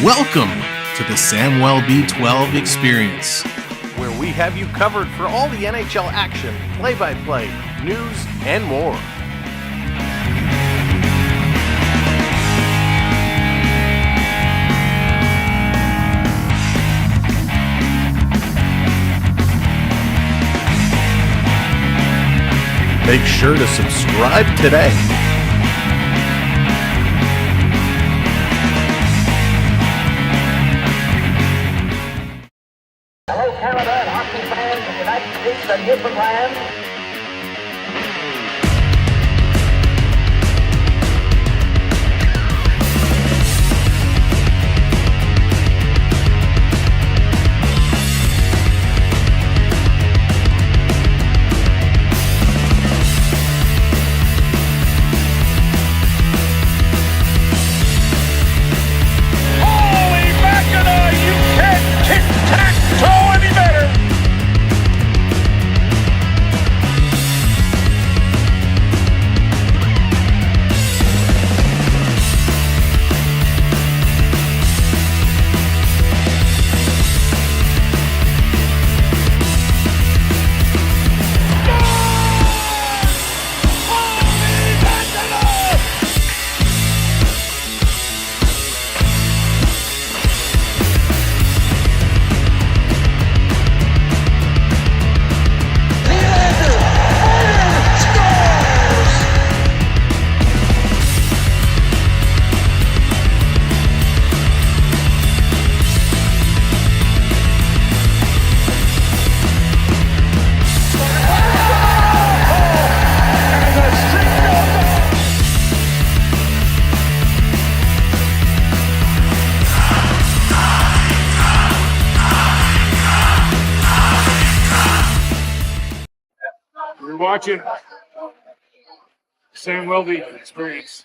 Welcome to the Samwell B12 experience, where we have you covered for all the NHL action, play-by-play, news, and more. Make sure to subscribe today. Hello, Canada and hockey fans of the United States and Newfoundland. Holy mackerel, you can't tic-tac-toe any better! Holy mackerel! You're watching Sam Welby Experience.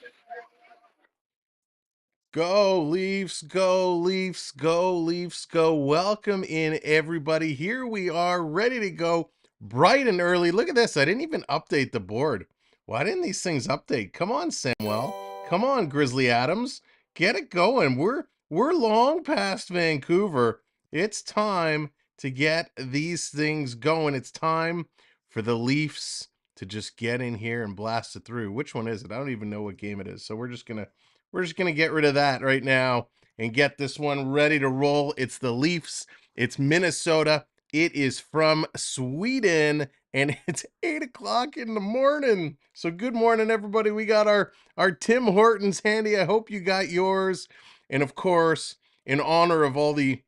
Go Leafs, go Leafs, go Leafs, go. Welcome in, everybody. Here we are, ready to go, bright and early. Look at this. I didn't even update the board. Why didn't these things update? Come on, Samwell. Come on, Grizzly Adams. Get it going. We're long past Vancouver. It's time to get these things going. It's time for the Leafs to just get in here and blast it through. Which one is it? I don't even know what game it is. So we're just gonna get rid of that right now and get this one ready to roll. It's the Leafs. It's Minnesota. It is from Sweden, and it's 8 o'clock in the morning. So good morning, everybody. We got our Tim Hortons handy. I hope you got yours. And of course, in honor of all the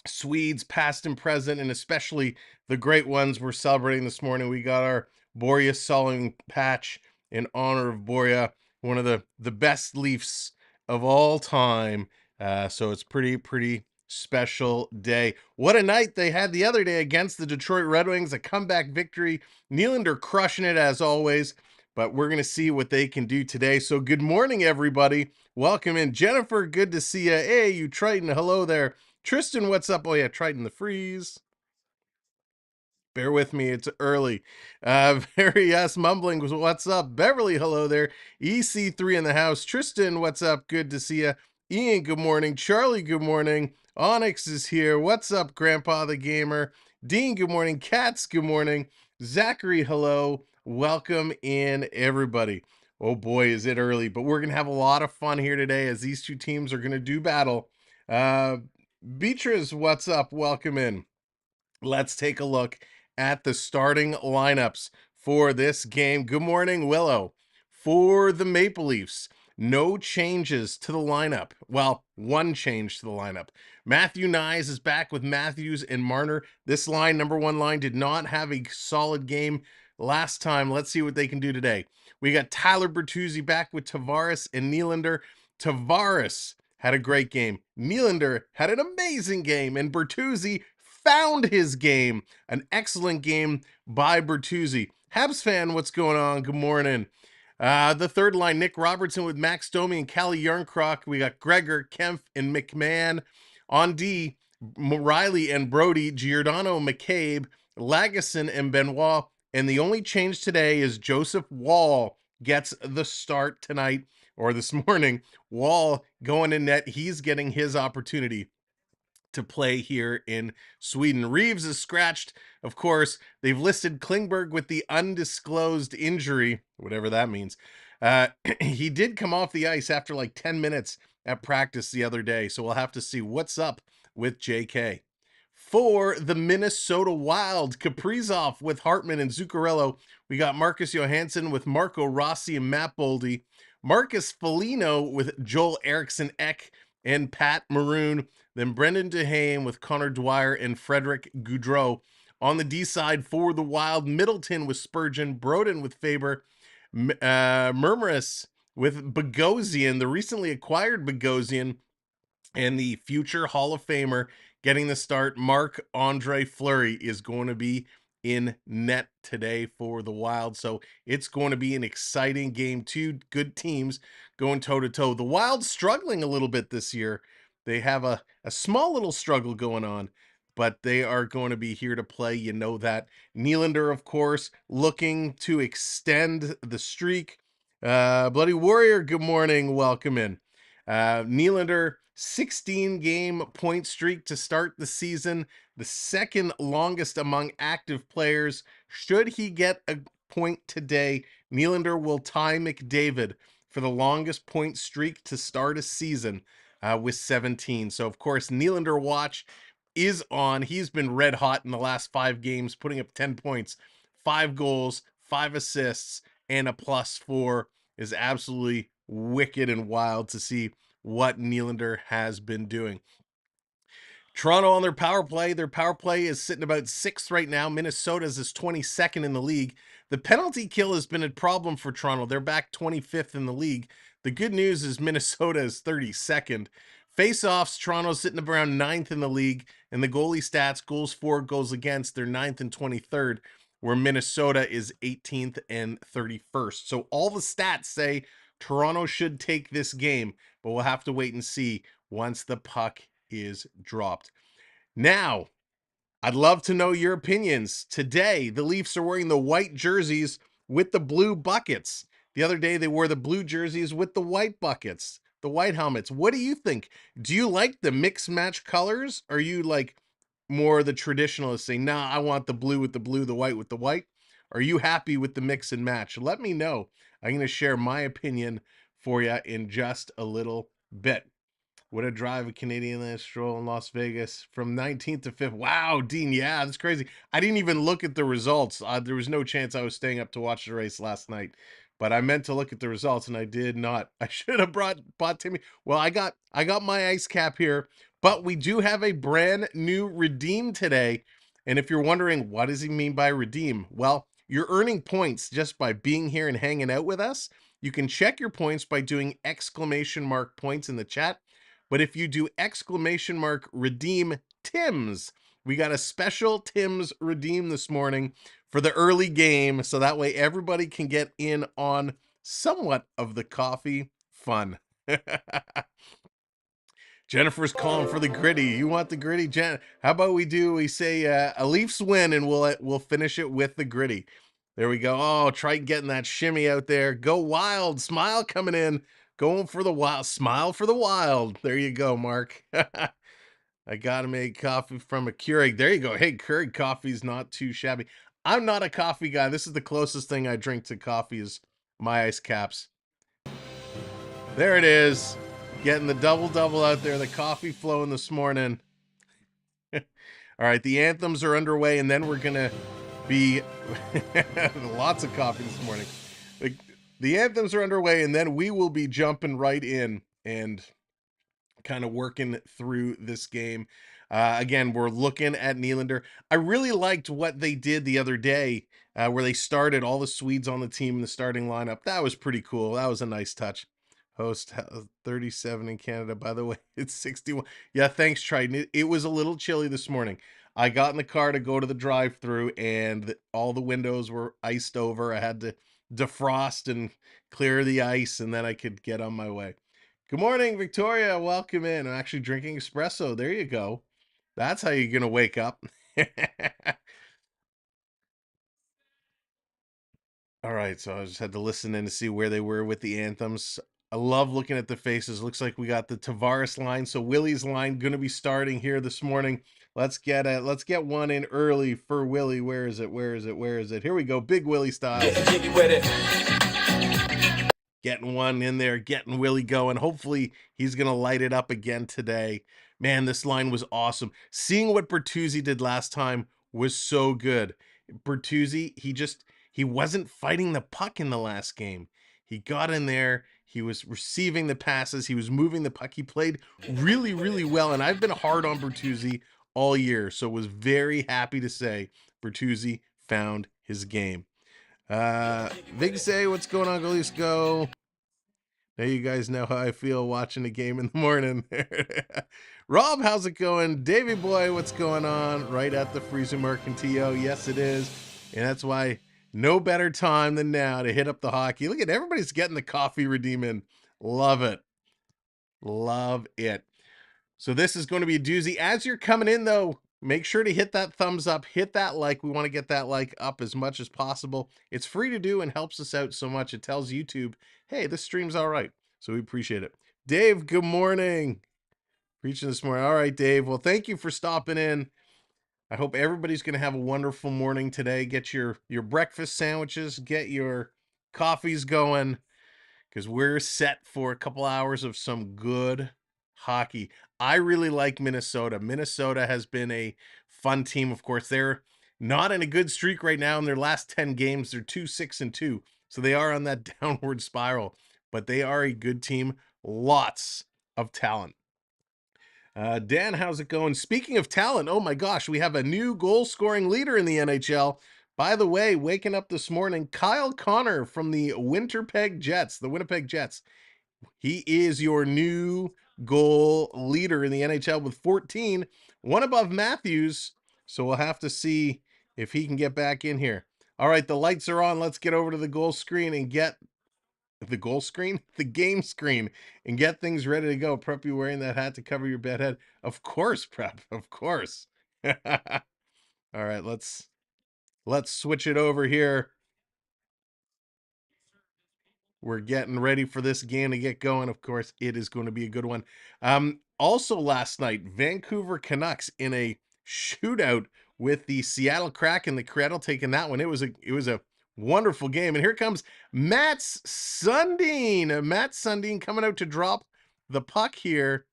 Swedes, past and present, and especially the great ones we're celebrating this morning, we got our Borja Sullivan patch in honor of Borja, one of the best Leafs of all time. So it's pretty special day. What a night they had the other day against the Detroit Red Wings, a comeback victory. Nylander crushing it as always, but we're going to see what they can do today. So good morning, everybody. Welcome in. Jennifer, good to see you. Hey, you Triton, hello there. Tristan, what's up? Oh yeah, Triton the Freeze. Bear with me, it's early. Very yes, mumbling was what's up. Beverly, hello there. EC3 in the house. Tristan, what's up? Good to see you. Ian, good morning. Charlie, good morning. Onyx is here. What's up, Grandpa the Gamer? Dean, good morning. Katz, good morning. Zachary, hello. Welcome in, everybody. Oh boy, is it early, but we're gonna have a lot of fun here today as these two teams are gonna do battle. Beatrice, what's up? Welcome in. Let's take a look at the starting lineups for this game. Good morning, Willow. For the Maple Leafs, no changes to the lineup. Well, one change to the lineup. Matthew Nyes is back with Matthews and Marner. This line, number one line, did not have a solid game last time. Let's see what they can do today. We got Tyler Bertuzzi back with Tavares and Nylander. Tavares had a great game. Nylander had an amazing game, and Bertuzzi found his game. An excellent game by Bertuzzi. Habs fan, what's going on? Good morning. The third line, Nick Robertson with Max Domi and Calle Yarncroc. We got Gregor, Kempf, and McMahon. On D, Riley and Brody, Giordano, McCabe, Lagesson, and Benoit. And the only change today is Joseph Wall gets the start tonight or this morning, Wall going in net. He's getting his opportunity to play here in Sweden. Reeves is scratched. Of course, they've listed Klingberg with the undisclosed injury, whatever that means. He did come off the ice after like 10 minutes at practice the other day, so we'll have to see what's up with JK. For the Minnesota Wild, Kaprizov with Hartman and Zuccarello. We got Marcus Johansson with Marco Rossi and Matt Boldy. Marcus Foligno with Joel Eriksson Ek and Pat Maroon. Then Brendan DeHaan with Connor Dwyer and Frederick Goudreau. On the D side for the Wild, Middleton with Spurgeon, Broden with Faber, Murmuris with Bogosian, the recently acquired Bogosian, and the future Hall of Famer getting the start, Marc-Andre Fleury, is going to be in net today for the Wild. So it's going to be an exciting game. Two good teams going toe-to-toe. The Wild struggling a little bit this year. They have a small little struggle going on, but they are going to be here to play. You know that. Nylander, of course, looking to extend the streak. Bloody Warrior, good morning. Welcome in. Nylander, 16-game point streak to start the season, the second longest among active players. Should he get a point today, Nylander will tie McDavid for the longest point streak to start a season with 17. So, of course, Nylander watch is on. He's been red hot in the last 5 games, putting up 10 points, 5 goals, 5 assists, and a +4. Is absolutely wicked and wild to see what Nylander has been doing. Toronto on their power play. Their power play is sitting about 6th right now. Minnesota's is 22nd in the league. The penalty kill has been a problem for Toronto. They're back 25th in the league. The good news is Minnesota is 32nd. Face-offs, Toronto's sitting around 9th in the league. And the goalie stats, goals for, goals against, they're 9th and 23rd, where Minnesota is 18th and 31st. So all the stats say Toronto should take this game, but we'll have to wait and see once the puck is dropped. Now, I'd love to know your opinions. Today, the Leafs are wearing the white jerseys with the blue buckets. The other day, they wore the blue jerseys with the white buckets, the white helmets. What do you think? Do you like the mix match colors? Are you like more the traditionalist saying, nah, I want the blue with the blue, the white with the white? Are you happy with the mix and match? Let me know. I'm going to share my opinion for you in just a little bit. What a drive, a Canadian last stroll in Las Vegas from 19th to 5th. Wow, Dean, yeah, that's crazy. I didn't even look at the results. There was no chance I was staying up to watch the race last night, but I meant to look at the results and I did not. I should have bought Timmy. Well, I got my ice cap here, but we do have a brand new redeem today. And if you're wondering, what does he mean by redeem? Well, you're earning points just by being here and hanging out with us. You can check your points by doing ! points in the chat. But if you do ! redeem Tim's, we got a special Tim's redeem this morning for the early game. So that way everybody can get in on somewhat of the coffee fun. Jennifer's calling for the gritty. You want the gritty, Jen? How about we say a Leafs win and we'll finish it with the gritty. There we go. Oh, try getting that shimmy out there. Go Wild. Smile coming in. Going for the Wild. Smile for the Wild. There you go, Mark. I got to make coffee from a Keurig. There you go. Hey, Keurig coffee's not too shabby. I'm not a coffee guy. This is the closest thing I drink to coffee is my ice caps. There it is. Getting the double-double out there. The coffee flowing this morning. All right, the anthems are underway, and then we're going to be lots of coffee this morning. The anthems are underway, and then we will be jumping right in and kind of working through this game. Again, we're looking at Nylander. I really liked what they did the other day where they started all the Swedes on the team in the starting lineup. That was pretty cool. That was a nice touch. Host 37 in Canada, by the way. It's 61. Yeah, thanks, Triton. It was a little chilly this morning. I got in the car to go to the drive-thru, and all the windows were iced over. I had to defrost and clear the ice, and then I could get on my way. Good morning, Victoria. Welcome in. I'm actually drinking espresso. There you go. That's how you're going to wake up. All right, so I just had to listen in to see where they were with the anthems. I love looking at the faces. Looks like we got the Tavares line. So Willie's line going to be starting here this morning. Let's get one in early for Willie. Where is it? Where is it? Where is it? Here we go. Big Willie style. Getting one in there, getting Willie going. Hopefully he's going to light it up again today. Man, this line was awesome. Seeing what Bertuzzi did last time was so good. Bertuzzi, he wasn't fighting the puck in the last game. He got in there. He was receiving the passes. He was moving the puck. He played really, really well. And I've been hard on Bertuzzi all year. So was very happy to say Bertuzzi found his game. Big say, what's going on? Go Leafs go. Now you guys know how I feel watching the game in the morning. Rob, how's it going? Davey boy, what's going on? Right at the freezer Mercantillo. Yes, it is. And that's why no better time than now to hit up the hockey. Look at everybody's getting the coffee redeeming. Love it. Love it. So this is going to be a doozy. As you're coming in, though, make sure to hit that thumbs up, hit that like. We want to get that like up as much as possible. It's free to do and helps us out so much. It tells YouTube, hey, this stream's all right. So we appreciate it. Dave, good morning. Preaching this morning. All right, Dave. Well, thank you for stopping in. I hope everybody's going to have a wonderful morning today. Get your breakfast sandwiches, get your coffees going, because we're set for a couple hours of some good hockey. I really like Minnesota. Minnesota has been a fun team. Of course, they're not in a good streak right now. In their last 10 games, they're 2-6-2. So they are on that downward spiral, but they are a good team. Lots of talent. Dan, how's it going? Speaking of talent, oh my gosh, we have a new goal-scoring leader in the NHL. By the way, waking up this morning, Kyle Connor from the Winnipeg Jets. He is your new goal leader in the NHL with 14, one above Matthews. So we'll have to see if he can get back in here. All right, the lights are on. Let's get over to the goal screen and get the game screen, and get things ready to go. Prep, you wearing that hat to cover your bed head? Of course, Prep. Of course. All right, let's switch it over here. We're getting ready for this game to get going. Of course, it is going to be a good one. Also last night, Vancouver Canucks in a shootout with the Seattle Kraken. The Kraken taking that one. It was a wonderful game. And here comes Mats Sundin. Mats Sundin coming out to drop the puck here,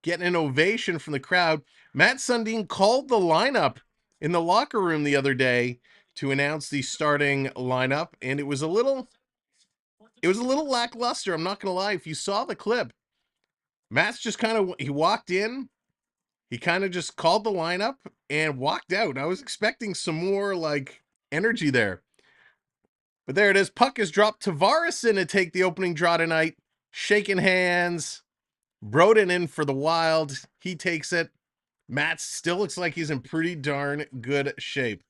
getting an ovation from the crowd. Mats Sundin called the lineup in the locker room the other day to announce the starting lineup, and it was a little lackluster. I'm not going to lie. If you saw the clip, Matt's just he walked in, he kind of just called the lineup and walked out. I was expecting some more energy there. But there it is. Puck is dropped. Tavares in to take the opening draw tonight. Shaking hands. Broden in for the Wild. He takes it. Matt still looks like he's in pretty darn good shape.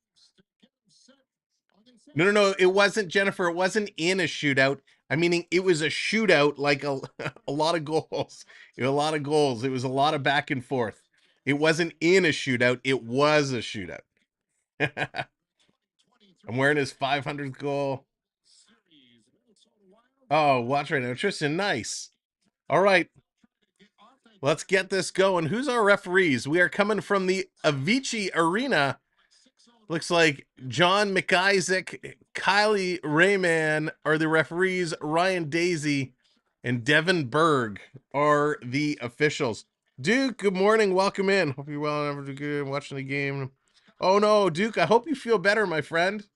No. It wasn't, Jennifer. It wasn't in a shootout. I mean, it was a shootout, like a lot of goals. It was a lot of goals. It was a lot of back and forth. It wasn't in a shootout. It was a shootout. I'm wearing his 500th goal. Oh, watch right now. Tristan, nice. All right. Let's get this going. Who's our referees? We are coming from the Avicii Arena. Looks like John McIsaac, Kylie Rayman are the referees. Ryan Daisy and Devin Berg are the officials. Duke, good morning. Welcome in. Hope you're well and good watching the game. Oh no, Duke, I hope you feel better, my friend.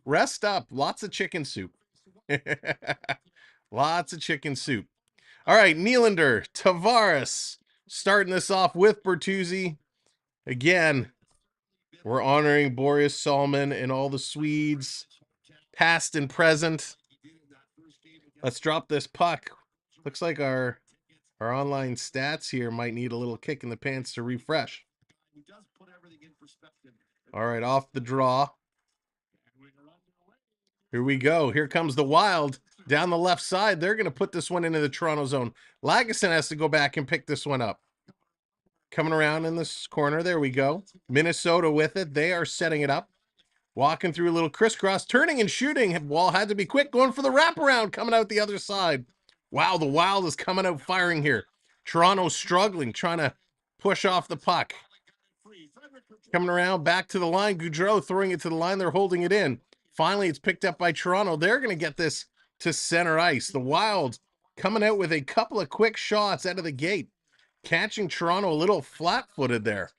Rest up. Lots of chicken soup. Lots of chicken soup. All right, Nylander, Tavares, starting this off with Bertuzzi. Again, we're honoring Boris Salmon and all the Swedes, past and present. Let's drop this puck. Looks like our online stats here might need a little kick in the pants to refresh. All right, off the draw. Here we go. Here comes the Wild down the left side. They're going to put this one into the Toronto zone. Lagesson has to go back and pick this one up. Coming around in this corner. There we go. Minnesota with it. They are setting it up. Walking through a little crisscross. Turning and shooting. Wall had to be quick. Going for the wraparound. Coming out the other side. Wow, the Wild is coming out firing here. Toronto struggling, trying to push off the puck. Coming around back to the line. Gaudreau throwing it to the line. They're holding it in. Finally, it's picked up by Toronto. They're going to get this to center ice. The Wild coming out with a couple of quick shots out of the gate. Catching Toronto a little flat-footed there.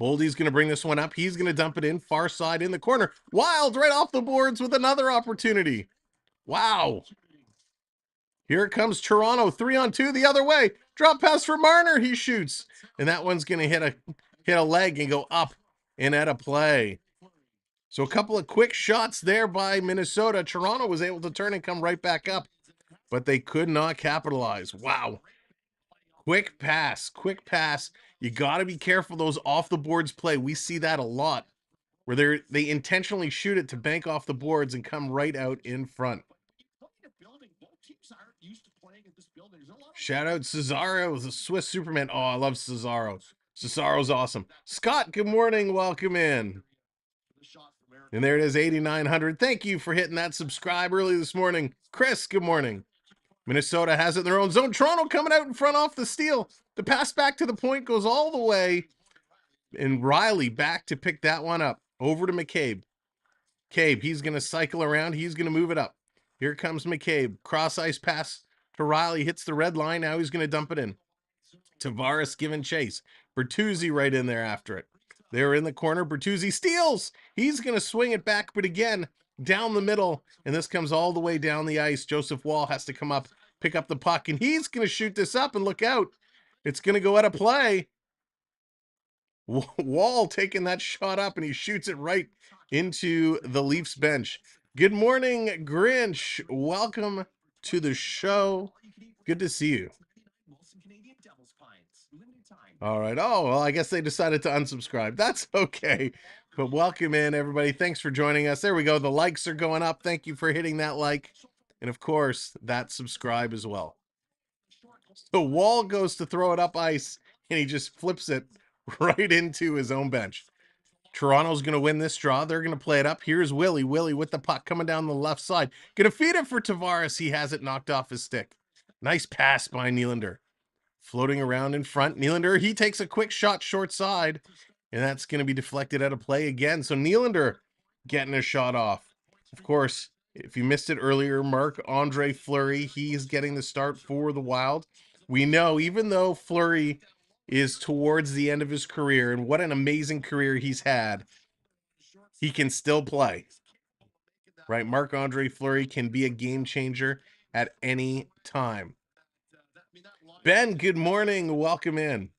Boldy's going to bring this one up. He's going to dump it in. Far side in the corner. Wild right off the boards with another opportunity. Wow. Here comes Toronto. 3-on-2 the other way. Drop pass for Marner. He shoots. And that one's going to hit a leg and go up and out of play. So a couple of quick shots there by Minnesota. Toronto was able to turn and come right back up, but they could not capitalize. Wow. Quick pass. You got to be careful those off the boards play. We see that a lot where they intentionally shoot it to bank off the boards and come right out in front. Shout out Cesaro, the Swiss Superman. Oh, I love Cesaro. Cesaro's awesome. Scott, good morning. Welcome in. And there it is, 8,900. Thank you for hitting that subscribe early this morning. Chris, good morning. Minnesota has it in their own zone. Toronto coming out in front off the steal. The pass back to the point goes all the way. And Riley back to pick that one up. Over to McCabe. McCabe, he's going to cycle around. He's going to move it up. Here comes McCabe. Cross ice pass to Riley. Hits the red line. Now he's going to dump it in. Tavares giving chase. Bertuzzi right in there after it. They're in the corner. Bertuzzi steals. He's going to swing it back, but again, down the middle. And this comes all the way down the ice. Joseph Wall has to come up, pick up the puck, and he's going to shoot this up, and look out. It's going to go out of play. Wall taking that shot up, and he shoots it right into the Leafs bench. Good morning, Grinch. Welcome to the show. Good to see you. All right. Oh, well, I guess they decided to unsubscribe. That's okay. But welcome in, everybody. Thanks for joining us. There we go. The likes are going up. Thank you for hitting that like. And, of course, that subscribe as well. So Wall goes to throw it up ice, and he just flips it right into his own bench. Toronto's going to win this draw. They're going to play it up. Here's Willie. Willie with the puck coming down the left side. Going to feed it for Tavares. He has it knocked off his stick. Nice pass by Nylander. Floating around in front. Nylander, he takes a quick shot short side, and that's going to be deflected out of play again. So Nylander getting a shot off. Of course, if you missed it earlier, Marc-Andre Fleury, he's getting the start for the Wild. We know, even though Fleury is towards the end of his career, and what an amazing career he's had, he can still play. Right? Marc-Andre Fleury can be a game changer at any time. Ben, good morning. Welcome in.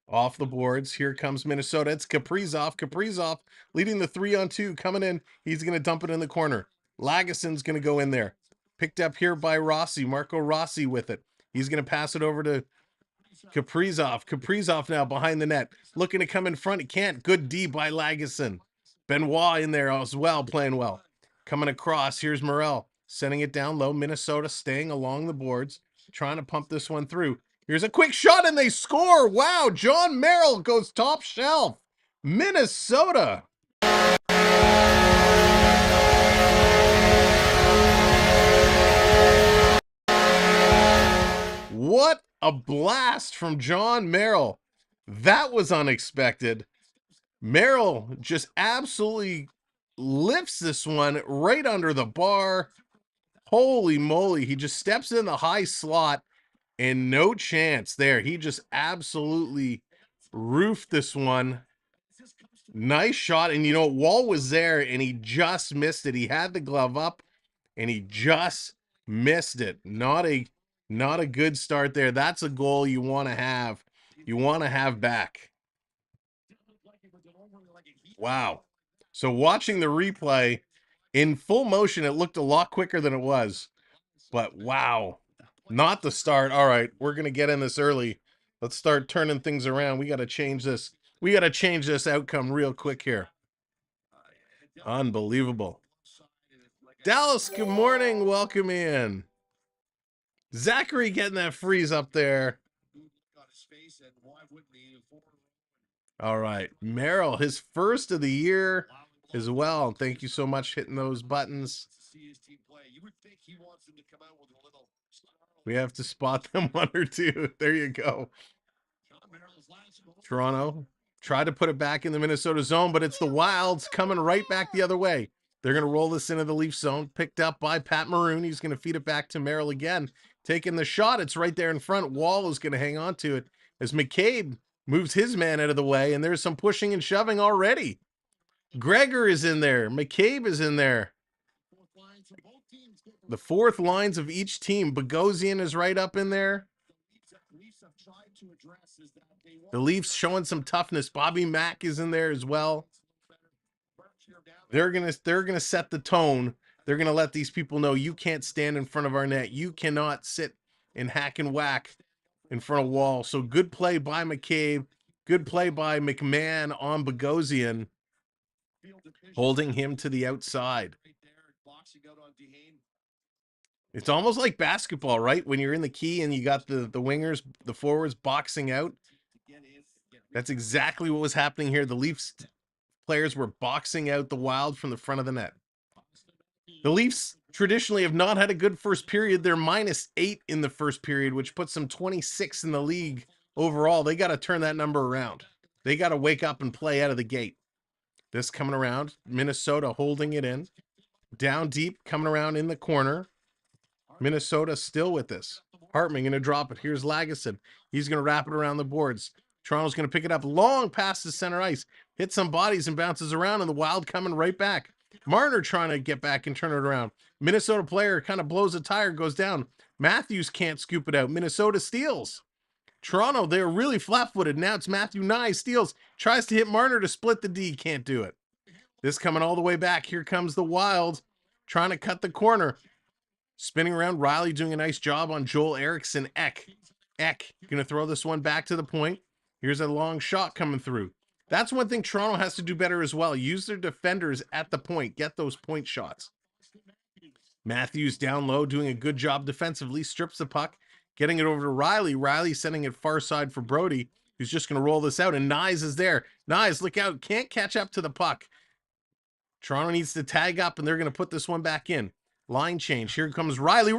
Off the boards. Here comes Minnesota. It's Kaprizov. Kaprizov leading the 3-on-2. Coming in. He's going to dump it in the corner. Laguson's going to go in there. Picked up here by Rossi. Marco Rossi with it. He's going to pass it over to Kaprizov. Kaprizov now behind the net. Looking to come in front. He can't. Good D by Laguson. Benoit in there as well. Playing well. Coming across. Here's Morel. Sending it down low. Minnesota staying along the boards. Trying to pump this one through. Here's a quick shot and they score. Wow, John Merrill goes top shelf. Minnesota. What a blast from John Merrill. That was unexpected. Merrill just absolutely lifts this one right under the bar. Holy moly, he just steps in the high slot and no chance there. He just absolutely roofed this one. Nice shot. And you know, Wall was there and he just missed it. He had the glove up and he just missed it. Not a good start there. That's a goal you want to have. You want to have back. Wow. So watching the replay, in full motion, it looked a lot quicker than it was. But wow, not the start. All right, we're going to get in this early. Let's start turning things around. We got to change this. We got to change this outcome real quick here. Unbelievable. Dallas, good morning. Welcome in. Zachary getting that freeze up there. All right. Merrill, his first of the year as well. Thank you so much hitting those buttons. We have to spot them 1 or 2. There you go. Toronto tried to put it back in the Minnesota zone, but it's the Wilds coming right back the other way. They're going to roll this into the Leafs zone. Picked up by Pat Maroon. He's going to feed it back to Merrill again. Taking the shot. It's right there in front. Wall is going to hang on to it as McCabe moves his man out of the way, and there's some pushing and shoving already. Gregor is in there. McCabe is in there. The fourth lines of each team. Bogosian is right up in there. The Leafs showing some toughness. Bobby Mack is in there as well. They're gonna set the tone. They're gonna let these people know you can't stand in front of our net. You cannot sit and hack and whack in front of Wall. So good play by McCabe. Good play by McMahon on Bogosian, holding him to the outside. It's almost like basketball, right? When you're in the key and you got the wingers, the forwards boxing out. That's exactly what was happening here. The Leafs players were boxing out the Wild from the front of the net. The Leafs traditionally have not had a good first period. They're -8 in the first period, which puts them 26 in the league overall. They got to turn that number around. They got to wake up and play out of the gate. This coming around. Minnesota holding it in. Down deep, coming around in the corner. Minnesota still with this. Hartman going to drop it. Here's Lagesson. He's going to wrap it around the boards. Toronto's going to pick it up long past the center ice. Hits some bodies and bounces around, and the Wild coming right back. Marner trying to get back and turn it around. Minnesota player kind of blows a tire, goes down. Matthews can't scoop it out. Minnesota steals. Toronto, they're really flat-footed. Now it's Matthew Nye steals. Tries to hit Marner to split the D. Can't do it. This coming all the way back. Here comes the Wild trying to cut the corner. Spinning around. Riley doing a nice job on Joel Eriksson. Eck going to throw this one back to the point. Here's a long shot coming through. That's one thing Toronto has to do better as well. Use their defenders at the point. Get those point shots. Matthews down low, doing a good job defensively. Strips the puck, getting it over to Riley. Riley sending it far side for Brody, who's just going to roll this out. And Nyes is there. Nyes, look out. Can't catch up to the puck. Toronto needs to tag up, and they're going to put this one back in. Line change. Here comes Riley.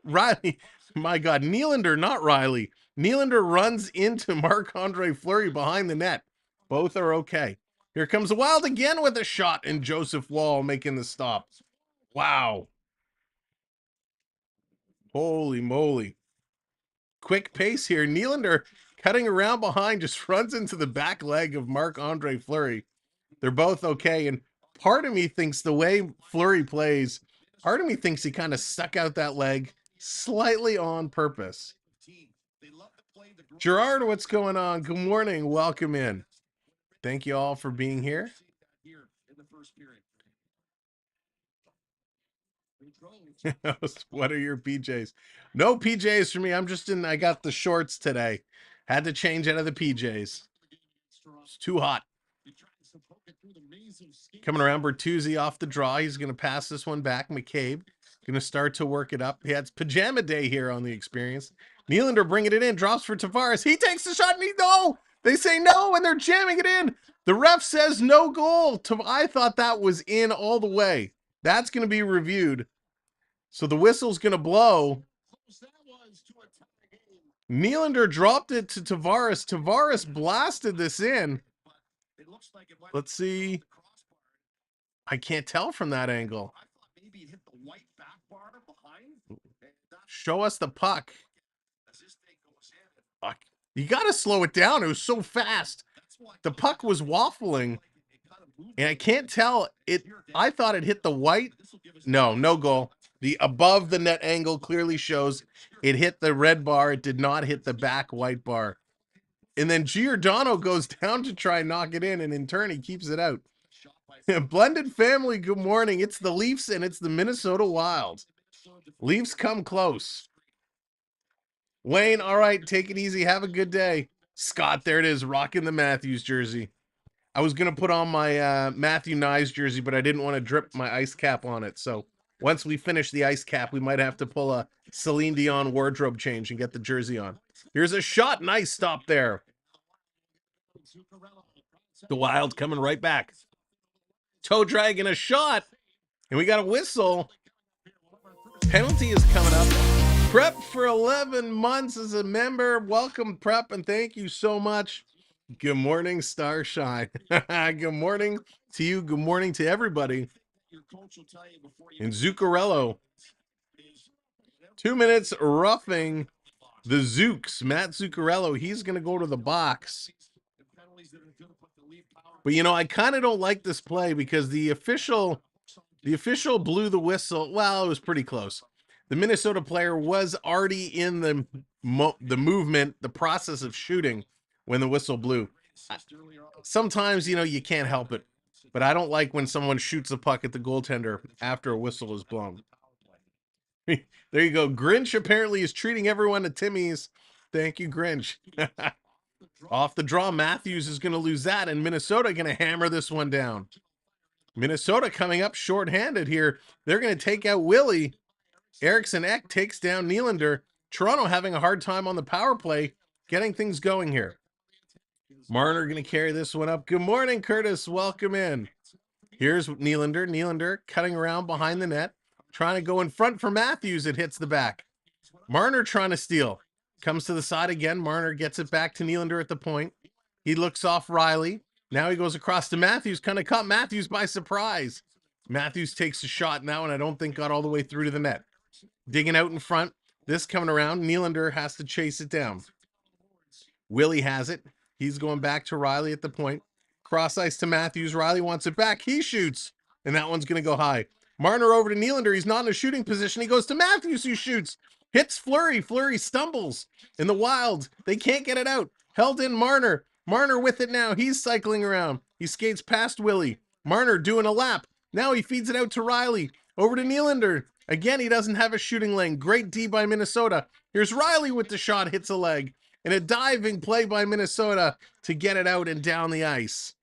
Riley. My God. Nylander, not Riley. Nylander runs into Marc-Andre Fleury behind the net. Both are okay. Here comes the Wild again with a shot, and Joseph Wall making the stop. Wow. Holy moly. Quick pace here. Nylander cutting around behind, just runs into the back leg of Marc-Andre Fleury. They're both okay, and part of me thinks the way Fleury plays, part of me thinks he kind of stuck out that leg slightly on purpose. Gerard, what's going on? Good morning. Welcome in. Thank you all for being here. What are your PJs? No PJs for me. I got the shorts today. Had to change out of the PJs. It's too hot. Coming around, Bertuzzi off the draw. He's going to pass this one back. McCabe going to start to work it up. He had pajama day here on the experience. Nylander bringing it in. Drops for Tavares. He takes the shot, and no! They say no, and they're jamming it in. The ref says no goal. I thought that was in all the way. That's going to be reviewed. So the whistle's going to blow. Nylander dropped it to Tavares. Tavares blasted this in. Let's see. I can't tell from that angle. Show us the puck. You got to slow it down. It was so fast. The puck was waffling. And I can't tell. I thought it hit the white. No goal. The above the net angle clearly shows it hit the red bar. It did not hit the back white bar. And then Giordano goes down to try and knock it in, and in turn, he keeps it out. Blended family, good morning. It's the Leafs, and it's the Minnesota Wild. Leafs come close. Wayne, all right, take it easy. Have a good day. Scott, there it is, rocking the Matthews jersey. I was going to put on my Matthew Nyes jersey, but I didn't want to drip my ice cap on it. So once we finish the ice cap, we might have to pull a Celine Dion wardrobe change and get the jersey on. Here's a shot. Nice stop there. The Wild coming right back. Toe drag and a shot. And we got a whistle. Penalty is coming up. Prep for 11 months as a member. Welcome, Prep, and thank you so much. Good morning, Starshine. Good morning to you. Good morning to everybody. And Zuccarello. 2 minutes roughing the Zooks. Matt Zuccarello, he's going to go to the box. But, you know, I kind of don't like this play because the official blew the whistle. Well, it was pretty close. The Minnesota player was already in the movement, the process of shooting when the whistle blew. Sometimes, you know, you can't help it. But I don't like when someone shoots a puck at the goaltender after a whistle is blown. There you go. Grinch apparently is treating everyone to Timmy's. Thank you, Grinch. Off the draw, Matthews is going to lose that, and Minnesota going to hammer this one down. Minnesota coming up shorthanded here. They're going to take out Willie. Eriksson Ek takes down Nylander. Toronto having a hard time on the power play, getting things going here. Marner going to carry this one up. Good morning, Curtis. Welcome in. Here's Nylander. Nylander cutting around behind the net, trying to go in front for Matthews. It hits the back. Marner trying to steal. Comes to the side again. Marner gets it back to Nylander at the point. He looks off Riley. Now he goes across to Matthews. Kind of caught Matthews by surprise. Matthews takes a shot now, and I don't think got all the way through to the net. Digging out in front. This coming around. Nylander has to chase it down. Willie has it. He's going back to Riley at the point. Cross ice to Matthews. Riley wants it back. He shoots. And that one's going to go high. Marner over to Nylander. He's not in a shooting position. He goes to Matthews, who shoots. Hits Fleury. Fleury stumbles. In the Wild, they can't get it out. Held in Marner. Marner with it now. He's cycling around. He skates past Willie. Marner doing a lap. Now he feeds it out to Riley. Over to Nylander. Again, he doesn't have a shooting lane. Great D by Minnesota. Here's Riley with the shot. Hits a leg. And a diving play by Minnesota to get it out and down the ice.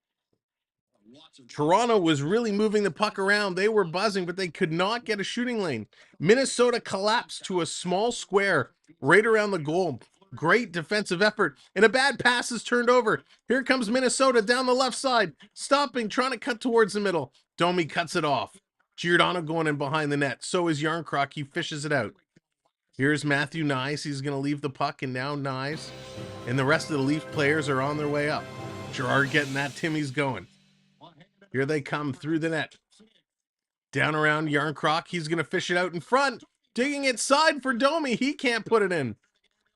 Toronto was really moving the puck around. They were buzzing, but they could not get a shooting lane. Minnesota collapsed to a small square right around the goal. Great defensive effort, and a bad pass is turned over. Here comes Minnesota down the left side, stopping, trying to cut towards the middle. Domi cuts it off. Giordano going in behind the net. So is Yarncroc. He fishes it out. Here's Matthew Nyes. He's going to leave the puck, and now Nyes and the rest of the Leaf players are on their way up. Gerard getting that Timmy's going. Here they come through the net. Down around Yarncroc. He's going to fish it out in front. Digging it side for Domi. He can't put it in.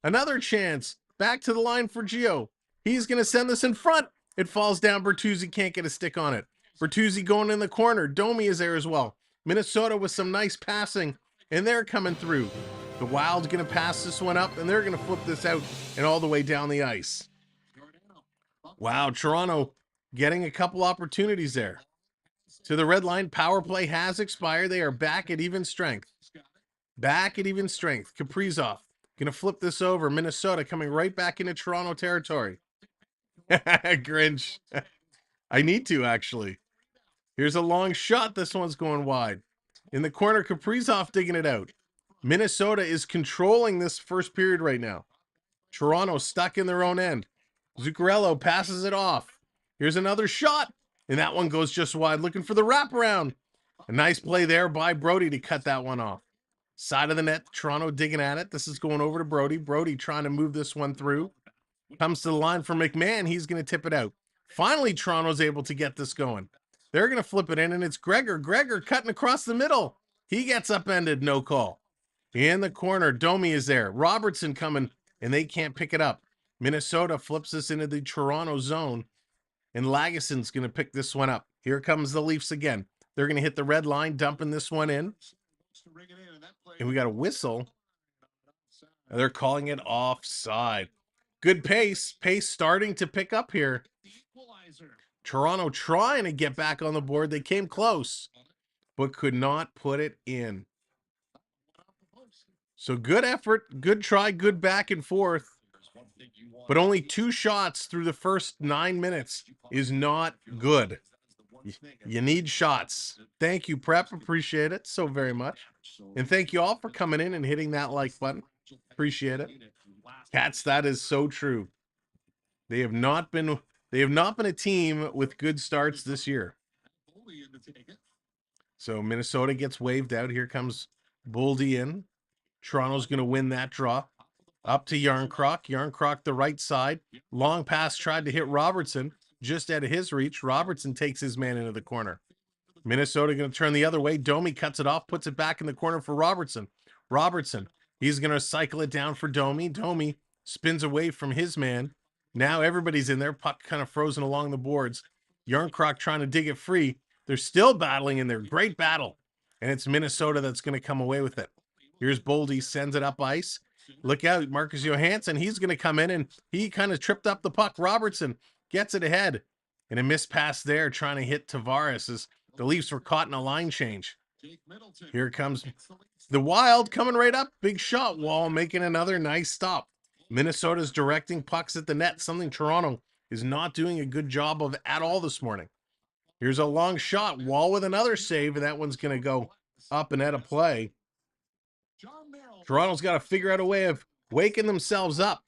Another chance. Back to the line for Gio. He's going to send this in front. It falls down. Bertuzzi can't get a stick on it. Bertuzzi going in the corner. Domi is there as well. Minnesota with some nice passing, and they're coming through. The Wild's going to pass this one up, and they're going to flip this out and all the way down the ice. Wow, Toronto getting a couple opportunities there. To the red line, power play has expired. They are back at even strength. Back at even strength. Kaprizov going to flip this over. Minnesota coming right back into Toronto territory. Grinch. I need to, actually. Here's a long shot. This one's going wide. In the corner, Kaprizov digging it out. Minnesota is controlling this first period right now. Toronto stuck in their own end. Zuccarello passes it off. Here's another shot. And that one goes just wide, looking for the wraparound. A nice play there by Brody to cut that one off. Side of the net, Toronto digging at it. This is going over to Brody. Brody trying to move this one through. Comes to the line for McMahon. He's going to tip it out. Finally, Toronto's able to get this going. They're going to flip it in, and it's Gregor. Gregor cutting across the middle. He gets upended, no call. In the corner, Domi is there. Robertson coming, and they can't pick it up. Minnesota flips this into the Toronto zone, and Laguson's going to pick this one up. Here comes the Leafs again. They're going to hit the red line, dumping this one in. And we got a whistle. They're calling it offside. Good pace. Pace starting to pick up here. Toronto trying to get back on the board. They came close, but could not put it in. So good effort, good try, good back and forth. But only 2 shots through the first 9 minutes is not good. You need shots. Thank you, Prep. Appreciate it so very much. And thank you all for coming in and hitting that like button. Appreciate it. Cats, that is so true. They have not been a team with good starts this year. So Minnesota gets waved out. Here comes Boldy in. Toronto's going to win that draw. Up to Yarncroc. Yarncroc the right side. Long pass tried to hit Robertson. Just out of his reach. Robertson takes his man into the corner. Minnesota going to turn the other way. Domi cuts it off, puts it back in the corner for Robertson. Robertson, he's going to cycle it down for Domi. Domi spins away from his man. Now everybody's in there. Puck kind of frozen along the boards. Yarncroc trying to dig it free. They're still battling in there. Great battle. And it's Minnesota that's going to come away with it. Here's Boldy, sends it up ice. Look out, Marcus Johansson. He's going to come in, and he kind of tripped up the puck. Robertson gets it ahead. And a missed pass there trying to hit Tavares as the Leafs were caught in a line change. Here comes the Wild coming right up. Big shot. Wall making another nice stop. Minnesota's directing pucks at the net, something Toronto is not doing a good job of at all this morning. Here's a long shot. Wall with another save, and that one's going to go up and out of play. Toronto's got to figure out a way of waking themselves up.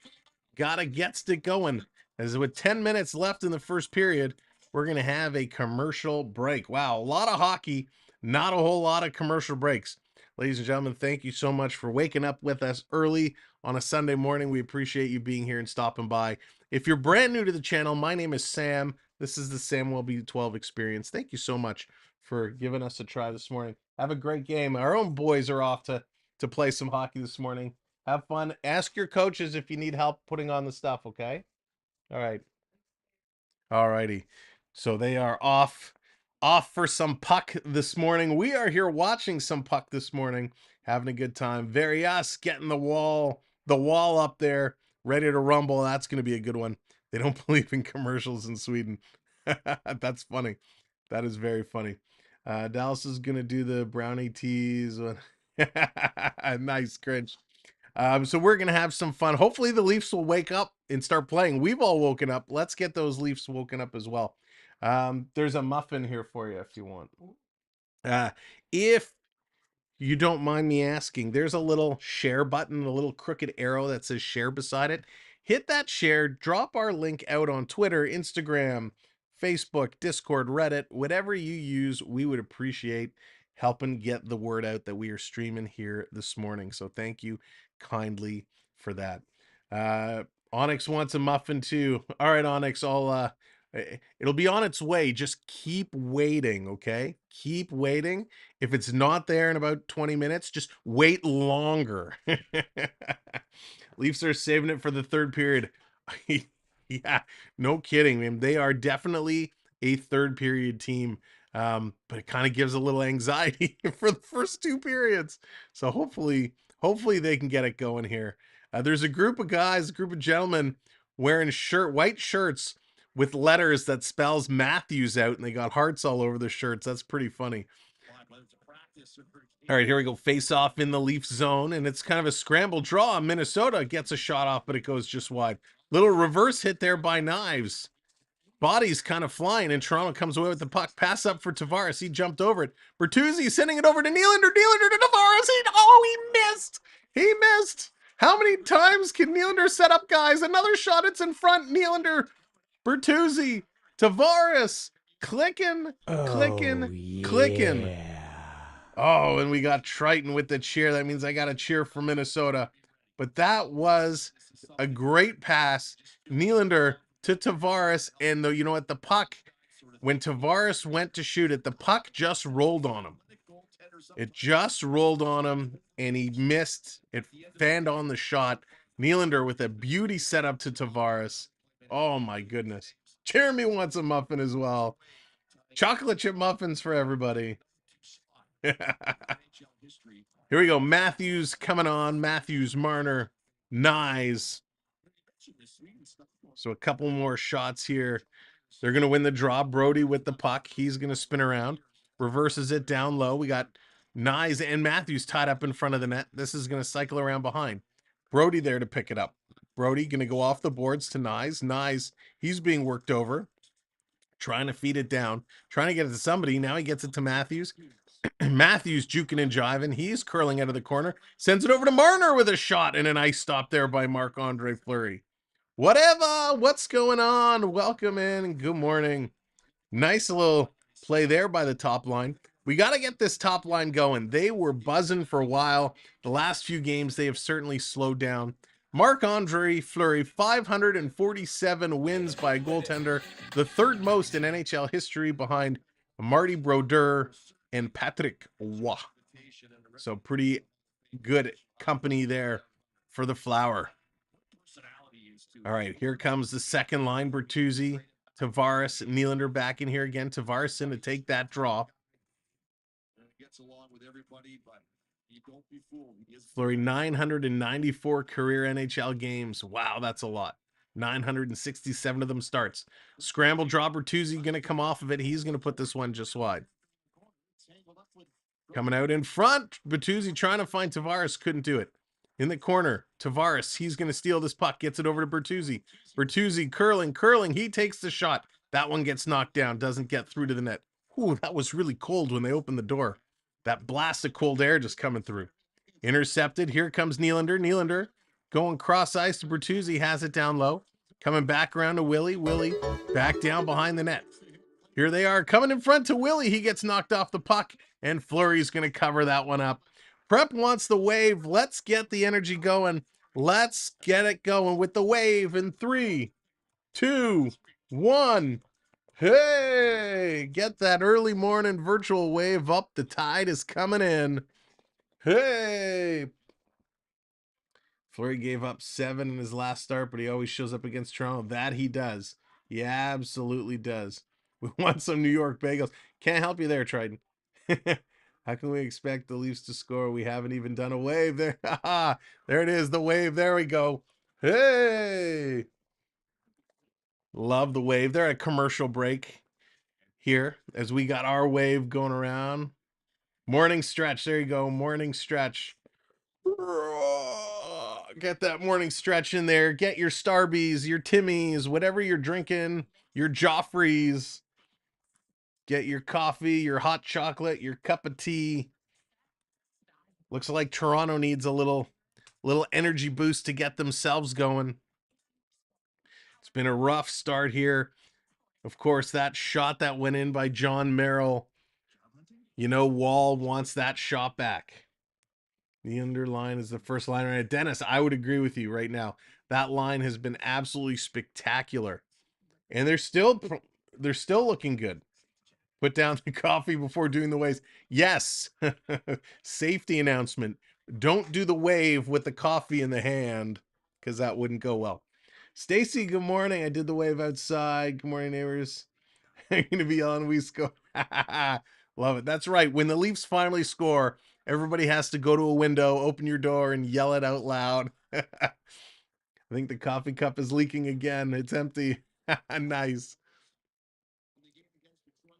Gotta get it going. As with 10 minutes left in the first period, we're going to have a commercial break. Wow, a lot of hockey, not a whole lot of commercial breaks. Ladies and gentlemen, thank you so much for waking up with us early on a Sunday morning. We appreciate you being here and stopping by. If you're brand new to the channel, my name is Sam. This is the Sam Welby 12 Experience. Thank you so much for giving us a try this morning. Have a great game. Our own boys are off to play some hockey this morning. Have fun. Ask your coaches if you need help putting on the stuff, okay? All right. All righty. So they are off for some puck this morning. We are here watching some puck this morning, having a good time. Very us getting the wall up there, ready to rumble. That's going to be a good one. They don't believe in commercials in Sweden. That's funny. That is very funny. Dallas is going to do the brownie teas. Nice, cringe. So we're going to have some fun. Hopefully the Leafs will wake up and start playing. We've all woken up. Let's get those Leafs woken up as well. There's a muffin here for you if you want. If you don't mind me asking, there's a little share button, a little crooked arrow that says share beside it. Hit that share, drop our link out on Twitter, Instagram, Facebook, Discord, Reddit, whatever you use. We would appreciate helping get the word out that we are streaming here this morning. So thank you kindly for that. Onyx wants a muffin too. All right, Onyx, it'll be on its way. Just keep waiting, okay? Keep waiting. If it's not there in about 20 minutes, just wait longer. Leafs are saving it for the third period. Yeah, no kidding, man. They are definitely a third period team. But it kind of gives a little anxiety for the first two periods. So hopefully they can get it going here. There's a group of guys, a group of gentlemen wearing white shirts with letters that spells Matthews out, and they got hearts all over their shirts. That's pretty funny. All right, here we go. Face off in the Leaf zone, and it's kind of a scramble draw. Minnesota gets a shot off, but it goes just wide. Little reverse hit there by Knives. Body's kind of flying, and Toronto comes away with the puck. Pass up for Tavares. He jumped over it. Bertuzzi sending it over to Nylander. Nylander to Tavares. He missed. He missed. How many times can Nylander set up guys? Another shot. It's in front. Nylander. Bertuzzi. Tavares. Clicking. Clicking. Oh, and we got Triton with the cheer. That means I got a cheer for Minnesota. But that was a great pass. Nylander to Tavares, and you know what? The puck, when Tavares went to shoot it, the puck just rolled on him. It just rolled on him, and he missed. It fanned on the shot. Nylander with a beauty setup to Tavares. Oh, my goodness. Jeremy wants a muffin as well. Chocolate chip muffins for everybody. Here we go. Matthews coming on. Matthews, Marner, Nyes. So a couple more shots here. They're going to win the draw. Brody with the puck. He's going to spin around. Reverses it down low. We got Nyes and Matthews tied up in front of the net. This is going to cycle around behind. Brody there to pick it up. Brody going to go off the boards to Nyes. Nyes, he's being worked over. Trying to feed it down. Trying to get it to somebody. Now he gets it to Matthews. Matthews juking and jiving. He's curling out of the corner. Sends it over to Marner with a shot, and a nice stop there by Marc-Andre Fleury. Whatever. What's going on? Welcome in. Good morning. Nice little play there by the top line. We got to get this top line going. They were buzzing for a while. The last few games, they have certainly slowed down. Marc-Andre Fleury, 547 wins by a goaltender, the third most in NHL history behind Marty Brodeur and Patrick Roy. So pretty good company there for the Flower. All right, here comes the second line. Bertuzzi, Tavares, Nylander back in here again. Tavares in to take that draw. Fleury, 994 career NHL games. Wow, that's a lot. 967 of them starts. Scramble draw. Bertuzzi going to come off of it. He's going to put this one just wide. Coming out in front. Bertuzzi trying to find Tavares. Couldn't do it. In the corner, Tavares. He's going to steal this puck. Gets it over to Bertuzzi. Bertuzzi curling. He takes the shot. That one gets knocked down. Doesn't get through to the net. Ooh, that was really cold when they opened the door. That blast of cold air just coming through. Intercepted. Here comes Nylander. Nylander going cross ice to Bertuzzi. Has it down low. Coming back around to Willie. Willie back down behind the net. Here they are coming in front to Willie. He gets knocked off the puck, and Fleury's going to cover that one up. Prep wants the wave. Let's get the energy going. Let's get it going with the wave in 3, 2, 1. Hey, get that early morning virtual wave up. The tide is coming in. Hey. Fleury gave up 7 in his last start, but he always shows up against Toronto. That he does. He absolutely does. We want some New York bagels. Can't help you there, Triton. How can we expect the Leafs to score? We haven't even done a wave there. There it is, the wave. There we go. Hey. Love the wave. They're at a commercial break here as we got our wave going around. Morning stretch. There you go. Morning stretch. Get that morning stretch in there. Get your Starbies, your Timmies, whatever you're drinking, your Joffreys. Get your coffee, your hot chocolate, your cup of tea. Looks like Toronto needs a little energy boost to get themselves going. It's been a rough start here. Of course, that shot that went in by John Merrill. You know, Wall wants that shot back. The underline is the first liner. Dennis, I would agree with you right now. That line has been absolutely spectacular. And they're still looking good. Put down the coffee before doing the waves. Yes. Safety announcement. Don't do the wave with the coffee in the hand because that wouldn't go well. Stacy, good morning. I did the wave outside. Good morning, neighbors. I'm going to be on We Score. Love it. That's right. When the Leafs finally score, everybody has to go to a window, open your door, and yell it out loud. I think the coffee cup is leaking again. It's empty. Nice.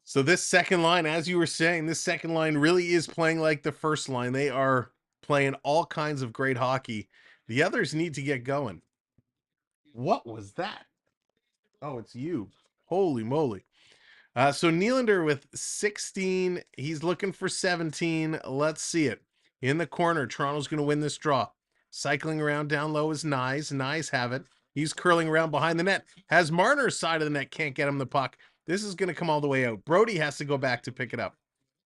So this second line, as you were saying, this second line really is playing like the first line. They are playing all kinds of great hockey. The others need to get going. What was that? Oh, it's you. Holy moly. So Nylander with 16. He's looking for 17. Let's see it. In the corner, Toronto's going to win this draw. Cycling around down low is Nyes. Nyes have it. He's curling around behind the net. Has Marner's side of the net. Can't get him the puck. This is going to come all the way out. Brody has to go back to pick it up.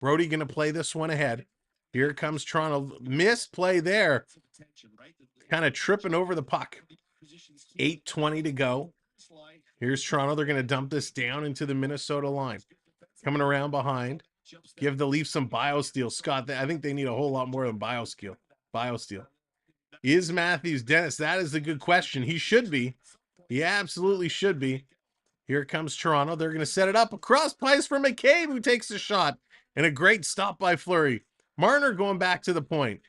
Brody going to play this one ahead. Here comes Toronto. Missed play there. Kind of tripping over the puck. 8:20 to go. Here's Toronto. They're going to dump this down into the Minnesota line. Coming around behind. Give the Leafs some biosteel. Scott, I think they need a whole lot more than biosteel. Is Matthews Dennis? That is the good question. He should be. He absolutely should be. Here comes Toronto. They're going to set it up. Across pies for McCabe, who takes a shot. And a great stop by Fleury. Marner going back to the point.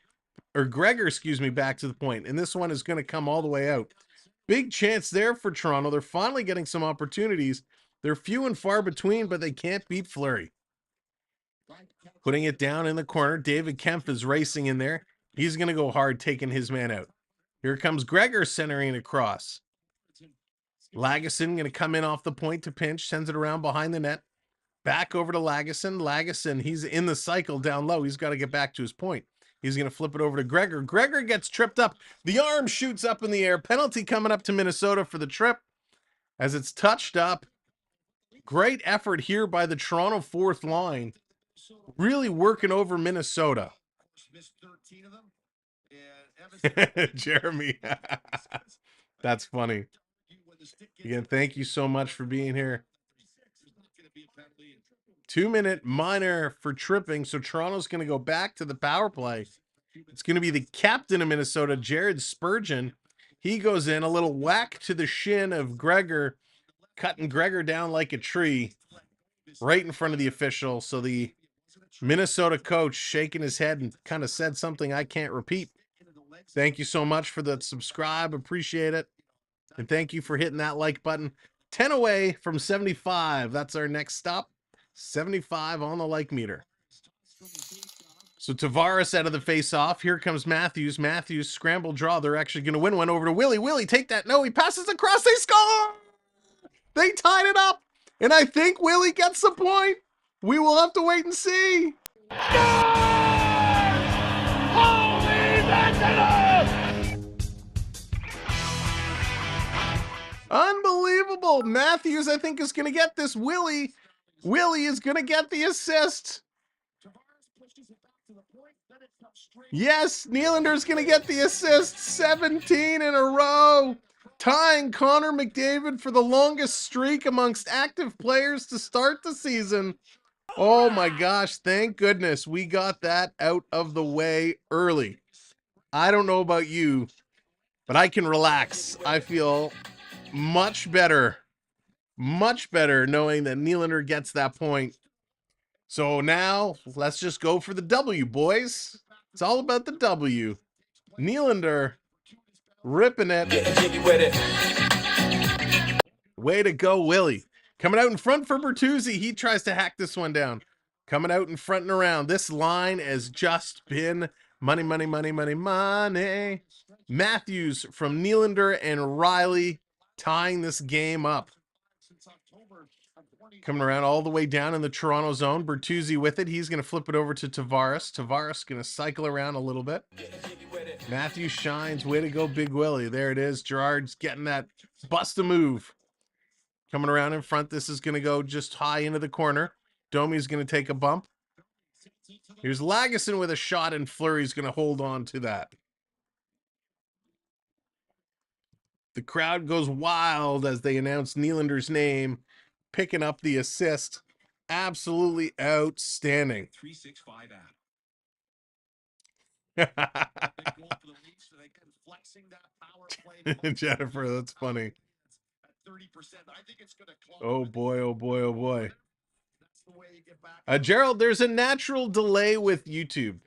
Or Gregor, excuse me, back to the point. And this one is going to come all the way out. Big chance there for Toronto. They're finally getting some opportunities. They're few and far between, but they can't beat Fleury. Putting it down in the corner. David Kempf is racing in there. He's going to go hard, taking his man out. Here comes Gregor centering across. Lagesson going to come in off the point to pinch. Sends it around behind the net. Back over to Lagesson. Lagesson, he's in the cycle down low. He's got to get back to his point. He's going to flip it over to Gregor. Gregor gets tripped up. The arm shoots up in the air. Penalty coming up to Minnesota for the trip as it's touched up. Great effort here by the Toronto fourth line. really working over Minnesota. Jeremy. That's funny. Again, thank you so much for being here. 2-minute minor for tripping. So Toronto's going to go back to the power play. It's going to be the captain of Minnesota, Jared Spurgeon. He goes in, a little whack to the shin of Gregor, cutting Gregor down like a tree right in front of the official. So the Minnesota coach shaking his head and kind of said something I can't repeat. Thank you so much for the subscribe. Appreciate it. And thank you for hitting that like button. 10 away from 75. That's our next stop. 75 on the like meter. So Tavares out of the face-off. Here comes Matthews. Matthews, scramble draw. They're actually going to win one over to Willie. Willie, take that. No, he passes across. They score! They tied it up. And I think Willie gets the point. We will have to wait and see. Unbelievable. Matthews, I think, is going to get this. Willie is going to get the assist. Yes, Nylander's going to get the assist. 17 in a row. Tying Connor McDavid for the longest streak amongst active players to start the season. Oh my gosh, thank goodness we got that out of the way early. I don't know about you, but I can relax. I feel much better knowing that Nylander gets that point. So now let's just go for the W, boys. It's all about the W. Nylander ripping it. Way to go, Willie. Coming out in front for Bertuzzi. He tries to hack this one down. Coming out in front and around. This line has just been money, money, money, money, money. Matthews from Nylander and Riley tying this game up. Coming around all the way down in the Toronto zone. Bertuzzi with it. He's going to flip it over to Tavares. Tavares going to cycle around a little bit. Matthews shines. Way to go, Big Willie. There it is. Gerard's getting that bust a move. Coming around in front. This is going to go just high into the corner. Domi's going to take a bump. Here's Lagesson with a shot, and Fleury's going to hold on to that. The crowd goes wild as they announce Nylander's name, picking up the assist. Absolutely outstanding. 365 Jennifer, that's funny. Oh boy, oh boy, oh boy. Gerald, there's a natural delay with YouTube.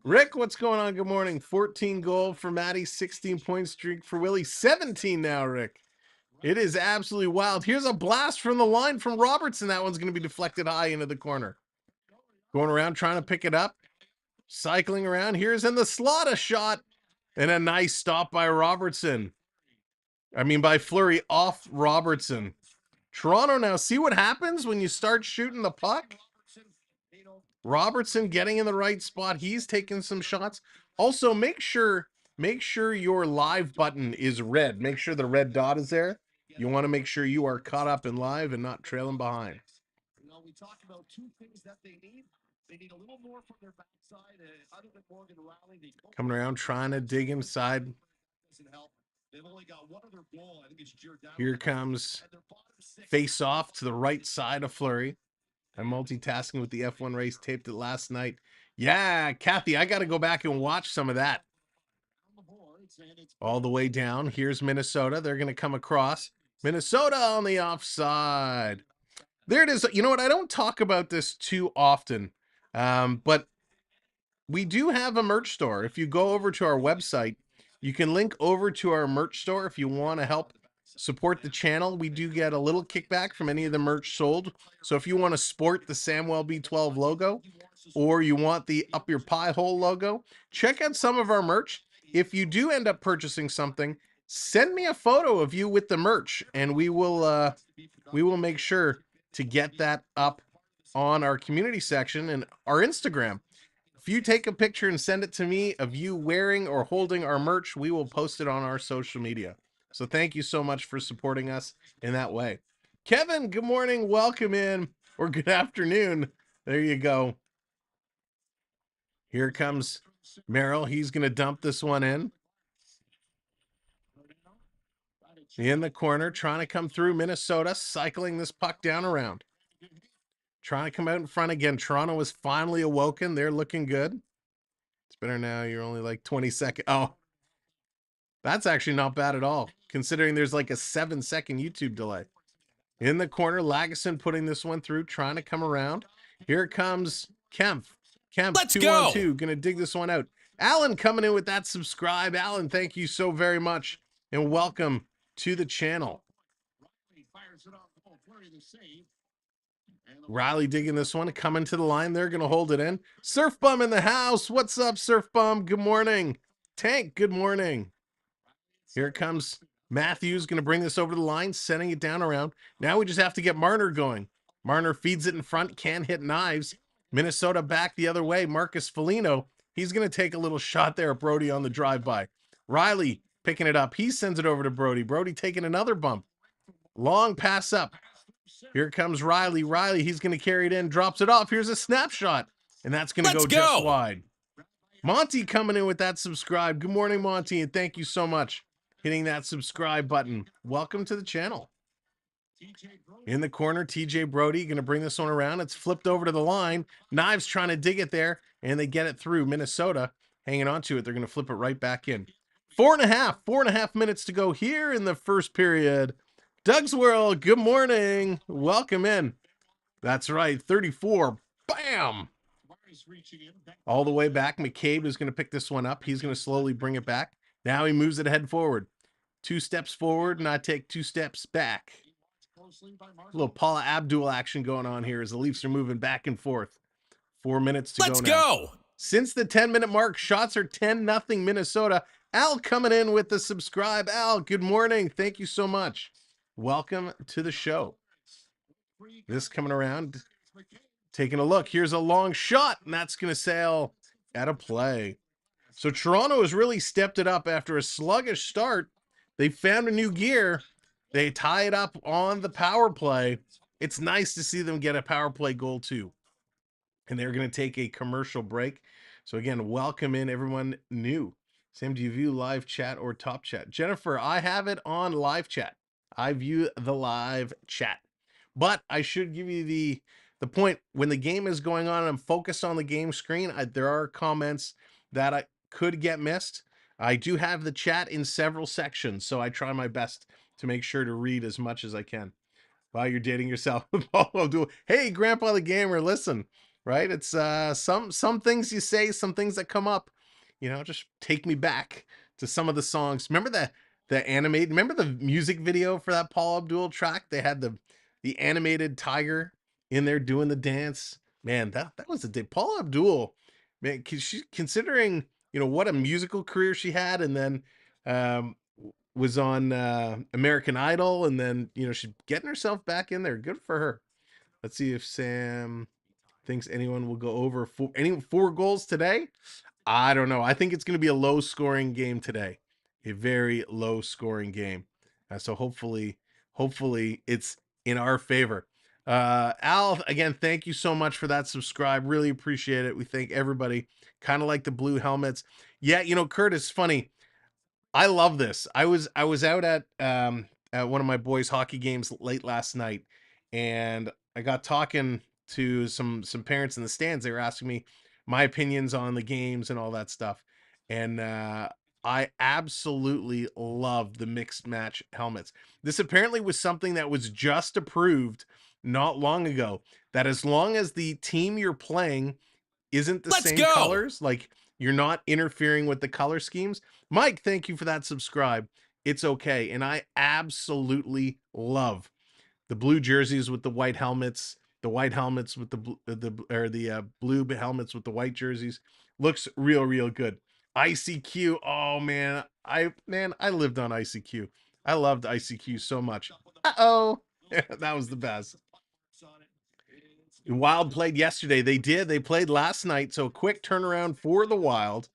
Rick, what's going on? Good morning. 14 goal for Matty, 16-point streak for Willie. 17 now, Rick. It is absolutely wild. Here's a blast from the line from Robertson. That one's going to be deflected high into the corner. Going around trying to pick it up. Cycling around. Here's in the slot a shot. And a nice stop by Robertson. I mean, by Fleury off Robertson. Toronto now, see what happens when you start shooting the puck? Robertson getting in the right spot. He's taking some shots. Also, make sure your live button is red. Make sure the red dot is there. You want to make sure you are caught up in live and not trailing behind. We talked about two things that they need. They need a little more from their backside. Other than Morgan Riley, coming around trying to dig inside. They've only got one other goal. I think it's here comes face off to the right side of Fleury. I'm multitasking with the F1 race. Taped it last night. Yeah, Kathy, I got to go back and watch some of that. All the way down. Here's Minnesota. They're going to come across. Minnesota on the offside. There it is. You know what? I don't talk about this too often, but we do have a merch store. If you go over to our website, you can link over to our merch store if you want to help support the channel. We do get a little kickback from any of the merch sold. So if you want to sport the Samwell B12 logo, or you want the Up Your Pie Hole logo, check out some of our merch. If you do end up purchasing something, send me a photo of you with the merch, and we will make sure to get that up on our community section and our Instagram. If you take a picture and send it to me of you wearing or holding our merch, we will post it on our social media. So thank you so much for supporting us in that way. Kevin, good morning. Welcome in. or good afternoon. There you go. Here comes Merrill. He's going to dump this one in the corner, trying to come through. Minnesota cycling this puck down around. Trying to come out in front again. Toronto is finally awoken. They're looking good. It's better now. You're only like 20 seconds. Oh, that's actually not bad at all, considering there's like a 7-second YouTube delay. In the corner, Lagesson putting this one through, trying to come around. Here comes Kempf. Kempf, Let's 2-on-2, gonna dig this one out. Alan coming in with that subscribe. Alan, thank you so very much, and welcome to the channel. Riley digging this one, coming to the line. They're gonna hold it in. Surf Bum in the house. What's up, Surf Bum? Good morning. Tank, good morning. Here it comes. Matthews going to bring this over to the line, setting it down around. Now we just have to get Marner going. Marner feeds it in front, can hit knives. Minnesota back the other way. Marcus Foligno, he's going to take a little shot there at Brody on the drive-by. Riley picking it up. He sends it over to Brody. Brody taking another bump. Long pass up. Here comes Riley. Riley, he's going to carry it in, drops it off. Here's a snapshot, and that's going to go just wide. Monty coming in with that subscribe. Good morning, Monty, and thank you so much. Hitting that subscribe button. Welcome to the channel. In the corner, TJ Brody going to bring this one around. It's flipped over to the line. Knives trying to dig it there, and they get it through. Minnesota hanging on to it. They're going to flip it right back in. 4.5 minutes to go here in the first period. Doug's World, good morning. Welcome in. That's right, 34. Bam! All the way back. McCabe is going to pick this one up. He's going to slowly bring it back. Now he moves it ahead forward. 2 steps forward, and I take 2 steps back. A little Paula Abdul action going on here as the Leafs are moving back and forth. 4 minutes to go now. Let's go! Since the 10-minute mark, shots are 10-0 Minnesota. Al coming in with the subscribe. Al, good morning. Thank you so much. Welcome to the show. This coming around, taking a look. Here's a long shot, and that's going to sail out of play. So Toronto has really stepped it up after a sluggish start. They found a new gear. They tie it up on the power play. It's nice to see them get a power play goal too. And they're going to take a commercial break. So again, welcome in everyone new. Sam, do you view live chat or top chat? Jennifer, I have it on live chat. I view the live chat. But I should give you the point. When the game is going on and I'm focused on the game screen, there are comments that I could get missed. I do have the chat in several sections, so I try my best to make sure to read as much as I can. While you're dating yourself. Hey, Grandpa the Gamer, listen, right? It's some things you say, some things that come up, you know, just take me back to some of the songs. Remember the animated, remember the music video for that Paul Abdul track? They had the animated tiger in there doing the dance. Man, that was the day. Paul Abdul, man, she, considering, you know, what a musical career she had, and then was on American Idol, and then, you know, she's getting herself back in there. Good for her. Let's see if Sam thinks anyone will go over 4 goals today. I don't know. I think it's going to be a low scoring game today. A very low scoring game. So hopefully it's in our favor. Al, again, thank you so much for that subscribe. Really appreciate it. We thank everybody. Kind of like the blue helmets. Yeah, you know, Curtis, funny. I love this. I was out at one of my boys' hockey games late last night, and I got talking to some parents in the stands. They were asking me my opinions on the games and all that stuff, and I absolutely love the mixed match helmets. This apparently was something that was just approved not long ago, that as long as the team you're playing isn't the same colors, like you're not interfering with the color schemes. Mike, thank you for that subscribe. It's okay. And I absolutely love the blue jerseys with the white helmets, the white helmets with the blue helmets with the white jerseys. Looks real good. ICQ. Oh man, I lived on ICQ. I loved ICQ so much. Uh-oh. That was the best. Wild played yesterday. They did. They played last night. So quick turnaround for the Wild.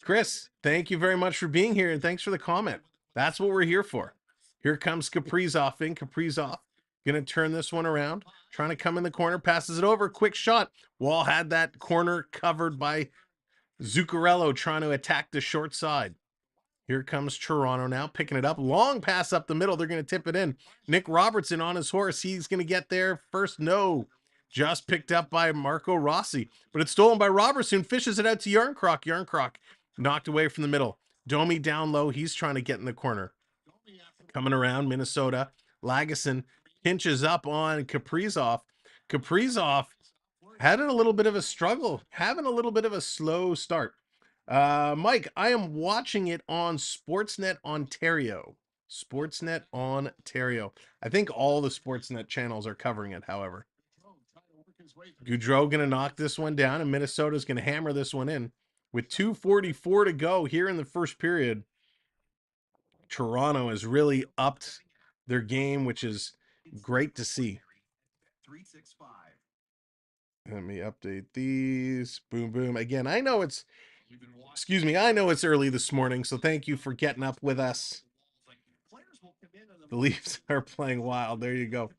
Chris, thank you very much for being here, and thanks for the comment. That's what we're here for. Here comes Kaprizov in. Kaprizov Gonna turn this one around. Trying to come in the corner. Passes it over. Quick shot. Wall had that corner covered by Zuccarello trying to attack the short side. Here comes Toronto now, picking it up. Long pass up the middle. They're going to tip it in. Nick Robertson on his horse. He's going to get there first. No. Just picked up by Marco Rossi. But it's stolen by Robertson. Fishes it out to Yarncroc. Yarncroc knocked away from the middle. Domi down low. He's trying to get in the corner. Coming around, Minnesota. Lagesson pinches up on Kaprizov. Kaprizov had a little bit of a struggle. Having a little bit of a slow start. Mike, I am watching it on Sportsnet Ontario. Sportsnet Ontario. I think all the Sportsnet channels are covering it, however. Gaudreau going to knock this one down, and Minnesota's going to hammer this one in. With 2:44 to go here in the first period, Toronto has really upped their game, which is great to see. Let me update these. Boom, boom. Again, I know it's... Excuse me, I know it's early this morning, so thank you for getting up with us. The Leafs are playing wild. There you go.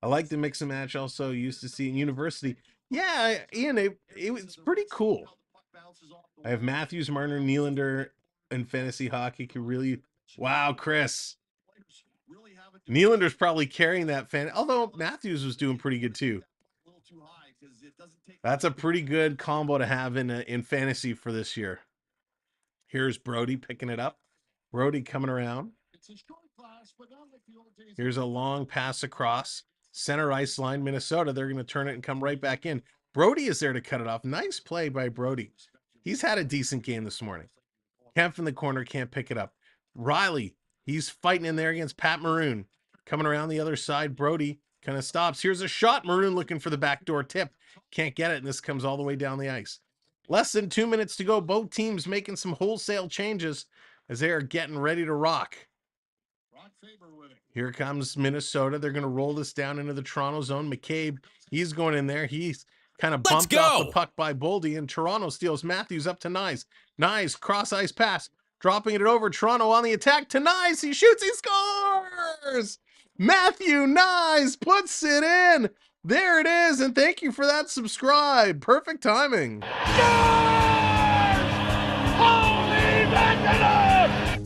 I like the mix and match also. Used to see in university. Yeah, Ian, it was pretty cool. I have Matthews, Marner, Nylander, and fantasy hockey can really... Wow, Chris. Nylander's probably carrying that fan. Although Matthews was doing pretty good too. That's a pretty good combo to have in fantasy for this year. Here's Brody picking it up. Brody coming around. Here's a long pass across. Center ice line, Minnesota. They're going to turn it and come right back in. Brody is there to cut it off. Nice play by Brody. He's had a decent game this morning. Kemp in the corner, can't pick it up. Riley, he's fighting in there against Pat Maroon. Coming around the other side, Brody kind of stops. Here's a shot. Maroon looking for the backdoor tip. Can't get it, and this comes all the way down the ice. Less than 2 minutes to go. Both teams making some wholesale changes as they are getting ready to rock. Here comes Minnesota. They're going to roll this down into the Toronto zone. McCabe, he's going in there. He's kind of bumped off the puck by Boldy, and Toronto steals Matthews up to Nyes. Nyes, cross-ice pass. Dropping it over. Toronto on the attack to Nyes. He shoots. He scores! Matthew Nyes puts it in. There it is, and thank you for that subscribe. Perfect timing. Holy mackerel!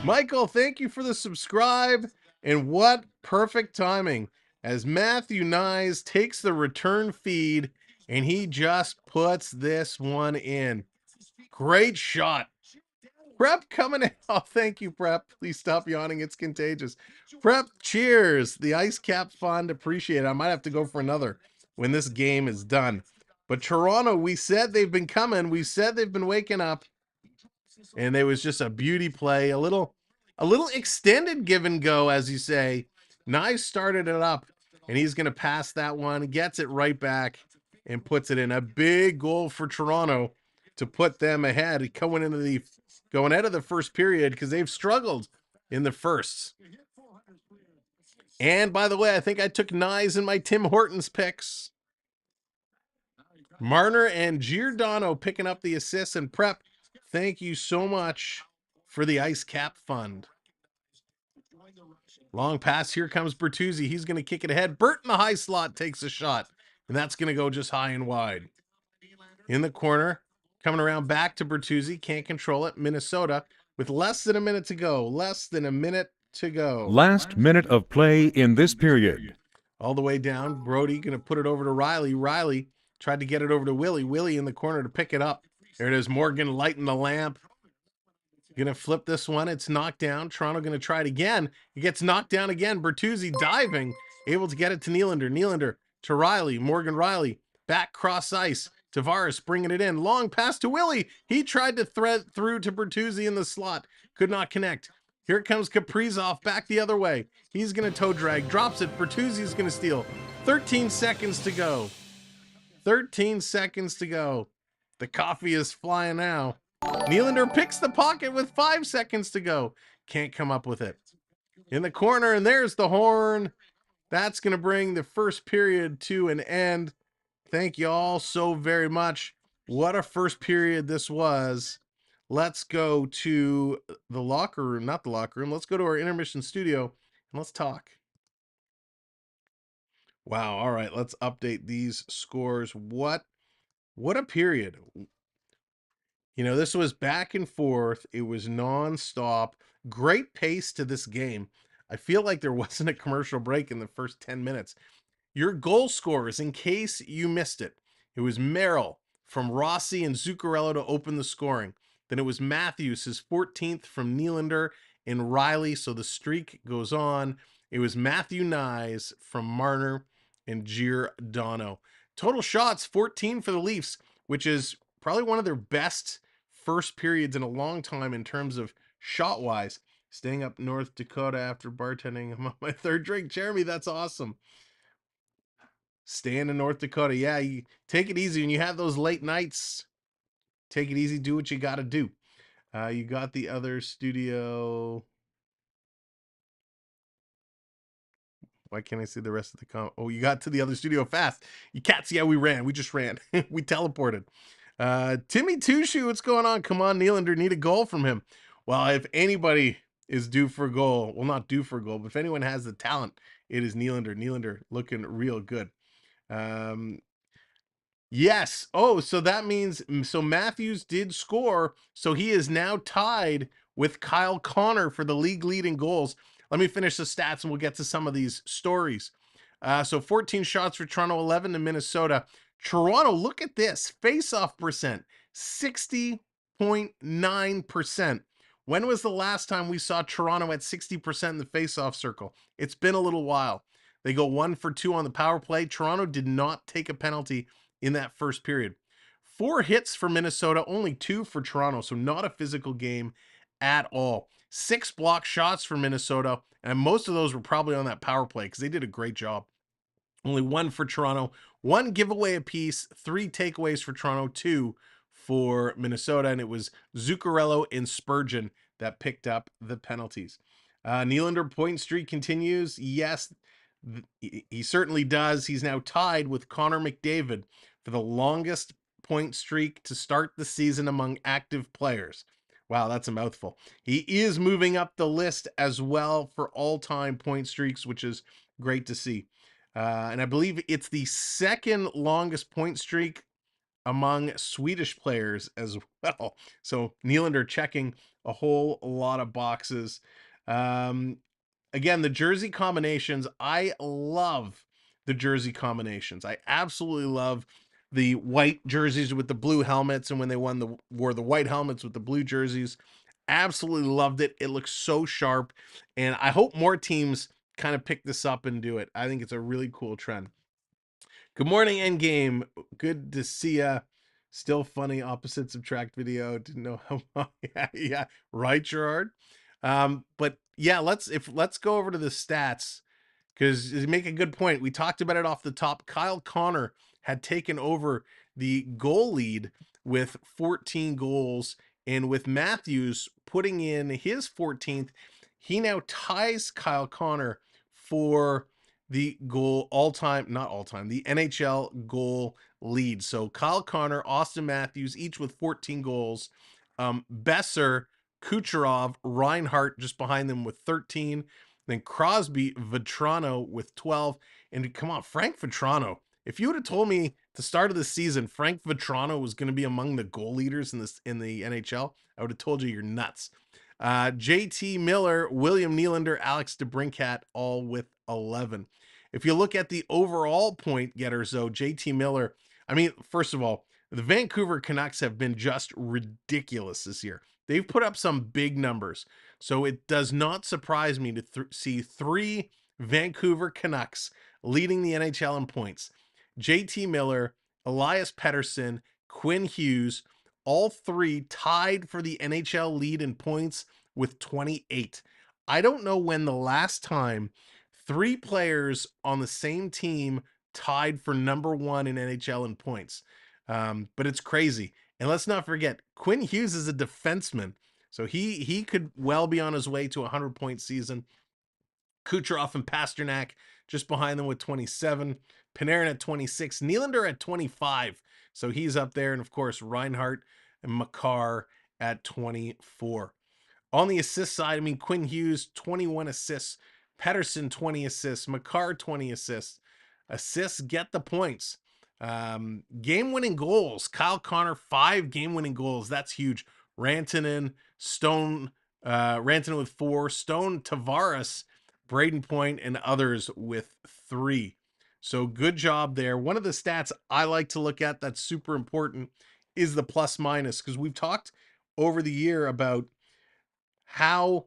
Michael, thank you for the subscribe, and what perfect timing as Matthew Nyes takes the return feed, and he just puts this one in. Great shot. Prep coming in. Oh, thank you, Prep. Please stop yawning. It's contagious. Prep, cheers. The Ice Cap Fund. Appreciate it. I might have to go for another when this game is done. But Toronto, we said they've been coming. We said they've been waking up. And there was just a beauty play. A little extended give and go, as you say. Nice started it up. And he's going to pass that one. Gets it right back and puts it in. A big goal for Toronto to put them ahead. Going out of the first period because they've struggled in the first. And by the way, I think I took Nyes in my Tim Hortons picks. Marner and Giordano picking up the assists, and Prep, thank you so much for the Ice Cap Fund. Long pass. Here comes Bertuzzi. He's going to kick it ahead. Bert in the high slot takes a shot, and that's going to go just high and wide. In the corner. Coming around back to Bertuzzi. Can't control it. Minnesota with less than a minute to go. Less than a minute to go. Last minute of play in this period. All the way down. Brody going to put it over to Riley. Riley tried to get it over to Willie. Willie in the corner to pick it up. There it is. Morgan lighting the lamp. Going to flip this one. It's knocked down. Toronto going to try it again. It gets knocked down again. Bertuzzi diving. Able to get it to Nylander. Nylander to Riley. Morgan Riley. Back cross ice. Tavares bringing it in. Long pass to Willie. He tried to thread through to Bertuzzi in the slot. Could not connect. Here comes Kaprizov back the other way. He's going to toe drag. Drops it. Bertuzzi's going to steal. 13 seconds to go. 13 seconds to go. The coffee is flying now. Nylander picks the pocket with 5 seconds to go. Can't come up with it. In the corner, and there's the horn. That's going to bring the first period to an end. Thank you all so very much. What a first period this was. let's go to the locker room, not the locker room. Let's go to our intermission studio and let's talk. Wow. All right. Let's update these scores. What a period. You know, this was back and forth. It was nonstop. Great pace to this game. I feel like there wasn't a commercial break in the first 10 minutes. Your goal scorers, in case you missed it, it was Merrill from Rossi and Zuccarello to open the scoring. Then it was Matthews, his 14th from Nylander and Riley, so the streak goes on. It was Matthew Nyes from Marner and Giordano. Total shots, 14 for the Leafs, which is probably one of their best first periods in a long time in terms of shot-wise. Staying up North Dakota after bartending. I'm on my third drink. Jeremy, that's awesome. Staying in North Dakota. Yeah, you take it easy when you have those late nights. Take it easy. Do what you got to do. You got the other studio. Why can't I see the rest of the comment? Oh, you got to the other studio fast. You can't see how we ran. We just ran. We teleported. Timmy Tushu, what's going on? Come on, Nylander, need a goal from him. Well, if anybody is due for a goal, well, not due for a goal, but if anyone has the talent, it is Nylander. Nylander looking real good. Yes. Oh, so that means so Matthews did score, so he is now tied with Kyle Connor for the league lead in goals. Let me finish the stats and we'll get to some of these stories. So 14 shots for Toronto, 11 to Minnesota. Toronto, look at this. Face-off percent, 60.9%. When was the last time we saw Toronto at 60% in the face-off circle? It's been a little while. They go 1 for 2 on the power play. Toronto did not take a penalty in that first period. 4 hits for Minnesota, only 2 for Toronto, so not a physical game at all. 6 block shots for Minnesota, and most of those were probably on that power play because they did a great job. Only 1 for Toronto, 1 giveaway apiece, 3 takeaways for Toronto, 2 for Minnesota, and it was Zuccarello and Spurgeon that picked up the penalties. Nylander point streak continues. Yes, he certainly does. He's now tied with Connor McDavid for the longest point streak to start the season among active players. Wow, that's a mouthful. He is moving up the list as well for all-time point streaks, which is great to see. And I believe it's the second longest point streak among Swedish players as well. So Nylander checking a whole lot of boxes. Again, the jersey combinations, I love the jersey combinations. I absolutely love the white jerseys with the blue helmets, and when they wore the white helmets with the blue jerseys. Absolutely loved it. It looks so sharp, and I hope more teams kind of pick this up and do it. I think it's a really cool trend. Good morning, Endgame. Good to see ya. Still funny opposite subtract video. Didn't know how. Yeah, right, Gerard. But yeah, let's go over to the stats because you make a good point. We talked about it off the top. Kyle Connor had taken over the goal lead with 14 goals, and with Matthews putting in his 14th, he now ties Kyle Connor for the goal the NHL goal lead. So Kyle Connor, Austin Matthews, each with 14 goals. Besser, Kucherov, Reinhart just behind them with 13. Then Crosby, Vetrano with 12. And come on, Frank Vetrano. If you would have told me at the start of the season Frank Vetrano was going to be among the goal leaders in the NHL, I would have told you you're nuts. JT Miller, William Nylander, Alex DeBrincat, all with 11. If you look at the overall point getters, though, JT Miller, I mean, first of all, the Vancouver Canucks have been just ridiculous this year. They've put up some big numbers. So it does not surprise me to see 3 Vancouver Canucks leading the NHL in points. JT Miller, Elias Pettersson, Quinn Hughes, all 3 tied for the NHL lead in points with 28. I don't know when the last time 3 players on the same team tied for number 1 in NHL in points. But it's crazy. And let's not forget, Quinn Hughes is a defenseman. So he could well be on his way to a 100-point season. Kucherov and Pasternak just behind them with 27. Panarin at 26. Nylander at 25. So he's up there. And, of course, Reinhart and Makar at 24. On the assist side, I mean, Quinn Hughes, 21 assists. Pettersson, 20 assists. Makar, 20 assists. Assists get the points. Game-winning goals. Kyle Connor, 5 game-winning goals. That's huge. Rantanen, Stone, Rantanen with 4. Stone, Tavares, Braden Point, and others with 3. So good job there. One of the stats I like to look at that's super important is the plus minus, because we've talked over the year about how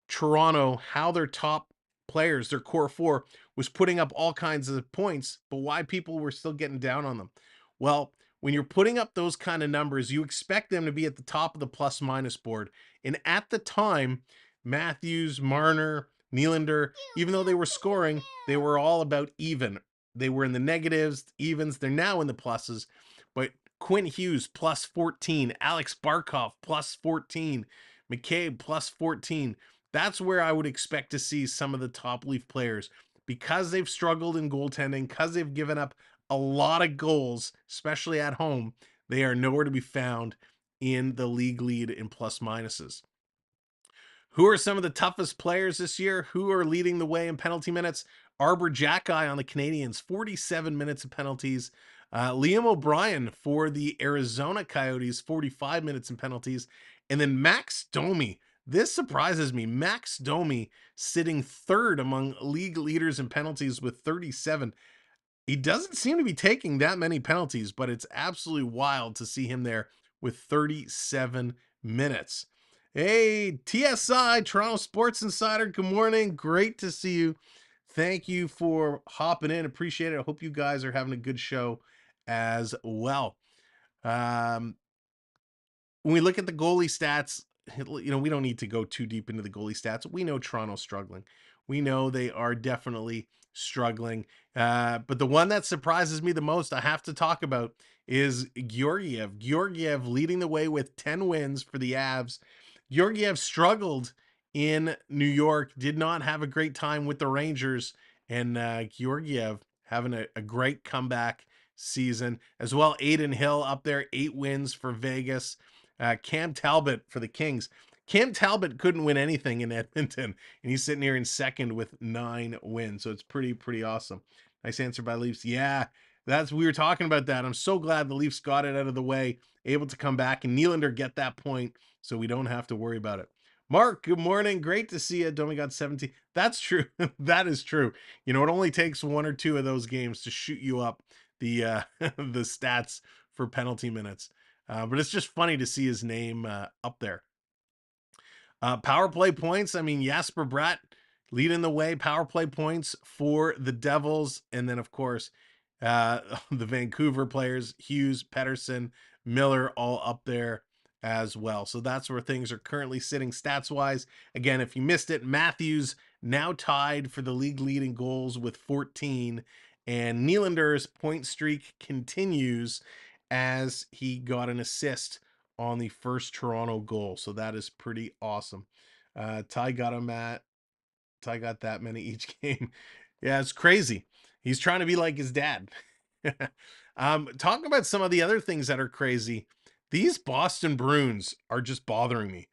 Toronto, how their top players, their core 4, was putting up all kinds of points, but why people were still getting down on them. Well, when you're putting up those kind of numbers, you expect them to be at the top of the plus minus board. And at the time, Matthews, Marner, Nylander, even though they were scoring, they were all about even. They were in the negatives, evens. They're now in the pluses. But Quinn Hughes plus 14, Alex Barkov plus 14, McCabe plus 14. That's where I would expect to see some of the top Leaf players, because they've struggled in goaltending, because they've given up a lot of goals, especially at home. They are nowhere to be found in the league lead in plus minuses. Who are some of the toughest players this year? Who are leading the way in penalty minutes? Arbor Jacki on the Canadiens, 47 minutes of penalties. Liam O'Brien for the Arizona Coyotes, 45 minutes in penalties. And then Max Domi. This surprises me. Max Domi sitting third among league leaders in penalties with 37. He doesn't seem to be taking that many penalties, but it's absolutely wild to see him there with 37 minutes. Hey, TSI, Toronto Sports Insider, good morning. Great to see you. Thank you for hopping in. Appreciate it. I hope you guys are having a good show as well. When we look at the goalie stats, we don't need to go too deep into the goalie stats. We know Toronto's struggling. We know they are definitely struggling. But the one that surprises me the most, I have to talk about, is Georgiev. Georgiev leading the way with 10 wins for the Avs. Georgiev struggled in New York, did not have a great time with the Rangers, and Georgiev having a great comeback season as well. Aiden Hill up there, 8 wins for Vegas. Cam Talbot for the Kings. Cam Talbot couldn't win anything in Edmonton, and he's sitting here in second with 9 wins. So it's pretty awesome. Nice answer by Leafs. Yeah, we were talking about that. I'm so glad the Leafs got it out of the way, able to come back, and Nylander get that point, so we don't have to worry about it. Mark, good morning. Great to see you. Domi got 17. That's true. That is true. It only takes 1 or 2 of those games to shoot you up the the stats for penalty minutes. But it's just funny to see his name up there. Power play points. I mean, Jasper Bratt leading the way. Power play points for the Devils. And then, of course, the Vancouver players, Hughes, Pettersson, Miller, all up there as well. So that's where things are currently sitting stats-wise. Again, if you missed it, Matthews now tied for the league leading goals with 14. And Nylander's point streak continues as he got an assist on the first Toronto goal. So that is pretty awesome. Ty got that many each game. Yeah, it's crazy. He's trying to be like his dad. Talk about some of the other things that are crazy. These Boston Bruins are just bothering me.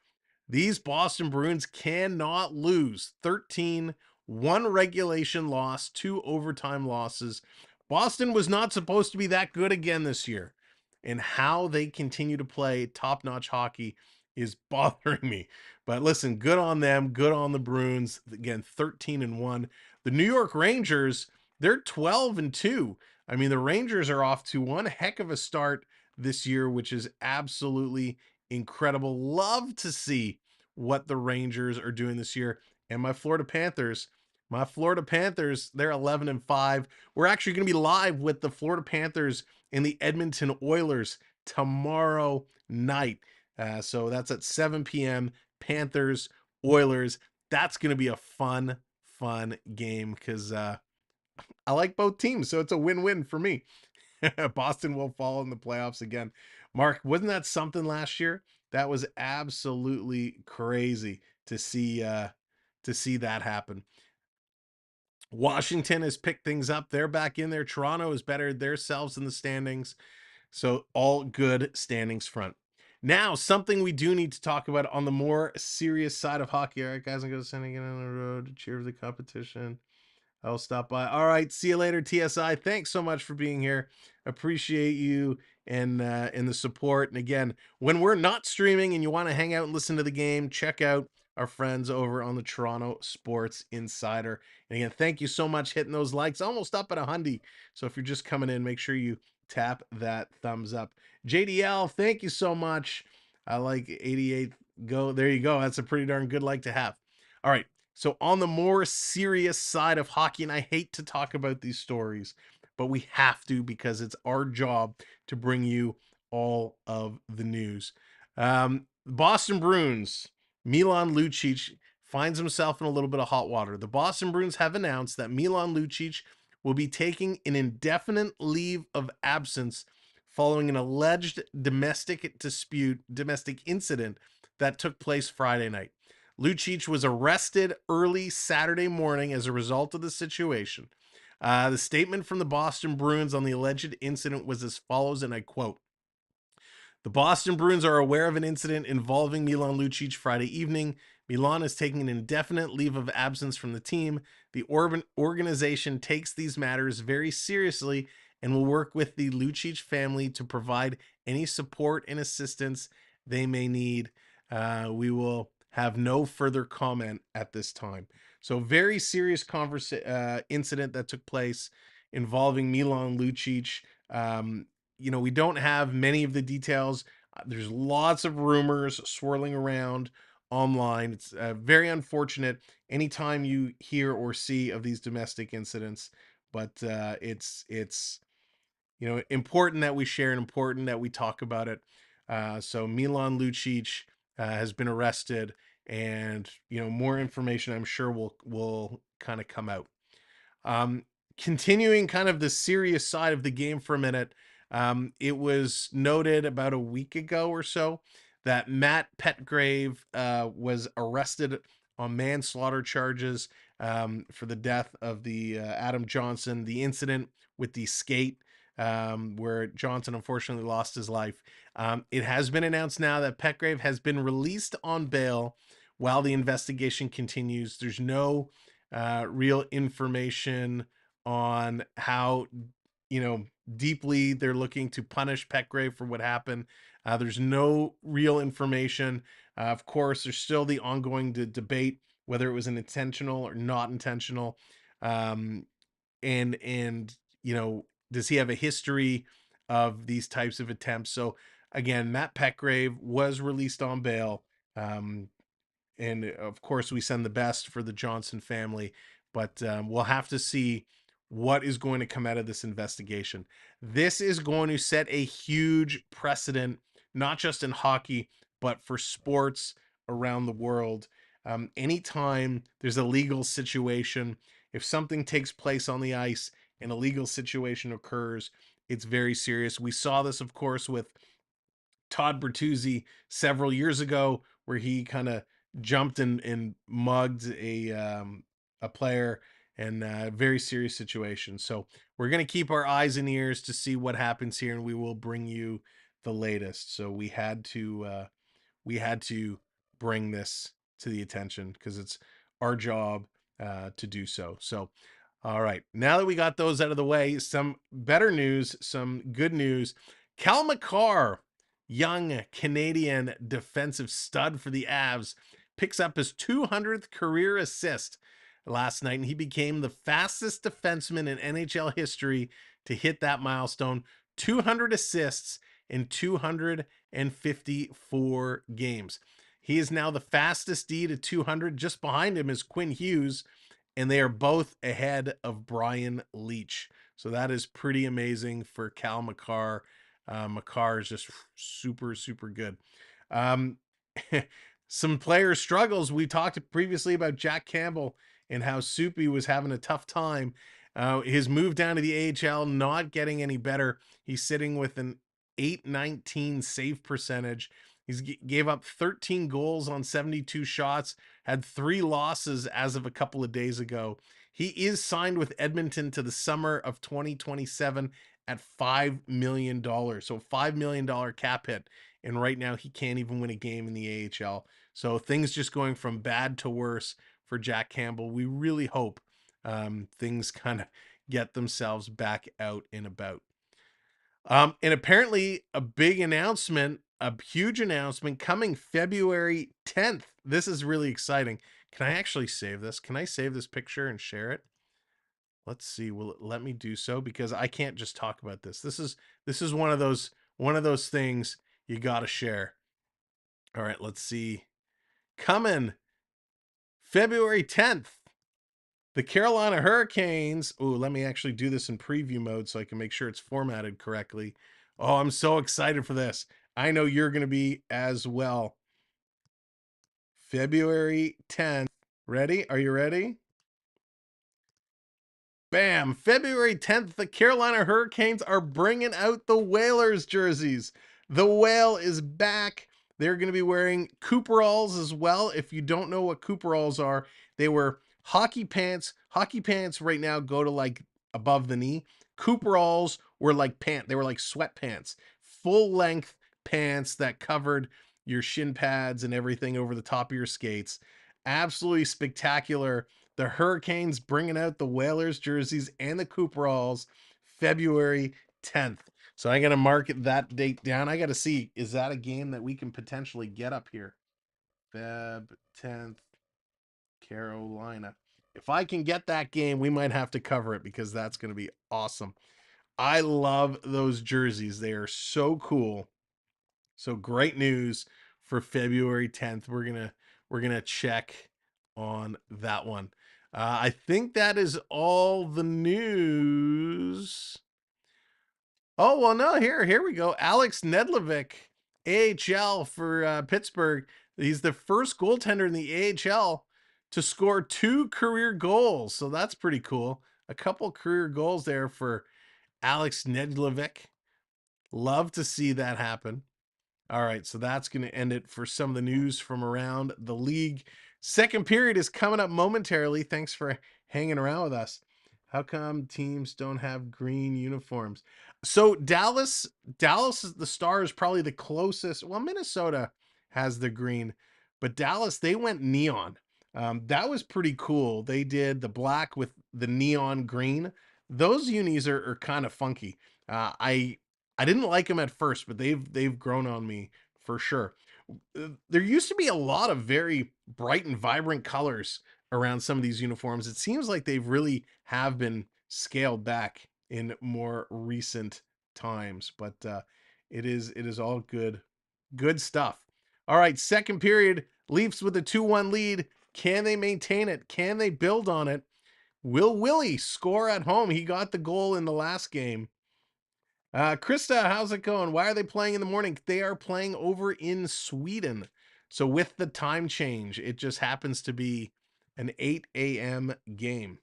These Boston Bruins cannot lose. 13, 1 regulation loss, 2 overtime losses. Boston was not supposed to be that good again this year. And how they continue to play top-notch hockey is bothering me. But listen, good on them, good on the Bruins. Again, 13-1. The New York Rangers, they're 12-2. I mean, the Rangers are off to one heck of a start this year, which is absolutely incredible. Love to see what the Rangers are doing this year. And my Florida Panthers, they're 11-5. We're actually going to be live with the Florida Panthers and the Edmonton Oilers tomorrow night. So that's at 7 p.m. Panthers, Oilers. That's going to be a fun game because I like both teams. So it's a win-win for me. Boston will fall in the playoffs again. Mark, wasn't that something last year? That was absolutely crazy to see that happen. Washington has picked things up. They're back in there. Toronto has bettered themselves in the standings. So all good standings front. Now, something we do need to talk about on the more serious side of hockey. All right, guys, I'm going to send again on the road to cheer for the competition. I'll stop by. All right, see you later, TSI. Thanks so much for being here. Appreciate you and the support. And again, when we're not streaming and you want to hang out and listen to the game, check out our friends over on the Toronto Sports Insider. And again, thank you so much hitting those likes. Almost up at 100. So if you're just coming in, make sure you tap that thumbs up. JDL, thank you so much. I like 88. Go. There you go. That's a pretty darn good like to have. All right. So on the more serious side of hockey, and I hate to talk about these stories, but we have to because it's our job to bring you all of the news. Boston Bruins, Milan Lucic finds himself in a little bit of hot water. The Boston Bruins have announced that Milan Lucic will be taking an indefinite leave of absence following an alleged domestic incident that took place Friday night. Lucic was arrested early Saturday morning as a result of the situation. The statement from the Boston Bruins on the alleged incident was as follows, and I quote, "The Boston Bruins are aware of an incident involving Milan Lucic Friday evening. Milan is taking an indefinite leave of absence from the team. The organization takes these matters very seriously and will work with the Lucic family to provide any support and assistance they may need. We will have no further comment at this time." So very serious incident that took place involving Milan Lucic. We don't have many of the details. There's lots of rumors swirling around online. It's very unfortunate anytime you hear or see of these domestic incidents, but it's important that we share and important that we talk about it. So Milan Lucic has been arrested, and more information I'm sure will kind of come out. Continuing kind of the serious side of the game for a minute, it was noted about a week ago or so that Matt Petgrave was arrested on manslaughter charges for the death of the Adam Johnson, the incident with the skate where Johnson unfortunately lost his life. It has been announced now that Petgrave has been released on bail while the investigation continues. There's no real information on how deeply they're looking to punish Petgrave for what happened. There's no real information. Of course, there's still the ongoing debate whether it was an intentional or not intentional. And does he have a history of these types of attempts? So again, Matt Petgrave was released on bail. And of course, we send the best for the Johnson family, but we'll have to see what is going to come out of this investigation. This is going to set a huge precedent, not just in hockey, but for sports around the world. Anytime there's a legal situation, if something takes place on the ice and a legal situation occurs, it's very serious. We saw this, of course, with Todd Bertuzzi several years ago, where he kind of jumped and mugged a player, and a very serious situation. So we're going to keep our eyes and ears to see what happens here, and we will bring you the latest. So we had to bring this to the attention because it's our job to do so. So all right, now that we got those out of the way, some better news, some good news. Cal McCarr, young Canadian defensive stud for the Avs, picks up his 200th career assist last night, and he became the fastest defenseman in NHL history to hit that milestone. 200 assists in 254 games. He is now the fastest D to 200. Just behind him is Quinn Hughes, and they are both ahead of Brian Leetch. So that is pretty amazing for Cal McCarr. McCarr is just super, super good. Some player struggles. We talked previously about Jack Campbell and how Soupy was having a tough time. His move down to the AHL not getting any better. He's sitting with an .819 save percentage. He gave up 13 goals on 72 shots, had 3 losses as of a couple of days ago. He is signed with Edmonton to the summer of 2027 at $5 million. So $5 million cap hit. and right now he can't even win a game in the AHL. So things just going from bad to worse for Jack Campbell. We really hope things kind of get themselves back out and about. And apparently a big announcement, a huge announcement coming February 10th. This is really exciting. Can I actually save this? Can I save this picture and share it? Let's see. Will it let me do so? Because I can't just talk about this. This is one of those things you got to share. All right, let's see. Coming February 10th. The Carolina Hurricanes. Oh, let me actually do this in preview mode so I can make sure it's formatted correctly. Oh, I'm so excited for this. I know you're going to be as well. February 10th. Ready? Are you ready? Bam! February 10th, the Carolina Hurricanes are bringing out the Whalers jerseys. The Whale is back. They're going to be wearing Cooperalls as well. If you don't know what Cooperalls are, they were hockey pants. Hockey pants right now go to like above the knee. Cooperalls were like pants. They were like sweatpants. Full length pants that covered your shin pads and everything over the top of your skates. Absolutely spectacular. The Hurricanes bringing out the Whalers jerseys and the Cooperalls February 10th. So I got to mark that date down. I got to see, is that a game that we can potentially get up here? Feb 10th, Carolina. If I can get that game, we might have to cover it because that's going to be awesome. I love those jerseys. They are so cool. So great news for February 10th. We're going to check on that one. I think that is all the news. Oh, well, no, here we go. Alex Nedlovic, AHL for Pittsburgh. He's the first goaltender in the AHL to score 2 career goals. So that's pretty cool. A couple career goals there for Alex Nedlovic. Love to see that happen. All right, so that's going to end it for some of the news from around the league. Second period is coming up momentarily. Thanks for hanging around with us. How come teams don't have green uniforms? So Dallas, the Star is probably the closest. Well, Minnesota has the green, but Dallas, they went neon. That was pretty cool. They did the black with the neon green. Those unis are kind of funky. I didn't like them at first, but they've grown on me for sure. There used to be a lot of very bright and vibrant colors around some of these uniforms. It seems like they've really have been scaled back in more recent times, but it is all good stuff. All right, second period, Leafs with a 2-1 lead. Can they maintain it? Can they build on it? Will Willie score at home? He got the goal in the last game. Krista, how's it going? Why are they playing in the morning? They are playing over in Sweden. So with the time change, it just happens to be an 8 a.m. game.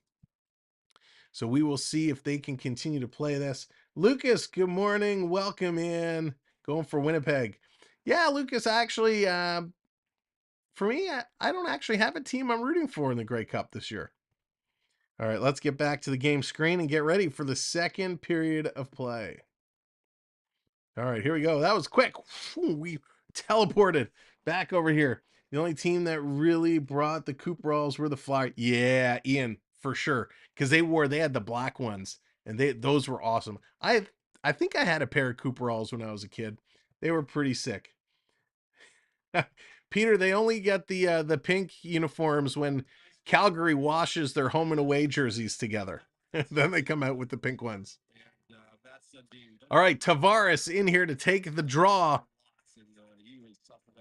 So we will see if they can continue to play this. Lucas, good morning. Welcome in. Going for Winnipeg. Yeah, Lucas, actually, for me, I don't actually have a team I'm rooting for in the Grey Cup this year. All right, let's get back to the game screen and get ready for the second period of play. All right, here we go. That was quick. We teleported back over here. The only team that really brought the Cooperalls were the Flyers. Yeah, Ian, for sure. Because they had the black ones, and those were awesome. I think I had a pair of Cooperalls when I was a kid. They were pretty sick. Peter, they only get the pink uniforms when Calgary washes their home and away jerseys together. Then they come out with the pink ones. All right, Tavares in here to take the draw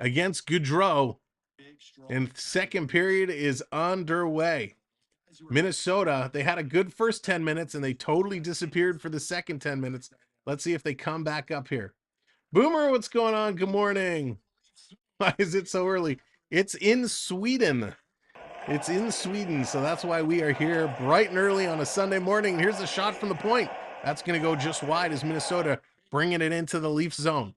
against Goudreau. And second period is underway. Minnesota, they had a good first 10 minutes and they totally disappeared for the second 10 minutes. Let's see if they come back up here. Boomer, what's going on? Good morning. Why is it so early? It's in Sweden. It's in Sweden, so that's why we are here bright and early on a Sunday morning. Here's a shot from the point. That's going to go just wide as Minnesota bringing it into the Leafs zone.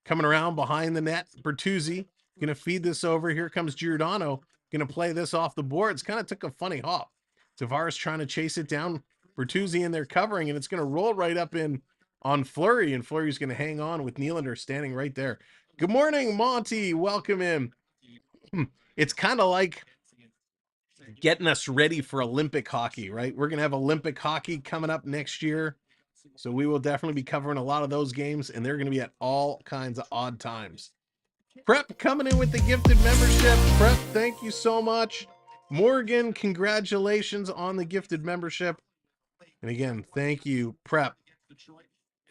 Coming around behind the net, Bertuzzi going to feed this over. Here comes Giordano, going to play this off the boards. Kind of took a funny hop. Tavares trying to chase it down. Bertuzzi in there covering, and it's going to roll right up in on Fleury, and Fleury's going to hang on with Nylander standing right there. Good morning, Monty. Welcome in. It's kind of like getting us ready for Olympic hockey, right? We're going to have Olympic hockey coming up next year. So we will definitely be covering a lot of those games, and they're going to be at all kinds of odd times. Prep coming in with the gifted membership. Prep, thank you so much. Morgan, congratulations on the gifted membership. And again, thank you, Prep,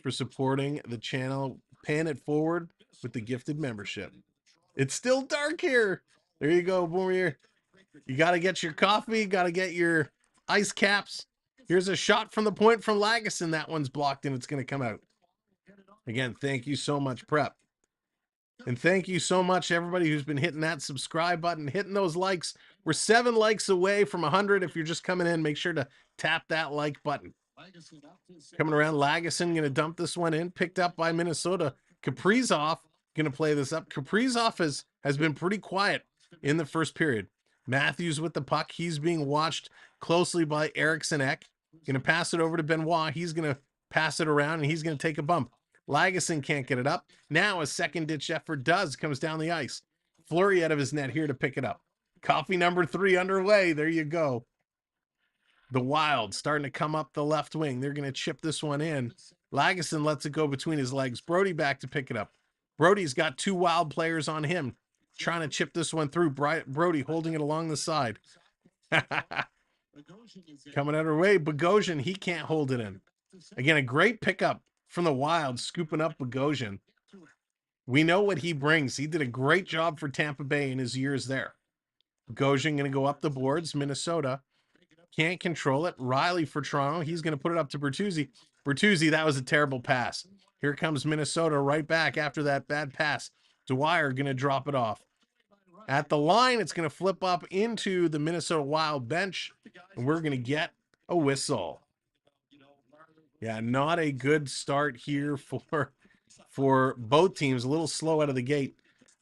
for supporting the channel. Paying it forward with the gifted membership. It's still dark here. There you go, Boomer. You got to get your coffee, got to get your ice caps. Here's a shot from the point from Lagesson. That one's blocked and it's going to come out. Again, thank you so much, Prep. And thank you so much, everybody who's been hitting that subscribe button, hitting those likes. We're 7 likes away from 100. If you're just coming in, make sure to tap that like button. Coming around, Lagesson going to dump this one in. Picked up by Minnesota. Kaprizov going to play this up. Kaprizov has been pretty quiet in the first period. Matthews with the puck. He's being watched closely by Eriksson Ek. Going to pass it over to Benoit. He's going to pass it around, and he's going to take a bump. Lagesson can't get it up. Now a second-ditch effort comes down the ice. Fleury out of his net here to pick it up. Coffee number 3 underway. There you go. The Wild starting to come up the left wing. They're going to chip this one in. Lagesson lets it go between his legs. Brody back to pick it up. Brody's got 2 Wild players on him, trying to chip this one through. Brody holding it along the side. Coming out of her way, Bogosian, he can't hold it in. Again, a great pickup from the Wild, scooping up Bogosian. We know what he brings. He did a great job for Tampa Bay in his years there. Bogosian going to go up the boards. Minnesota can't control it. Riley for Toronto. He's going to put it up to Bertuzzi. Bertuzzi, that was a terrible pass. Here comes Minnesota right back after that bad pass. Dwyer going to drop it off. At the line, it's going to flip up into the Minnesota Wild bench, and we're going to get a whistle. Yeah, not a good start here for both teams. A little slow out of the gate.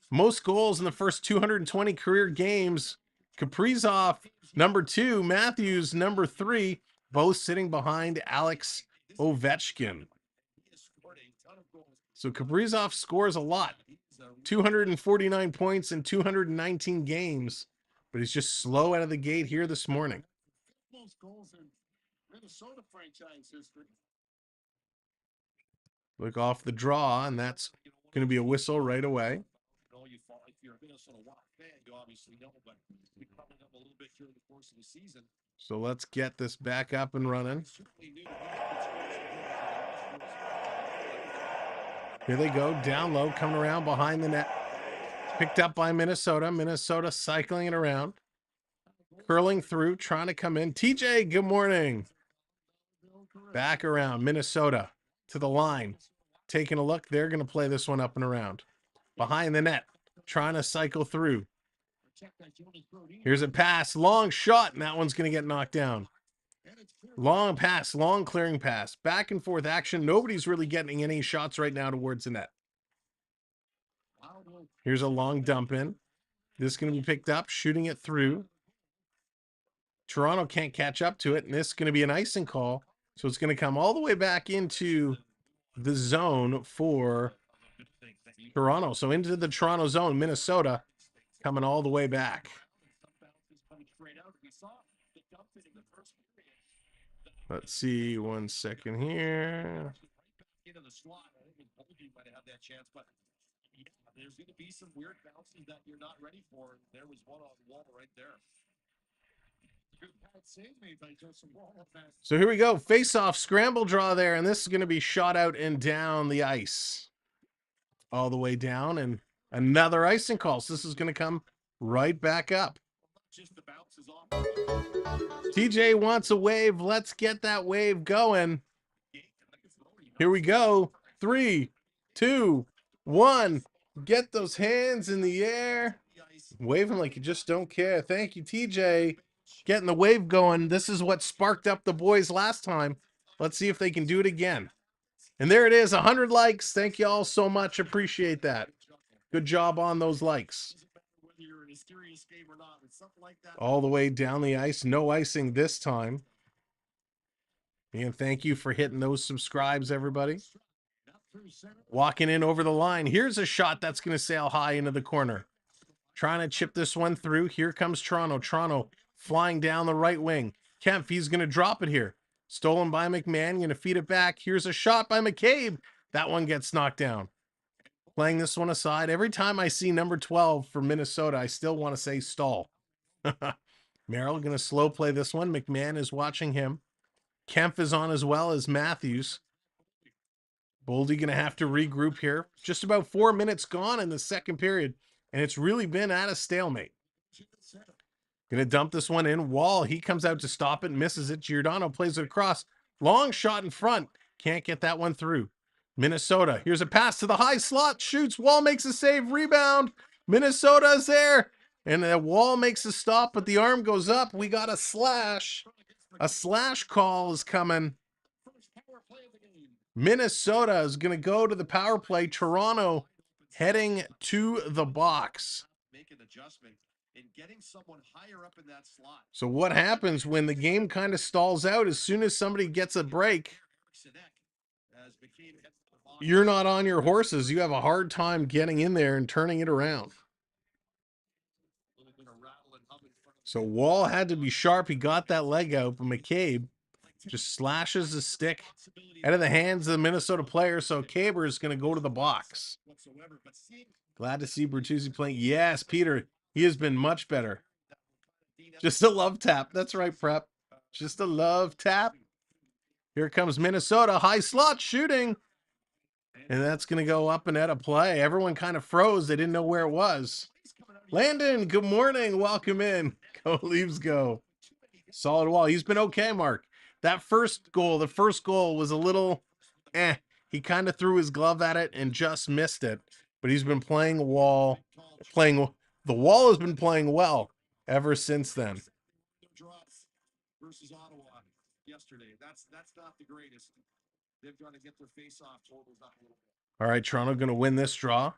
Most goals in the first 220 career games. Kaprizov, number 2. Matthews, number 3. Both sitting behind Alex Ovechkin. So Kaprizov scores a lot. 249 points in 219 games. But he's just slow out of the gate here this morning. Look off the draw, and that's going to be a whistle right away. So let's get this back up and running. Here they go, down low, coming around behind the net. Picked up by Minnesota. Minnesota cycling it around. Curling through, trying to come in. TJ, good morning. Back around, Minnesota to the line. Taking a look, they're going to play this one up and around. Behind the net, trying to cycle through. Here's a pass, long shot, and that one's going to get knocked down. Long pass, long clearing pass. Back and forth action. Nobody's really getting any shots right now towards the net. Here's a long dump in. This is going to be picked up, shooting it through. Toronto can't catch up to it, and this is going to be an icing call. So it's going to come all the way back into the zone for Toronto. So into the Toronto zone, Minnesota coming all the way back. Let's see, 1 second here. There's going to be some weird bounces that you're not ready for. There was one on the wall right there. So here we go. Face-off, scramble draw there, and this is going to be shot out and down the ice. All the way down, and another icing call. So this is going to come right back up. TJ wants a wave. Let's get that wave going. Here we go. 3, 2, 1. Get those hands in the air. Waving like you just don't care. Thank you, TJ. Getting the wave going. This is what sparked up the boys last time. Let's see if they can do it again. And there it is, 100 likes. Thank you all so much. Appreciate that. Good job on those likes. All the way down the ice. No icing this time. And thank you for hitting those subscribes, everybody. Walking in over the line. Here's a shot that's going to sail high into the corner. Trying to chip this one through. Here comes Toronto. Toronto flying down the right wing. Kempf, he's going to drop it here. Stolen by McMahon. Going to feed it back. Here's a shot by McCabe. That one gets knocked down. Playing this one aside. Every time I see number 12 for Minnesota, I still want to say stall. Merrill going to slow play this one. McMahon is watching him. Kempf is on as well as Matthews. Boldy going to have to regroup here. Just about 4 minutes gone in the second period, and it's really been at a stalemate. Going to dump this one in. Wall, he comes out to stop it, misses it. Giordano plays it across. Long shot in front. Can't get that one through. Minnesota, here's a pass to the high slot. Shoots. Wall makes a save. Rebound. Minnesota's there. And the Wall makes a stop, but the arm goes up. We got a slash. A slash call is coming. Minnesota is going to go to the power play. Toronto heading to the box. So what happens when the game kind of stalls out? As soon as somebody gets a break, you're not on your horses. You have a hard time getting in there and turning it around. So Wall had to be sharp. He got that leg out, but McCabe just slashes the stick out of the hands of the Minnesota player. So Caber is going to go to the box. Glad to see Bertuzzi playing. Yes, Peter, he has been much better. Just a love tap. That's right, Prep. Just a love tap. Here comes Minnesota. High slot shooting. And that's going to go up and out of play. Everyone kind of froze. They didn't know where it was. Landon, good morning. Welcome in. Go Leafs go. Solid Wall. He's been okay, Mark. That first goal, the first goal was a little He kind of threw his glove at it and just missed it. But he's been playing the Wall has been playing well ever since then. Versus Ottawa yesterday. That's not the greatest. They've got to get their face-off totals up a little bit. All right, Toronto going to win this draw.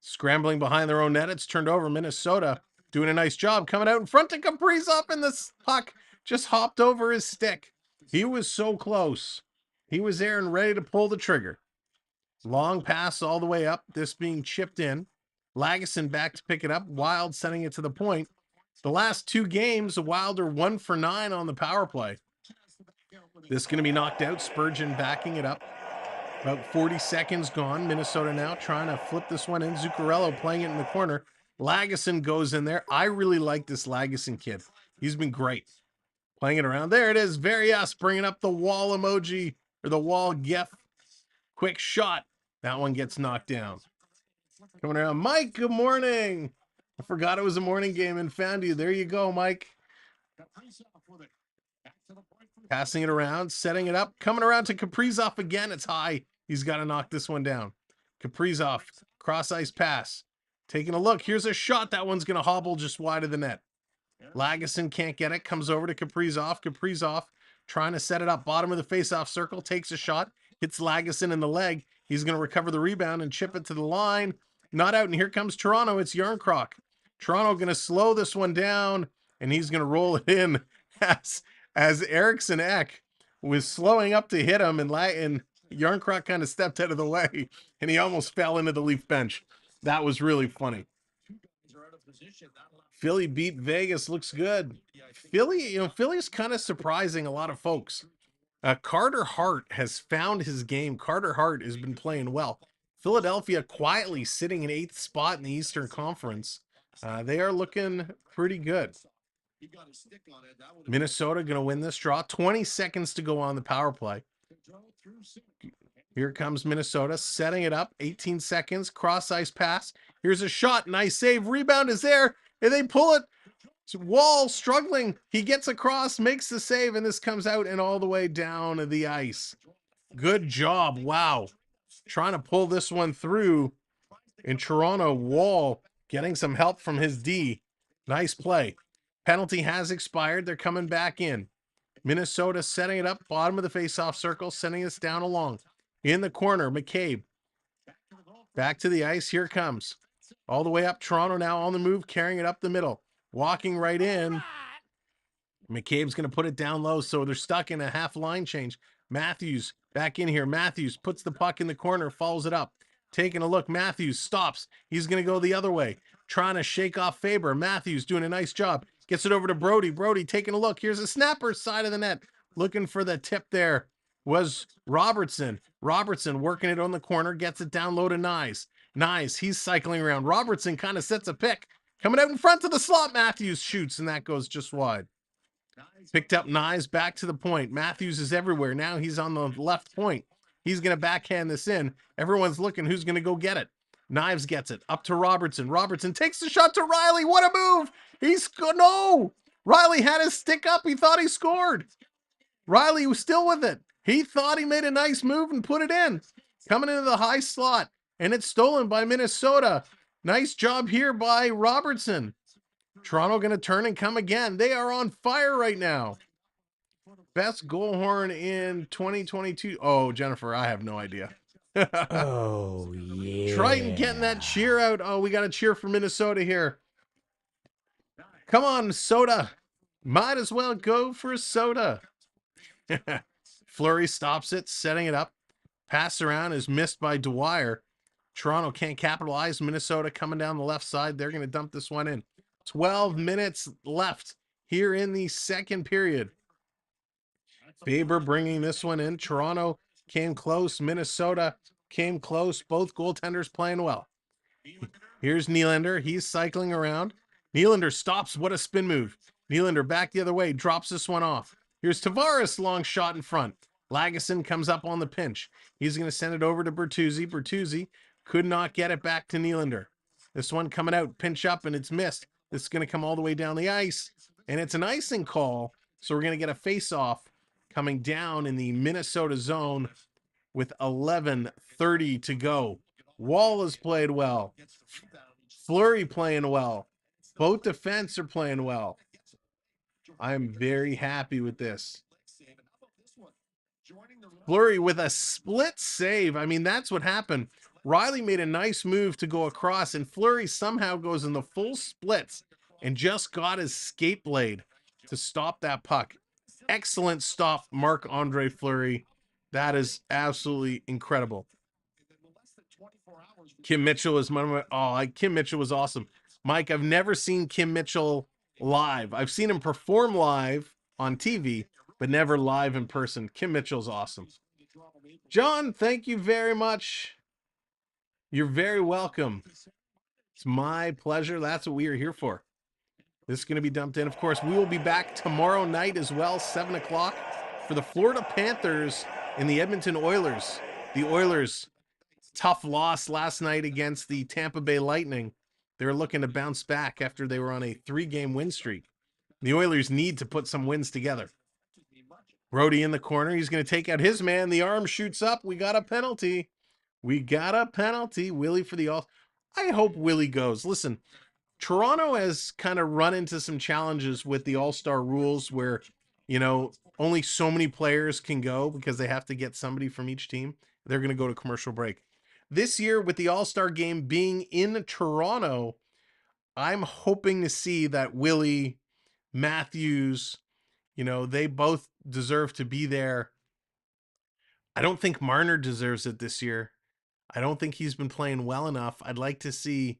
Scrambling behind their own net. It's turned over. Minnesota doing a nice job coming out in front to Kaprizov, and the puck just hopped over his stick. He was so close. He was there and ready to pull the trigger. Long pass all the way up. This being chipped in. Lagesson back to pick it up. Wild sending it to the point. The last two games, the Wild are 1 for 9 on the power play. This is going to be knocked out. Spurgeon backing it up. About 40 seconds gone. Minnesota now trying to flip this one in. Zuccarello playing it in the corner. Lagesson goes in there. I really like this Lagesson kid. He's been great. Playing it around. There it is. Varias bringing up the Wall emoji, or the Wall gif. Quick shot. That one gets knocked down. Coming around. Mike, good morning. I forgot it was a morning game and found you. There you go, Mike. Passing it around, setting it up, coming around to Kaprizov again. It's high. He's got to knock this one down. Kaprizov, cross ice pass. Taking a look. Here's a shot. That one's going to hobble just wide of the net. Lagesson can't get it. Comes over to Kaprizov. Kaprizov trying to set it up. Bottom of the face-off circle. Takes a shot. Hits Lagesson in the leg. He's going to recover the rebound and chip it to the line. Not out. And here comes Toronto. It's Yarncroc. Toronto going to slow this one down, and he's going to roll it in as Eriksson Ek was slowing up to hit him, and Yarncroc kind of stepped out of the way, and he almost fell into the Leaf bench. That was really funny. Philly beat Vegas. Looks good. Philly's kind of surprising a lot of folks. Carter Hart has found his game. Carter Hart has been playing well. Philadelphia quietly sitting in 8th spot in the Eastern Conference. They are looking pretty good. Minnesota going to win this draw. 20 seconds to go on the power play. Here comes Minnesota setting it up. 18 seconds. Cross ice pass. Here's a shot. Nice save. Rebound is there. And they pull it. Wall struggling. He gets across, makes the save, and this comes out and all the way down the ice. Good job. Wow. Trying to pull this one through in Toronto. Wall getting some help from his D. Nice play. Penalty has expired. They're coming back in. Minnesota setting it up. Bottom of the face-off circle. Sending us down along. In the corner, McCabe. Back to the ice. Here comes. All the way up. Toronto now on the move. Carrying it up the middle. Walking right in. McCabe's going to put it down low. So they're stuck in a half line change. Matthews Back in here. Matthews puts the puck in the corner, follows it up. Taking a look. Matthews stops. He's going to go the other way. Trying to shake off Faber. Matthews doing a nice job. Gets it over to Brody. Brody taking a look. Here's a snapper, side of the net. Looking for the tip there was Robertson. Robertson working it on the corner. Gets it down low to Nyes. Nyes, he's cycling around. Robertson kind of sets a pick. Coming out in front of the slot. Matthews shoots, and that goes just wide. Picked up Nyes back to the point. Matthews is everywhere. Now he's on the left point. He's going to backhand this in. Everyone's looking who's going to go get it. Knives gets it up to Robertson. Robertson takes the shot to Riley. What a move! No! Riley had his stick up. He thought he scored. Riley was still with it. He thought he made a nice move and put it in. Coming into the high slot, and it's stolen by Minnesota. Nice job here by Robertson. Toronto going to turn and come again. They are on fire right now. Best goal horn in 2022. Oh, Jennifer, I have no idea. Oh, yeah. Triton getting that cheer out. Oh, we got a cheer for Minnesota here. Come on, Soda. Might as well go for soda. Fleury stops it, setting it up. Pass around is missed by Dwyer. Toronto can't capitalize. Minnesota coming down the left side. They're going to dump this one in. 12 minutes left here in the second period. Faber bringing this one in. Toronto came close. Minnesota came close. Both goaltenders playing well. Here's Nylander. He's cycling around. Nylander stops. What a spin move. Nylander back the other way. Drops this one off. Here's Tavares. Long shot in front. Lagesson comes up on the pinch. He's going to send it over to Bertuzzi. Bertuzzi could not get it back to Nylander. This one coming out. Pinch up, and it's missed. This is going to come all the way down the ice. And it's an icing call. So we're going to get a face-off coming down in the Minnesota zone with 11:30 to go. Wall has played well. Fleury playing well. Both defense are playing well. I'm very happy with this. Fleury with a split save. I mean, that's what happened. Riley made a nice move to go across, and Fleury somehow goes in the full splits and just got his skate blade to stop that puck. Excellent stop, Marc-Andre Fleury. That is absolutely incredible. Kim Mitchell is Kim Mitchell was awesome. Mike, I've never seen Kim Mitchell live. I've seen him perform live on TV, but never live in person. Kim Mitchell's awesome. John, thank you very much. You're very welcome. It's my pleasure. That's what we are here for. This is going to be dumped in. Of course, we will be back tomorrow night as well, 7 o'clock, for the Florida Panthers and the Edmonton Oilers. The Oilers, tough loss last night against the Tampa Bay Lightning. They're looking to bounce back after they were on a 3-game win streak. The Oilers need to put some wins together. Brody in the corner. He's going to take out his man. The arm shoots up. We got a penalty. We got a penalty. Willie for the all. I hope Willie goes. Listen, Toronto has kind of run into some challenges with the All-Star rules where, you know, only so many players can go because they have to get somebody from each team. They're going to go to commercial break. This year, with the All-Star game being in Toronto, I'm hoping to see that Willie, Matthews, you know, they both deserve to be there. I don't think Marner deserves it this year. I don't think he's been playing well enough. I'd like to see,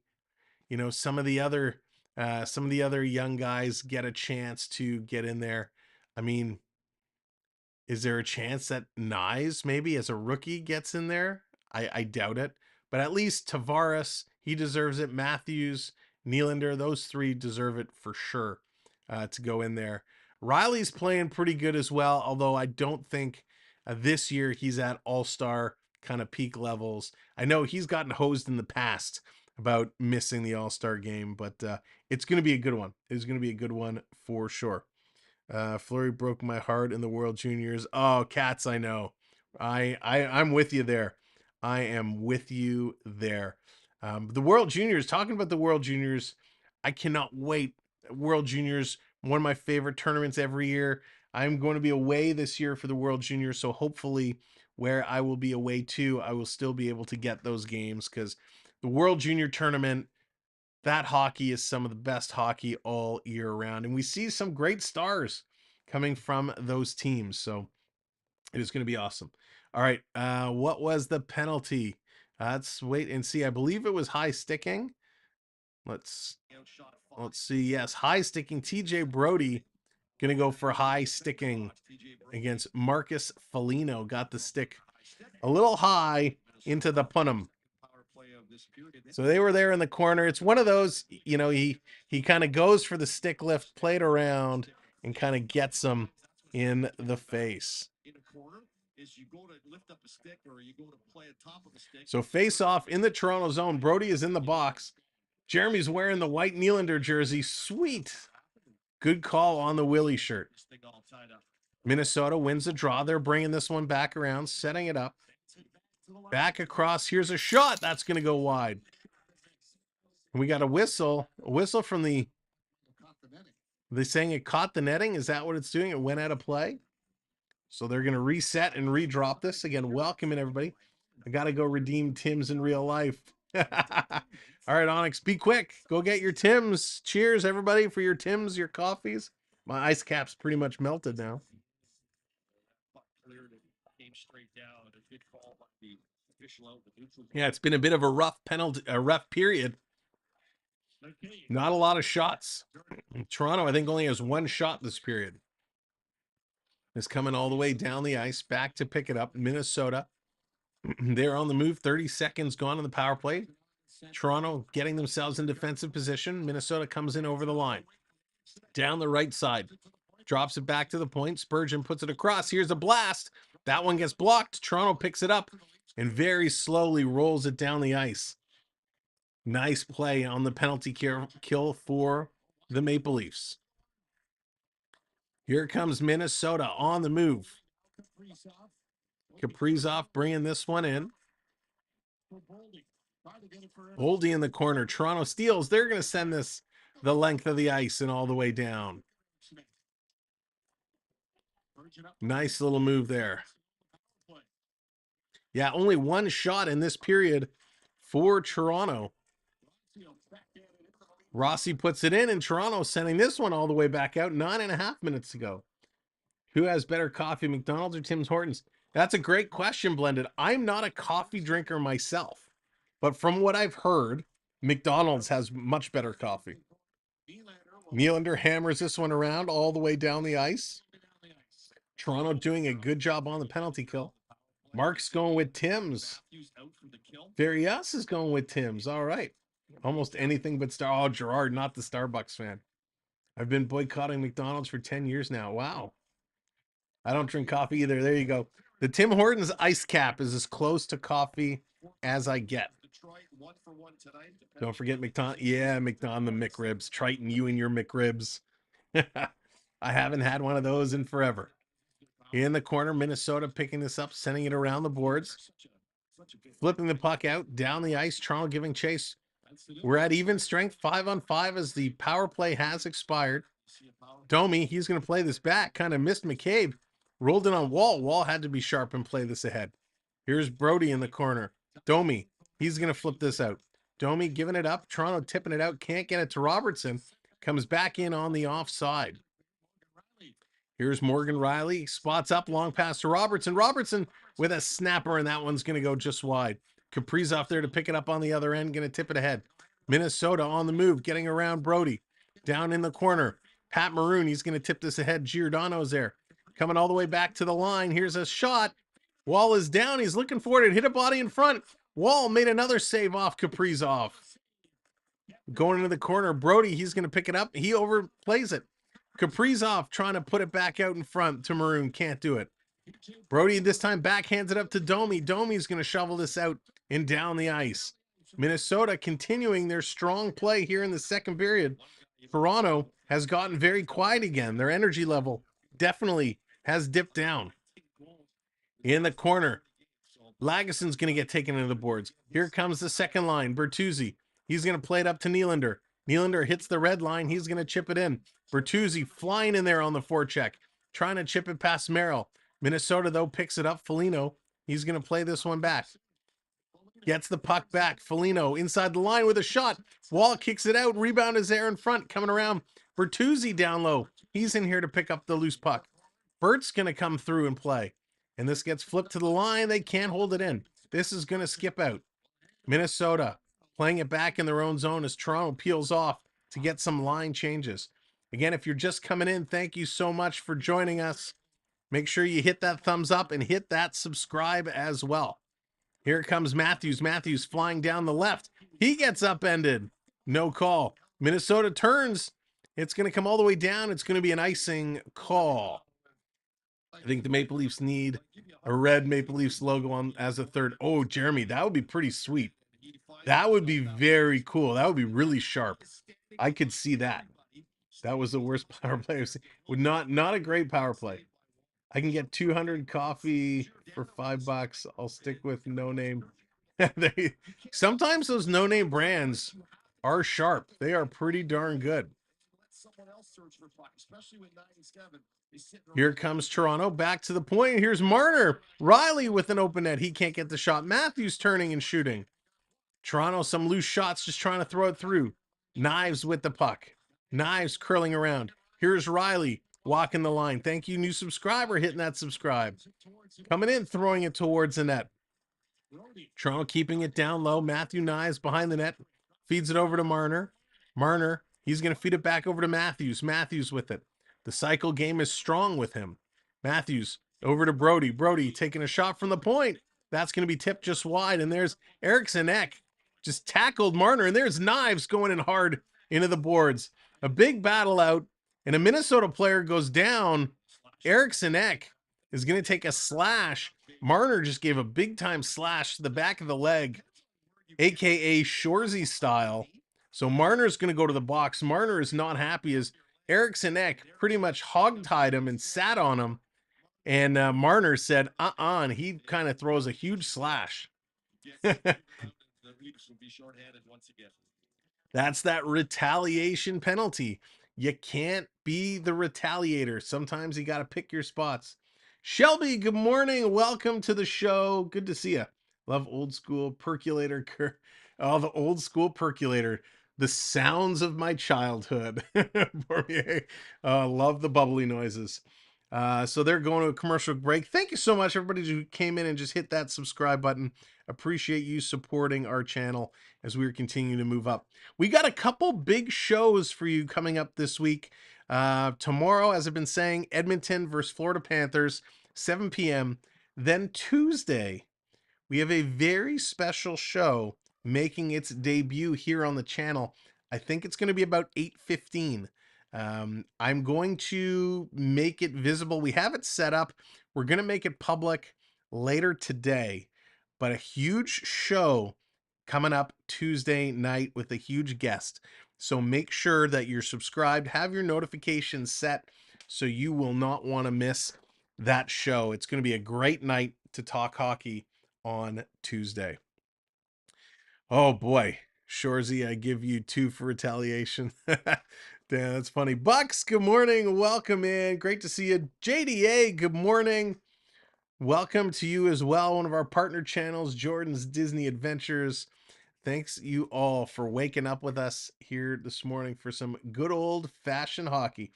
you know, some of the other young guys get a chance to get in there. I mean, is there a chance that Nyes maybe as a rookie gets in there? I doubt it, but at least Tavares, he deserves it. Matthews, Nylander, those three deserve it for sure to go in there. Riley's playing pretty good as well, although I don't think this year he's at all-star kind of peak levels. I know he's gotten hosed in the past about missing the all-star game, but it's going to be a good one. It's going to be a good one for sure. Fleury broke my heart in the World Juniors. Oh, Cats, I know. I'm with you there. I am with you there. The World Juniors, talking about the World Juniors, I cannot wait. World Juniors, one of my favorite tournaments every year. I'm going to be away this year for the World Juniors, so hopefully where I will be away too, I will still be able to get those games because the World Junior Tournament, that hockey is some of the best hockey all year round. And we see some great stars coming from those teams. So It is going to be awesome. All right. What was the penalty? Let's wait and see. I believe it was high sticking. Let's see. Yes, high sticking. TJ Brody going to go for high sticking against Marcus Foligno. Got the stick a little high into the punum. So they were there in the corner. It's one of those, you know, he kind of goes for the stick lift, played around, and kind of gets him in the face. So face off in the Toronto zone. Brody is in the box. Jeremy's wearing the white Nylander jersey. Sweet. Good call on the Willie shirt. Minnesota wins the draw. They're bringing this one back around, setting it up. Back across. Here's a shot. That's going to go wide. We got a whistle from the... Are they saying it caught the netting? Is that what it's doing? It went out of play? So they're going to reset and redrop this. Again, welcome in, everybody. I got to go redeem Tim's in real life. All right, Onyx, be quick. Go get your Tim's. Cheers, everybody, for your Tim's, your coffees. My ice cap's pretty much melted now. Yeah, it's been a bit of a rough period. Not a lot of shots. Toronto, I think, only has one shot this period. Is coming all the way down the ice, back to pick it up. Minnesota, they're on the move. 30 seconds gone on the power play. Toronto getting themselves in defensive position. Minnesota comes in over the line. Down the right side. Drops it back to the point. Spurgeon puts it across. Here's a blast. That one gets blocked. Toronto picks it up and very slowly rolls it down the ice. Nice play on the penalty kill for the Maple Leafs. Here comes Minnesota on the move. Kaprizov bringing this one in. Boldy in the corner. Toronto steals. They're going to send this the length of the ice and all the way down. Nice little move there. Yeah, only one shot in this period for Toronto. Rossi puts it in, and Toronto sending this one all the way back out 9.5 minutes ago. Who has better coffee, McDonald's or Tim Hortons? That's a great question, Blended. I'm not a coffee drinker myself, but from what I've heard, McDonald's has much better coffee. Nylander hammers this one around all the way down the ice. Toronto doing a good job on the penalty kill. Mark's going with Tim's. Varias is going with Tim's. All right. Almost anything but Star. Oh, Gerard, not the Starbucks fan. I've been boycotting McDonald's for 10 years now. Wow. I don't drink coffee either. There you go. The Tim Hortons ice cap is as close to coffee as I get. Don't forget McDonald. Yeah, McDonald, the McRibs. Triton, you and your McRibs. I haven't had one of those in forever. In the corner, Minnesota picking this up, sending it around the boards. Flipping the puck out, down the ice. Toronto giving chase. We're at even strength, 5-on-5 as the power play has expired. Domi, he's going to play this back. Kind of missed McCabe. Rolled it on Wall. Wall had to be sharp and play this ahead. Here's Brody in the corner. Domi, he's going to flip this out. Domi giving it up. Toronto tipping it out. Can't get it to Robertson. Comes back in on the offside. Here's Morgan Riley. Spots up. Long pass to Robertson. Robertson with a snapper, and that one's going to go just wide. Kaprizov there to pick it up on the other end. Going to tip it ahead. Minnesota on the move. Getting around Brody. Down in the corner. Pat Maroon. He's going to tip this ahead. Giordano's there. Coming all the way back to the line. Here's a shot. Wall is down. He's looking for it. Hit a body in front. Wall made another save off Kaprizov. Going into the corner. Brody, he's going to pick it up. He overplays it. Kaprizov trying to put it back out in front to Maroon. Can't do it. Brody this time backhands it up to Domi. Domi's going to shovel this out and down the ice. Minnesota continuing their strong play here in the second period. Toronto has gotten very quiet again. Their energy level definitely has dipped down. In the corner, Laguson's going to get taken into the boards. Here comes the second line, Bertuzzi. He's going to play it up to Nylander. Nylander hits the red line. He's going to chip it in. Bertuzzi flying in there on the forecheck, trying to chip it past Merrill. Minnesota, though, picks it up. Foligno, he's going to play this one back. Gets the puck back. Foligno inside the line with a shot. Wall kicks it out. Rebound is there in front. Coming around. Bertuzzi down low. He's in here to pick up the loose puck. Bert's going to come through and play. And this gets flipped to the line. They can't hold it in. This is going to skip out. Minnesota playing it back in their own zone as Toronto peels off to get some line changes. Again, if you're just coming in, thank you so much for joining us. Make sure you hit that thumbs up and hit that subscribe as well. Here comes Matthews. Matthews flying down the left. He gets upended. No call. Minnesota turns. It's going to come all the way down. It's going to be an icing call. I think the Maple Leafs need a red Maple Leafs logo on as a third. Oh, Jeremy, that would be pretty sweet. That would be very cool. That would be really sharp. I could see that. That was the worst power play I've seen. Not a great power play. I can get 200 coffee for $5. I'll stick with no name. Sometimes those no name brands are sharp. They are pretty darn good. Here comes Toronto back to the point. Here's Marner. Riley with an open net. He can't get the shot. Matthews turning and shooting. Toronto, some loose shots, just trying to throw it through. Knives with the puck. Knives curling around. Here's Riley walking the line. Thank you, new subscriber, hitting that subscribe. Coming in, throwing it towards the net. Toronto keeping it down low. Matthew Knives behind the net. Feeds it over to Marner. Marner, he's going to feed it back over to Matthews. Matthews with it. The cycle game is strong with him. Matthews over to Brody. Brody taking a shot from the point. That's going to be tipped just wide. And there's Eriksson Ek just tackled Marner. And there's Knives going in hard into the boards. A big battle out. And a Minnesota player goes down. Eriksson Ek is going to take a slash. Marner just gave a big time slash to the back of the leg, aka Shorzy style. So Marner's going to go to the box. Marner is not happy as Eriksson Ek pretty much hogtied him and sat on him. And Marner said, and he kind of throws a huge slash. That's that retaliation penalty. You can't be the retaliator. Sometimes you got to pick your spots. Shelby, good morning. Welcome to the show. Good to see you. Love old school percolator. Oh, the old school percolator. The sounds of my childhood. Love the bubbly noises. So they're going to a commercial break. Thank you so much, everybody who came in and just hit that subscribe button. Appreciate you supporting our channel as we're continuing to move up. We got a couple big shows for you coming up this week. Tomorrow, as I've been saying, Edmonton versus Florida Panthers, 7 p.m. Then Tuesday, we have a very special show making its debut here on the channel. I think it's going to be about 8:15. I'm going to make it visible. We have it set up. We're going to make it public later today, but a huge show coming up Tuesday night with a huge guest. So make sure that you're subscribed, have your notifications set so you will not want to miss that show. It's going to be a great night to talk hockey on Tuesday. Oh boy, Shorzy, I give you 2 for retaliation. Damn, that's funny. Bucks, good morning. Welcome in. Great to see you. JDA, good morning. Welcome to you as well. One of our partner channels, Jordan's Disney Adventures. Thanks you all for waking up with us here this morning for some good old fashioned hockey.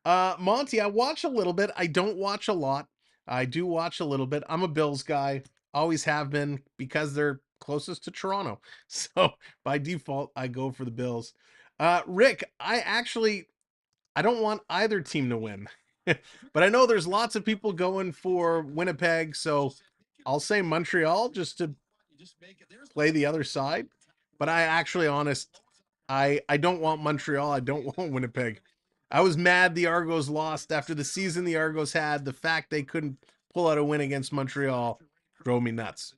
Monty, I watch a little bit. I don't watch a lot. I do watch a little bit. I'm a Bills guy. Always have been because they're closest to Toronto. So by default, I go for the Bills. Rick, I don't want either team to win, but I know there's lots of people going for Winnipeg. So I'll say Montreal just to play the other side. But I don't want Montreal. I don't want Winnipeg. I was mad the Argos lost after the season the Argos had. The fact they couldn't pull out a win against Montreal drove me nuts.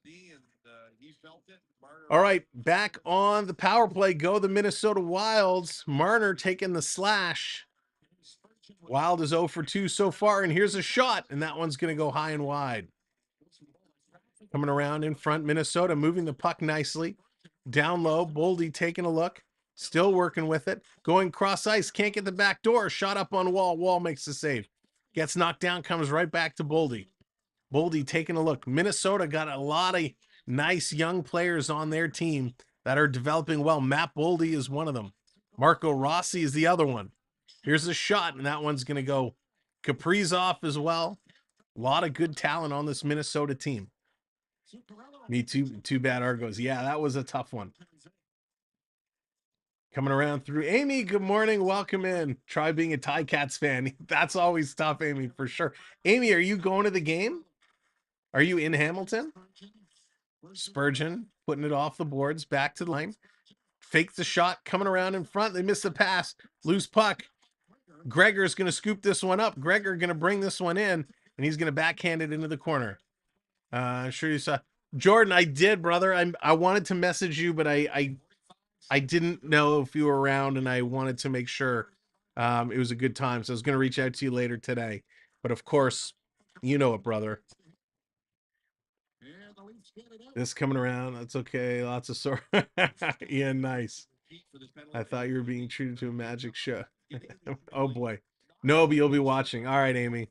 All right, back on the power play go the Minnesota Wilds. Marner taking the slash. Wild is 0 for 2 so far, and here's a shot, and that one's going to go high and wide. Coming around in front, Minnesota moving the puck nicely. Down low, Boldy taking a look. Still working with it. Going cross ice, can't get the back door. Shot up on Wall. Wall makes the save. Gets knocked down, comes right back to Boldy. Boldy taking a look. Minnesota got a lot of nice young players on their team that are developing well. Matt Boldy is one of them. Marco Rossi is the other one. Here's a shot, and that one's going to go Kaprizov as well. A lot of good talent on this Minnesota team. Me too bad Argos. Yeah, that was a tough one. Coming around through Amy, good morning. Welcome in. Try being a Ticats fan. That's always tough, Amy, for sure. Amy, are you going to the game? Are you in Hamilton? Spurgeon putting it off the boards, back to the line. Fakes the shot, coming around in front. They miss the pass. Loose puck. Gregor's going to scoop this one up. Gregor going to bring this one in, and he's going to backhand it into the corner. I'm sure you saw. Jordan, I did, brother. I wanted to message you, but I didn't know if you were around, and I wanted to make sure it was a good time. So I was going to reach out to you later today. But of course, you know it, brother. This coming around, that's okay. Lots of sore. Yeah, nice. I thought you were being treated to a magic show. Oh boy. No, but you'll be watching. All right, Amy.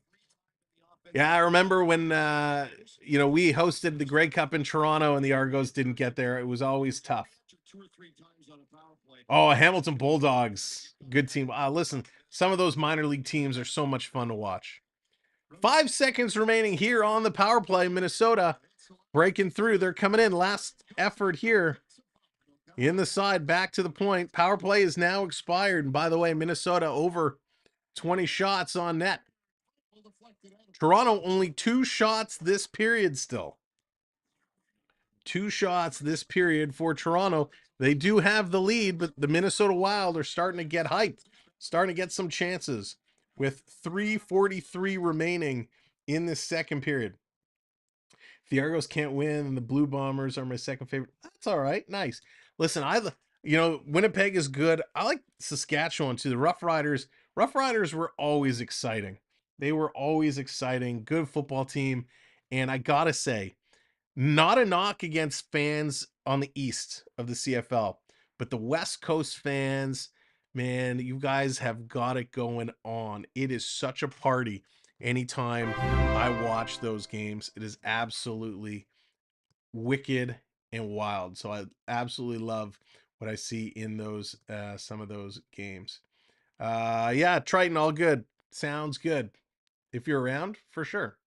Yeah, I remember when we hosted the Grey Cup in Toronto and the Argos didn't get there. It was always tough. Oh, Hamilton Bulldogs. Good team. Listen, some of those minor league teams are so much fun to watch. 5 seconds remaining here on the power play. Minnesota breaking through. They're coming in. Last effort here. In the side, back to the point. Power play is now expired. And by the way, Minnesota over 20 shots on net. Toronto only 2 shots this period still. 2 shots this period for Toronto. They do have the lead, but the Minnesota Wild are starting to get hyped, starting to get some chances with 3:43 remaining in this second period. If the Argos can't win, and the Blue Bombers are my second favorite. That's all right. Nice. Listen, Winnipeg is good. I like Saskatchewan too. The Rough Riders were always exciting. They were always exciting. Good football team. And I got to say, not a knock against fans on the east of the CFL, but the West Coast fans, man, you guys have got it going on. It is such a party anytime I watch those games. It is absolutely wicked and wild. So I absolutely love what I see in those some of those games. Yeah, Triton, all good. Sounds good. If you're around, for sure.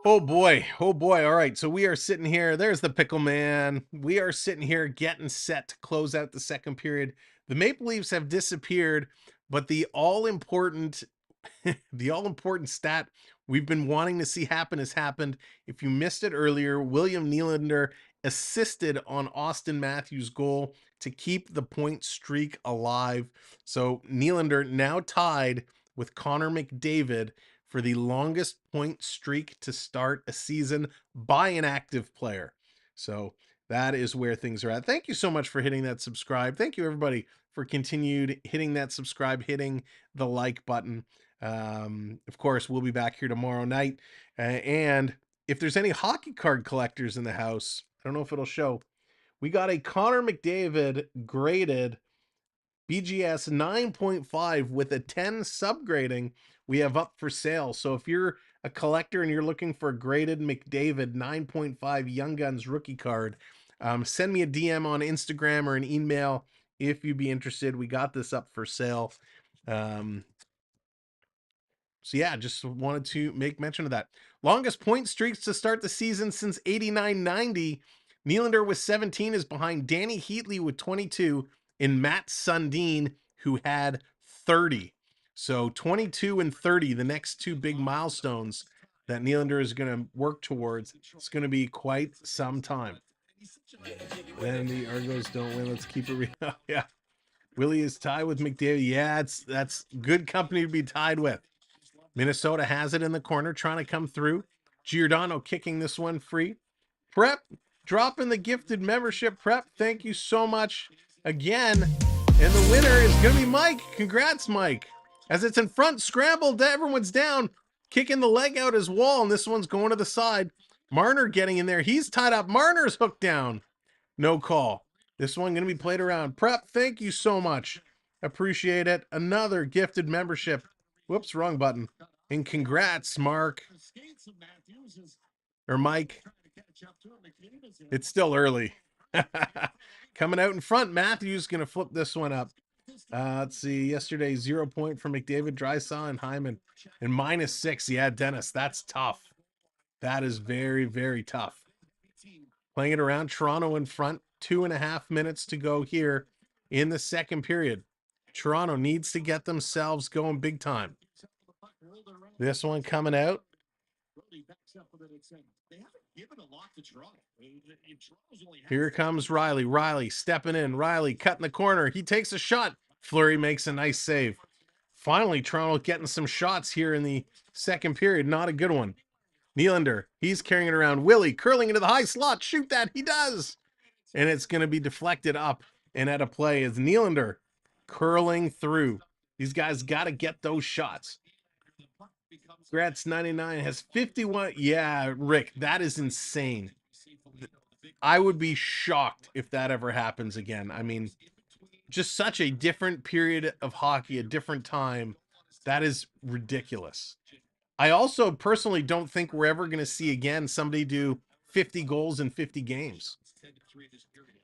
Oh boy. All right. So we are sitting here. There's the Pickle Man. We are sitting here getting set to close out the second period. The Maple Leafs have disappeared, but the all-important stat we've been wanting to see happen has happened. If you missed it earlier, William Nylander assisted on Austin Matthews' goal to keep the point streak alive. So Nylander now tied with Connor McDavid for the longest point streak to start a season by an active player. So that is where things are at. Thank you so much for hitting that subscribe. Thank you, everybody, for continued hitting that subscribe, hitting the like button. Of course, we'll be back here tomorrow night. And if there's any hockey card collectors in the house, I don't know if it'll show. We got a Connor McDavid graded BGS 9.5 with a 10 subgrading we have up for sale. So if you're a collector and you're looking for a graded McDavid 9.5 Young Guns rookie card, send me a DM on Instagram or an email if you'd be interested. We got this up for sale. So yeah, just wanted to make mention of that. Longest point streaks to start the season since 89-90. Nylander with 17 is behind Danny Heatley with 22 and Matt Sundin, who had 30. So 22 and 30, the next two big milestones that Nylander is going to work towards. It's going to be quite some time. Then the Argos don't win. Let's keep it real. Yeah. Willie is tied with McDavid. Yeah, that's good company to be tied with. Minnesota has it in the corner, trying to come through. Giordano kicking this one free. Prep, dropping the gifted membership. Prep, thank you so much again. And the winner is going to be Mike. Congrats, Mike. As it's in front, scrambled, everyone's down. Kicking the leg out his wall, and this one's going to the side. Marner getting in there. He's tied up. Marner's hooked down. No call. This one going to be played around. Prep, thank you so much. Appreciate it. Another gifted membership. Whoops, wrong button. And congrats, Mark. Or Mike. It's still early. Coming out in front, Matthews going to flip this one up. Let's see. Yesterday, 0 point for McDavid, Draisaitl, and Hyman. And -6. Yeah, Dennis, that's tough. That is very, very tough. Playing it around. Toronto in front. 2.5 minutes to go here in the second period. Toronto needs to get themselves going big time. This one coming out. Here comes Riley. Riley stepping in. Riley cutting the corner. He takes a shot. Fleury makes a nice save. Finally, Toronto getting some shots here in the second period. Not a good one. Nylander, he's carrying it around. Willie curling into the high slot. Shoot that. He does. And it's going to be deflected up and out of play as Nylander curling through. These guys got to get those shots. Gratz 99 has 51. Yeah, Rick, that is insane. I would be shocked if that ever happens again. I mean, just such a different period of hockey, a different time. That is ridiculous. I also personally don't think we're ever going to see again somebody do 50 goals in 50 games.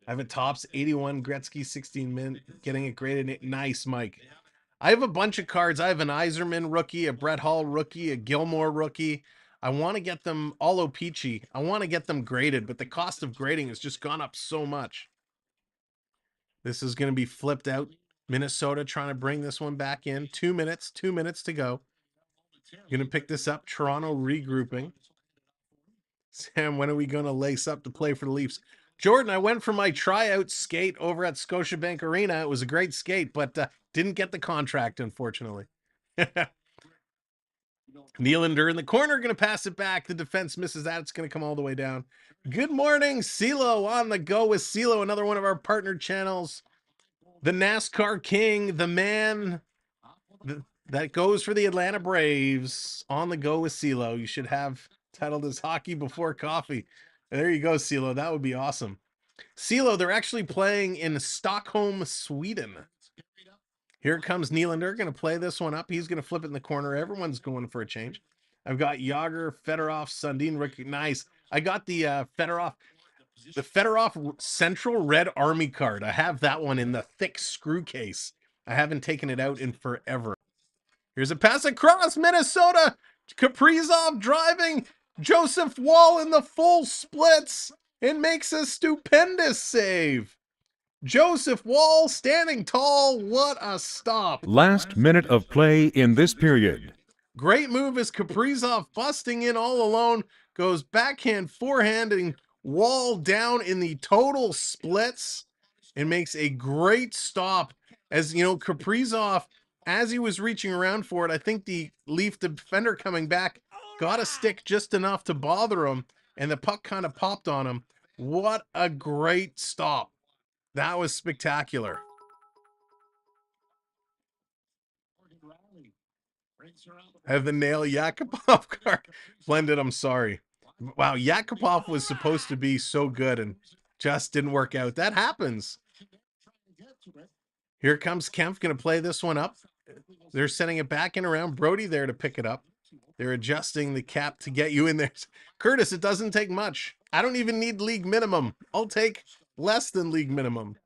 I have a Tops 81 Gretzky 16 min getting it graded. Nice, Mike. I have a bunch of cards. I have an Yzerman rookie, a Brett Hall rookie, a Gilmore rookie. I want to get them all Avicii. I want to get them graded, but the cost of grading has just gone up so much. This is going to be flipped out. Minnesota trying to bring this one back in. 2 minutes to go. Going to pick this up. Toronto regrouping. Sam, when are we going to lace up to play for the Leafs? Jordan, I went for my tryout skate over at Scotiabank Arena. It was a great skate, but didn't get the contract, unfortunately. Nylander in the corner, going to pass it back. The defense misses that. It's going to come all the way down. Good morning, CeeLo on the go with CeeLo, another one of our partner channels. The NASCAR King, the man that goes for the Atlanta Braves. On the go with CeeLo. You should have titled as Hockey Before Coffee. There you go, CeeLo. That would be awesome. CeeLo, they're actually playing in Stockholm, Sweden. Here comes Nylander, going to play this one up. He's going to flip it in the corner. Everyone's going for a change. I've got Yager, Fedorov, Sundin, Ricky. Nice. I got the Fedorov Central Red Army card. I have that one in the thick screw case. I haven't taken it out in forever. Here's a pass across Minnesota. Kaprizov driving. Joseph Wall in the full splits and makes a stupendous save. Joseph Wall standing tall. What a stop. Last minute of play in this period. Great move as Kaprizov busting in all alone. Goes backhand, forehanding Wall down in the total splits and makes a great stop. As you know, Kaprizov, as he was reaching around for it, I think the Leaf defender coming back got a stick just enough to bother him, and the puck kind of popped on him. What a great stop. That was spectacular. I have the Nail Yakupov card. Blended, I'm sorry. Wow, Yakupov was supposed to be so good and just didn't work out. That happens. Here comes Kempf, going to play this one up. They're sending it back and around. Brody there to pick it up. They're adjusting the cap to get you in there. Curtis, it doesn't take much. I don't even need league minimum. I'll take less than league minimum.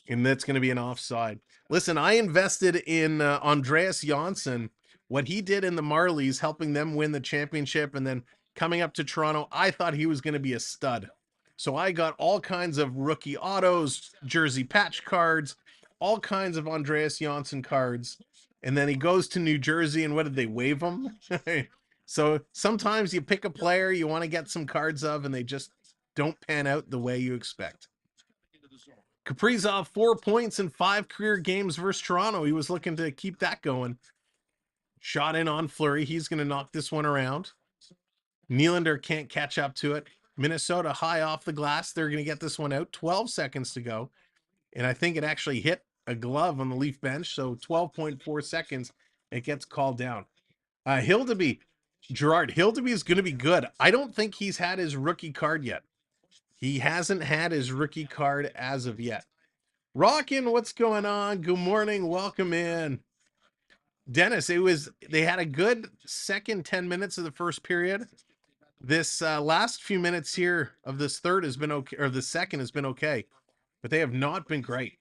And that's going to be an offside. Listen, I invested in Andreas Janssen. What he did in the Marlies, helping them win the championship and then coming up to Toronto, I thought he was going to be a stud. So I got all kinds of rookie autos, jersey patch cards, all kinds of Andreas Janssen cards. And then he goes to New Jersey, and what did they waive him? So sometimes you pick a player you want to get some cards of, and they just don't pan out the way you expect. Kaprizov, 4 points in 5 career games versus Toronto. He was looking to keep that going. Shot in on Fleury. He's going to knock this one around. Nylander can't catch up to it. Minnesota high off the glass. They're going to get this one out. 12 seconds to go. And I think it actually hit a glove on the Leaf bench. So 12.4 seconds. It gets called down. Hildeby. Gerard Hildeby is going to be good. I don't think he's had his rookie card yet. He hasn't had his rookie card as of yet. Rockin', what's going on? Good morning. Welcome in. Dennis, they had a good second 10 minutes of the first period. This last few minutes here of this third has been okay, or the second has been okay, but they have not been great.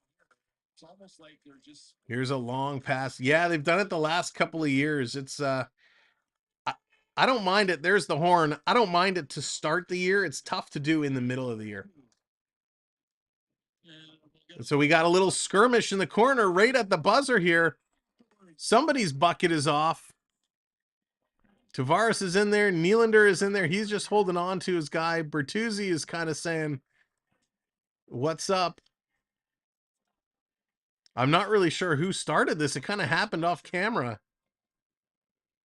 Here's a long pass. Yeah, they've done it the last couple of years. It's I don't mind it. There's the horn. I don't mind it to start the year. It's tough to do in the middle of the year. And so we got a little skirmish in the corner right at the buzzer here. Somebody's bucket is off. Tavares is in there. Nylander is in there. He's just holding on to his guy. Bertuzzi is kind of saying, "What's up?" I'm not really sure who started this. It kind of happened off camera.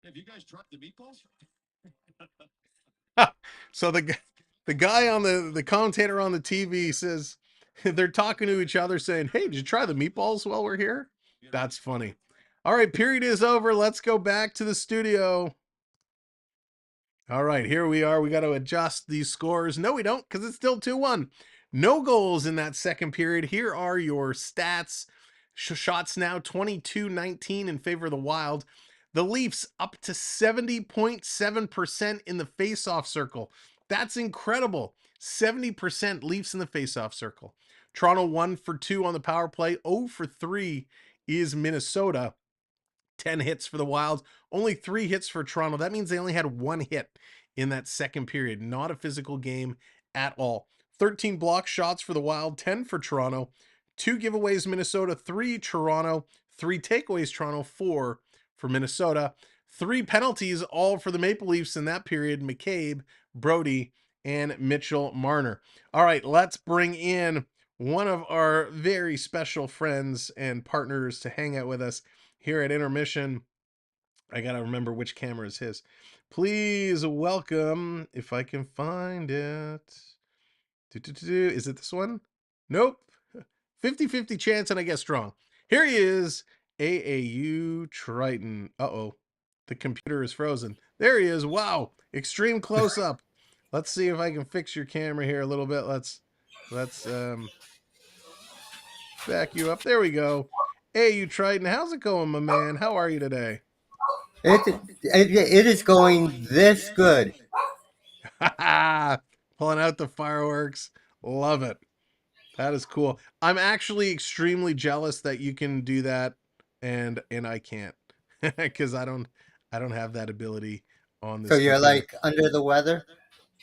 Have you guys tried the meatballs? So the guy on the commentator on the TV says they're talking to each other saying, "Hey, did you try the meatballs while we're here?" That's funny. All right, period is over. Let's go back to the studio. All right, here we are. We got to adjust these scores. No, we don't, because it's still 2-1. No goals in that second period. Here are your stats. Shots now 22-19 in favor of the Wild. The Leafs up to 70.7% in the faceoff circle. That's incredible. 70% Leafs in the faceoff circle. Toronto 1 for 2 on the power play. 0 for 3 is Minnesota. 10 hits for the Wild, only 3 hits for Toronto. That means they only had 1 hit in that second period. Not a physical game at all. 13 block shots for the Wild, 10 for Toronto. 2 giveaways Minnesota, 3 Toronto. 3 takeaways Toronto, 4 for Minnesota. 3 penalties, all for the Maple Leafs in that period. McCabe, Brody, and Mitchell Marner. All right, let's bring in one of our very special friends and partners to hang out with us here at Intermission. I gotta remember which camera is his. Please welcome, if I can find it. Is it this one? Nope. 50-50 chance and I guess wrong. Here he is, AAU Triton. Uh-oh. The computer is frozen. There he is. Wow. Extreme close-up. Let's see if I can fix your camera here a little bit. Let's back you up. There we go. AAU Triton, how's it going, my man? How are you today? It is going this good. Pulling out the fireworks. Love it. That is cool. I'm actually extremely jealous that you can do that and I can't. Because I don't have that ability on this. So you're computer. like under the weather?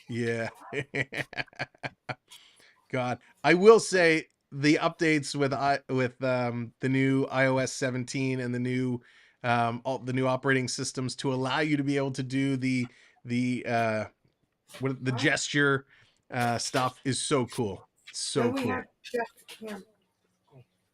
Yeah. God. I will say the updates with the new iOS 17 and the new operating systems to allow you to be able to do the gesture stuff is so cool. So cool.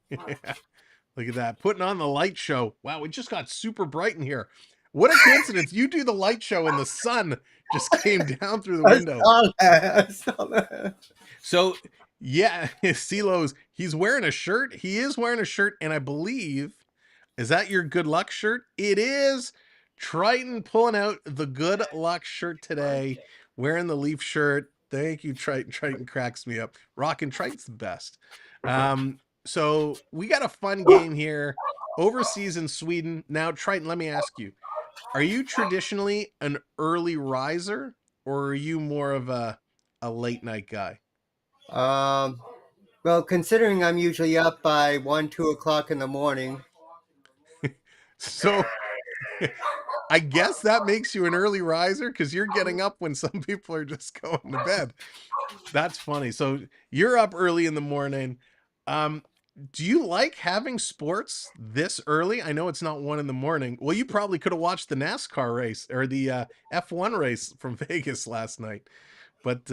Look at that. Putting on the light show. Wow, it just got super bright in here. What a coincidence. You do the light show and the sun just came down through the window. I saw that. So, yeah, CeeLo's, he's wearing a shirt. He is wearing a shirt, and I believe, is that your good luck shirt? It is. Triton pulling out the good luck shirt today, wearing the Leaf shirt. Thank you, Triton. Triton cracks me up. Rockin' Triton's the best. So we got a fun game here overseas in Sweden. Now, Triton, let me ask you, are you traditionally an early riser or are you more of a late night guy? Well, considering I'm usually up by 1-2 o'clock in the morning. So I guess that makes you an early riser because you're getting up when some people are just going to bed. That's funny. So you're up early in the morning. Do you like having sports this early? I know it's not 1 in the morning. Well, you probably could have watched the NASCAR race or the F1 race from Vegas last night. But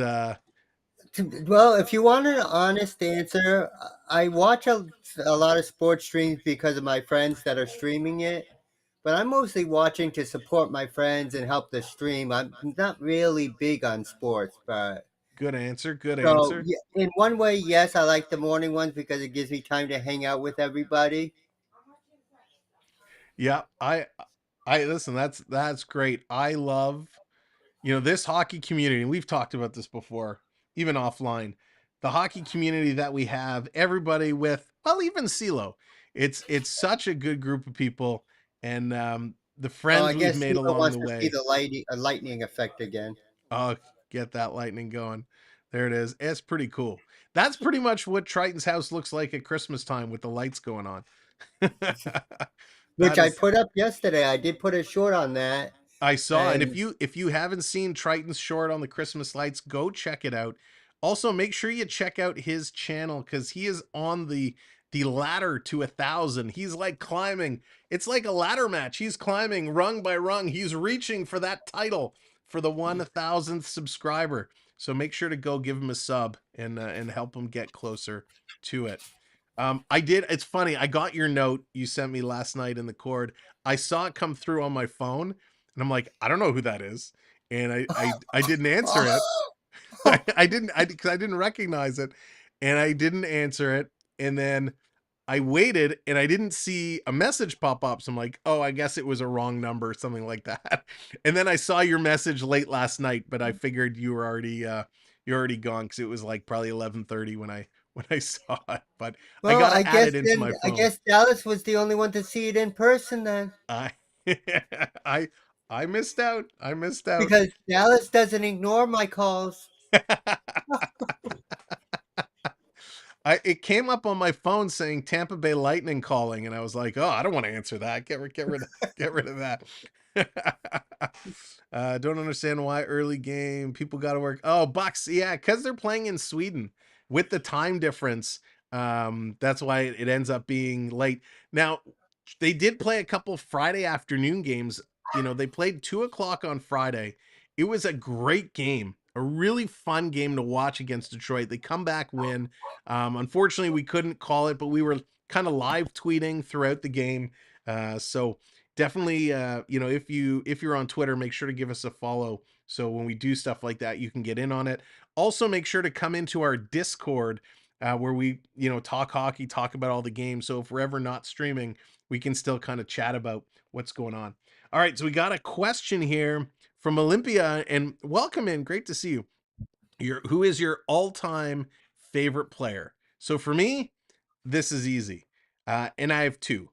well, if you want an honest answer, I watch a lot of sports streams because of my friends that are streaming it. But I'm mostly watching to support my friends and help the stream. I'm not really big on sports, but good answer. Good so answer. yeah, in one way, yes, I like the morning ones because it gives me time to hang out with everybody. Yeah, I listen, that's great. I love, this hockey community, and we've talked about this before, even offline. The hockey community that we have, everybody with, well, even CeeLo. It's such a good group of people, and the friends we've made along the way. See the lightning effect again. Oh, get that lightning going. There it is. It's pretty cool. That's pretty much what Triton's house looks like at Christmas time with the lights going on. Which That I is, put up yesterday. I did put a short on that. I saw, and And if you haven't seen Triton's short on the Christmas lights, go check it out. Also, make sure you check out his channel because he is on the ladder to 1,000. He's like climbing. It's like a ladder match. He's climbing rung by rung. He's reaching for that title for the 1,000th subscriber. So make sure to go give him a sub and help him get closer to it. I did. It's funny. I got your note you sent me last night in the cord. I saw it come through on my phone, and I'm like, I don't know who that is, and I didn't answer it. I didn't because I didn't recognize it, and I didn't answer it, and then I waited and I didn't see a message pop up. So I'm like, oh, I guess it was a wrong number or something like that. And then I saw your message late last night, but I figured you were already gone because it was like probably 11:30 when I saw it. But I well, gotta add it into my I phone. guess Dallas was the only one to see it in person then, I I I missed out. I missed out. because Dallas doesn't ignore my calls. It came up on my phone saying Tampa Bay Lightning calling, and I was like, oh, I don't want to answer that. Get rid of that. Don't understand why early game people got to work. Oh, Bucks, yeah, because they're playing in Sweden with the time difference. That's why it ends up being late. Now, they did play a couple Friday afternoon games. You know, they played 2 o'clock on Friday. It was a great game, a really fun game to watch against Detroit. They come back win. Unfortunately, we couldn't call it, but we were kind of live tweeting throughout the game. So definitely, if you're on Twitter, make sure to give us a follow. So when we do stuff like that, you can get in on it. Also, make sure to come into our Discord where we, talk hockey, talk about all the games. So if we're ever not streaming, we can still kind of chat about what's going on. All right, so we got a question here from Olympia, and welcome in. Great to see you. Who is your all-time favorite player? So for me, this is easy, and I have two.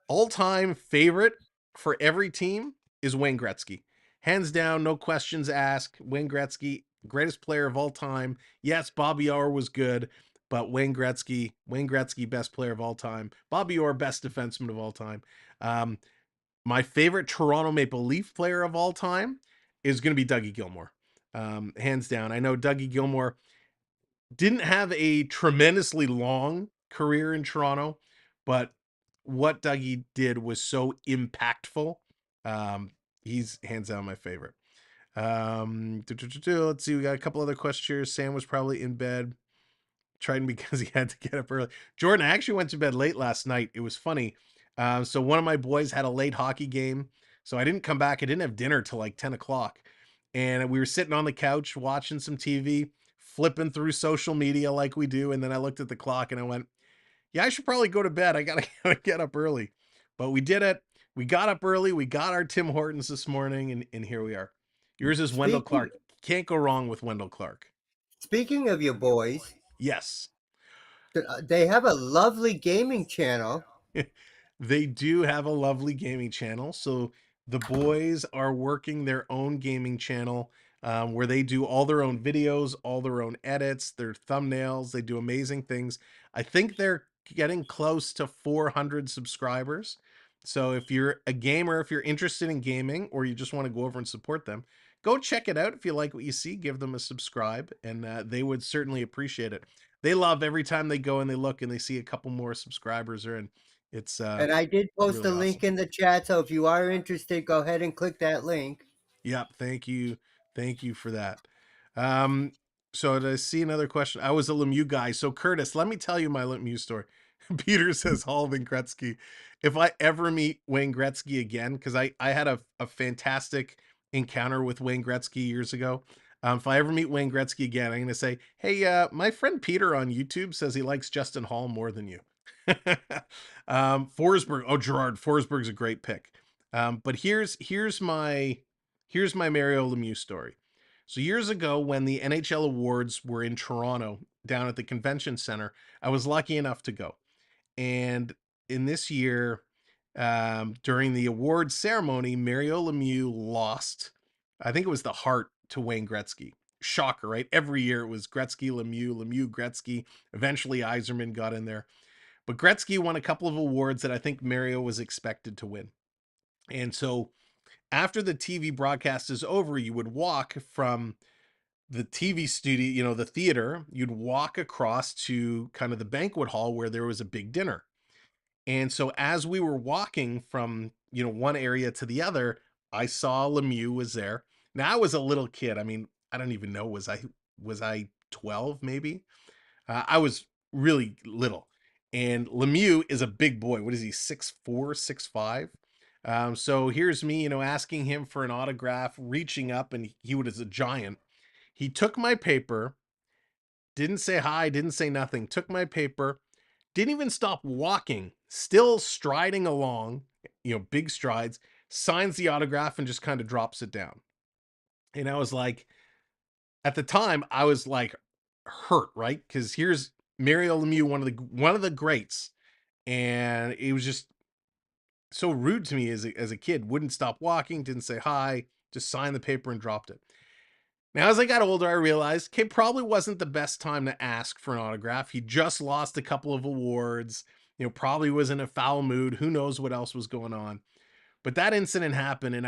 All-time favorite for every team is Wayne Gretzky. Hands down, no questions asked. Wayne Gretzky, greatest player of all time. Yes, Bobby Orr was good, but Wayne Gretzky, best player of all time. Bobby Orr, best defenseman of all time. My favorite Toronto Maple Leaf player of all time is going to be Dougie Gilmour. Hands down. I know Dougie Gilmour didn't have a tremendously long career in Toronto, but what Dougie did was so impactful. He's hands down my favorite. Let's see. We got a couple other questions here. Sam was probably in bed. Triton because he had to get up early. Jordan, I actually went to bed late last night. It was funny. So one of my boys had a late hockey game. So I didn't come back. I didn't have dinner till like 10 o'clock. And we were sitting on the couch watching some TV, flipping through social media like we do. And then I looked at the clock and I went, yeah, I should probably go to bed. I gotta get up early. But we did it. We got up early. We got our Tim Hortons this morning, and here we are. Yours is Wendell Speaking Clark. Can't go wrong with Wendell Clark. speaking of your boys, Yes. they have a lovely gaming channel. They do have a lovely gaming channel. So the boys are working their own gaming channel where they do all their own videos, all their own edits, their thumbnails. They do amazing things. I think they're getting close to 400 subscribers. So if you're a gamer, if you're interested in gaming, or you just want to go over and support them, go check it out. If you like what you see, give them a subscribe, and they would certainly appreciate it. They love every time they go and they look and they see a couple more subscribers are in. It's And I did post really a awesome. link in the chat, so if you are interested, go ahead and click that link. Yep. Thank you. Thank you for that. So to see another question, I was a Lemieux guy. So Curtis, let me tell you my Lemieux story. Peter says Hall and Gretzky. If I ever meet Wayne Gretzky again, because I had a fantastic encounter with Wayne Gretzky years ago. If I ever meet Wayne Gretzky again, I'm going to say, hey, my friend Peter on YouTube says he likes Justin Hall more than you. Forsberg. Oh, Gerard Forsberg's a great pick. But here's my Mario Lemieux story. So years ago, when the NHL awards were in Toronto, down at the convention center, I was lucky enough to go. And in this year, during the awards ceremony, Mario Lemieux lost. I think it was the Hart to Wayne Gretzky. shocker, right? Every year it was Gretzky, Lemieux, Gretzky. Eventually Yzerman got in there. But Gretzky won a couple of awards that I think Mario was expected to win. And so after the TV broadcast is over, you would walk from the TV studio, the theater, you'd walk across to kind of the banquet hall where there was a big dinner. And so as we were walking from, one area to the other, I saw Lemieux was there. Now I was a little kid. I mean, I don't even know. Was I 12 maybe? I was really little. And Lemieux is a big boy. What is he? 6'4", 6'5"? So here's me, asking him for an autograph, reaching up, and he was a giant. He took my paper, didn't say hi, didn't say nothing, took my paper, didn't even stop walking, still striding along, big strides, signs the autograph and just kind of drops it down. And I was like, at the time, I was like hurt, right? Because here's Mario Lemieux, one of the greats, and it was just so rude to me as a kid. Wouldn't stop walking, didn't say hi, just signed the paper and dropped it. Now, as I got older, I realized Kate probably wasn't the best time to ask for an autograph. He just lost a couple of awards, probably was in a foul mood. Who knows what else was going on. But that incident happened, and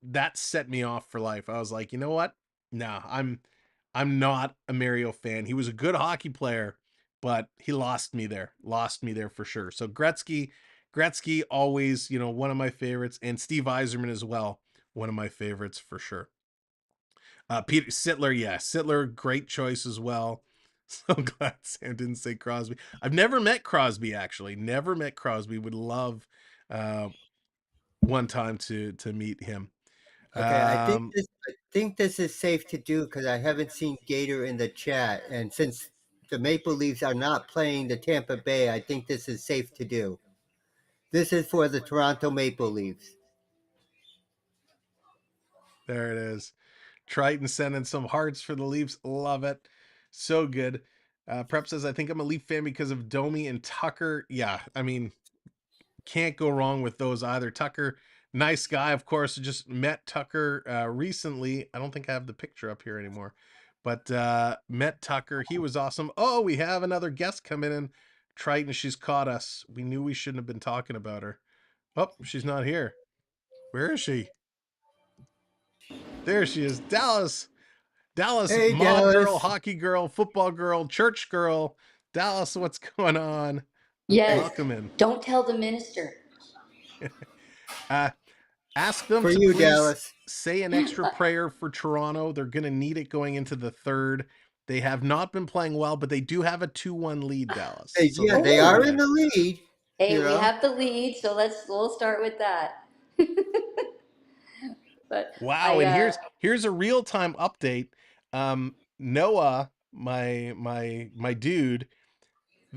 that set me off for life. I was like, you know what? Nah, I'm not a Mario fan. He was a good hockey player, but he lost me there for sure. So Gretzky always, one of my favorites, and Steve Yzerman as well, one of my favorites for sure. Peter Sittler, yeah, Sittler, great choice as well. So glad Sam didn't say Crosby. I've never met Crosby, actually. Never met Crosby. Would love one time to meet him. Okay, I think this is safe to do because I haven't seen Gator in the chat, and since the Maple Leafs are not playing the Tampa Bay, I think this is safe to do. This is for the Toronto Maple Leafs. There it is. Triton sending some hearts for the Leafs. Love it. So good. Prep says, I think I'm a Leaf fan because of Domi and Tucker. Yeah, I mean, can't go wrong with those either. Tucker, nice guy, of course. Just met Tucker recently. I don't think I have the picture up here anymore. But met Tucker. He was awesome. Oh, we have another guest coming in. Triton, she's caught us. We knew we shouldn't have been talking about her. Oh, she's not here. Where is she? There she is. Dallas, Hey, mom Dallas. girl, hockey girl, football girl, church girl. Dallas, what's going on? Yes. Welcome in. Don't tell the minister. Ask them For to you, please Dallas. say an extra prayer for Toronto. They're going to need it going into the third. They have not been playing well, but they do have a 2-1 lead, Dallas. So Yeah, they are in the lead. Hey, we have the lead, so we'll start with that. But wow, and here's a real-time update. Noah, my dude,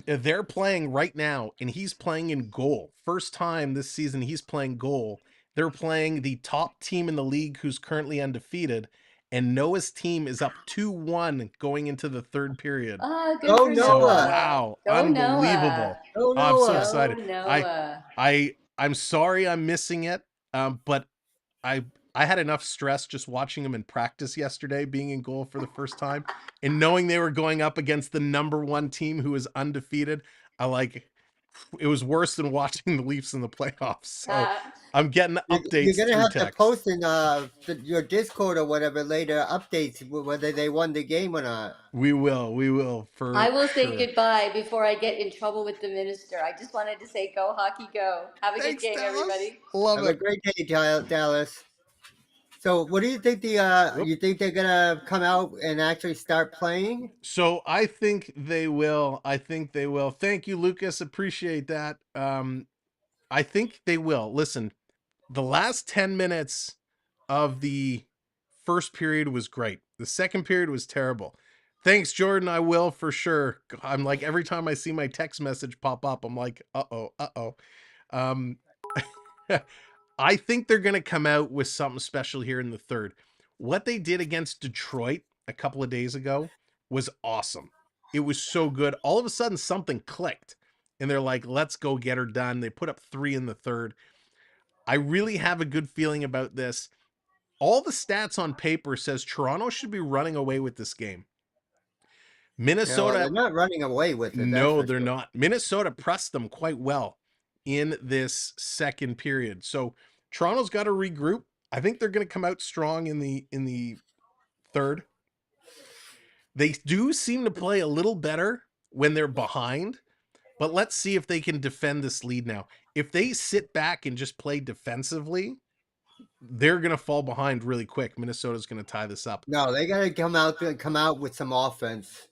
they're playing right now, and he's playing in goal. First time this season he's playing goal. They're playing the top team in the league who's currently undefeated, and Noah's team is up 2-1 going into the third period. Good for So, Noah. wow, Go unbelievable. Noah. I'm so excited. Noah. I'm sorry I'm missing it, but I had enough stress just watching them in practice yesterday, being in goal for the first time, and knowing they were going up against the #1 team who is undefeated. It was worse than watching the Leafs in the playoffs. So I'm getting updates. You're gonna have text. to post in your Discord or whatever later updates whether they won the game or not. We will. I will say goodbye before I get in trouble with the minister. I just wanted to say, go hockey, go. Have a good game, Dallas. everybody. Love Have it. a great day, Dallas. So, what do you think you think they're gonna come out and actually start playing? So I think they will. Thank you, Lucas. Appreciate that. I think they will. Listen, the last 10 minutes of the first period was great. The second period was terrible. Thanks, Jordan. I will for sure. I'm like, every time I see my text message pop up, I'm like, uh-oh. I think they're going to come out with something special here in the third. What they did against Detroit a couple of days ago was awesome. It was so good. All of a sudden, something clicked, and they're like, let's go get her done. They put up 3 in the third. I really have a good feeling about this. all the stats on paper says Toronto should be running away with this game. Minnesota, they're not running away with it. no, they're not. Minnesota pressed them quite well in this second period. So Toronto's got to regroup. I think they're going to come out strong in the third. They do seem to play a little better when they're behind, but let's see if they can defend this lead now. If they sit back and just play defensively, they're going to fall behind really quick. Minnesota's going to tie this up. No, they got to come out with some offense.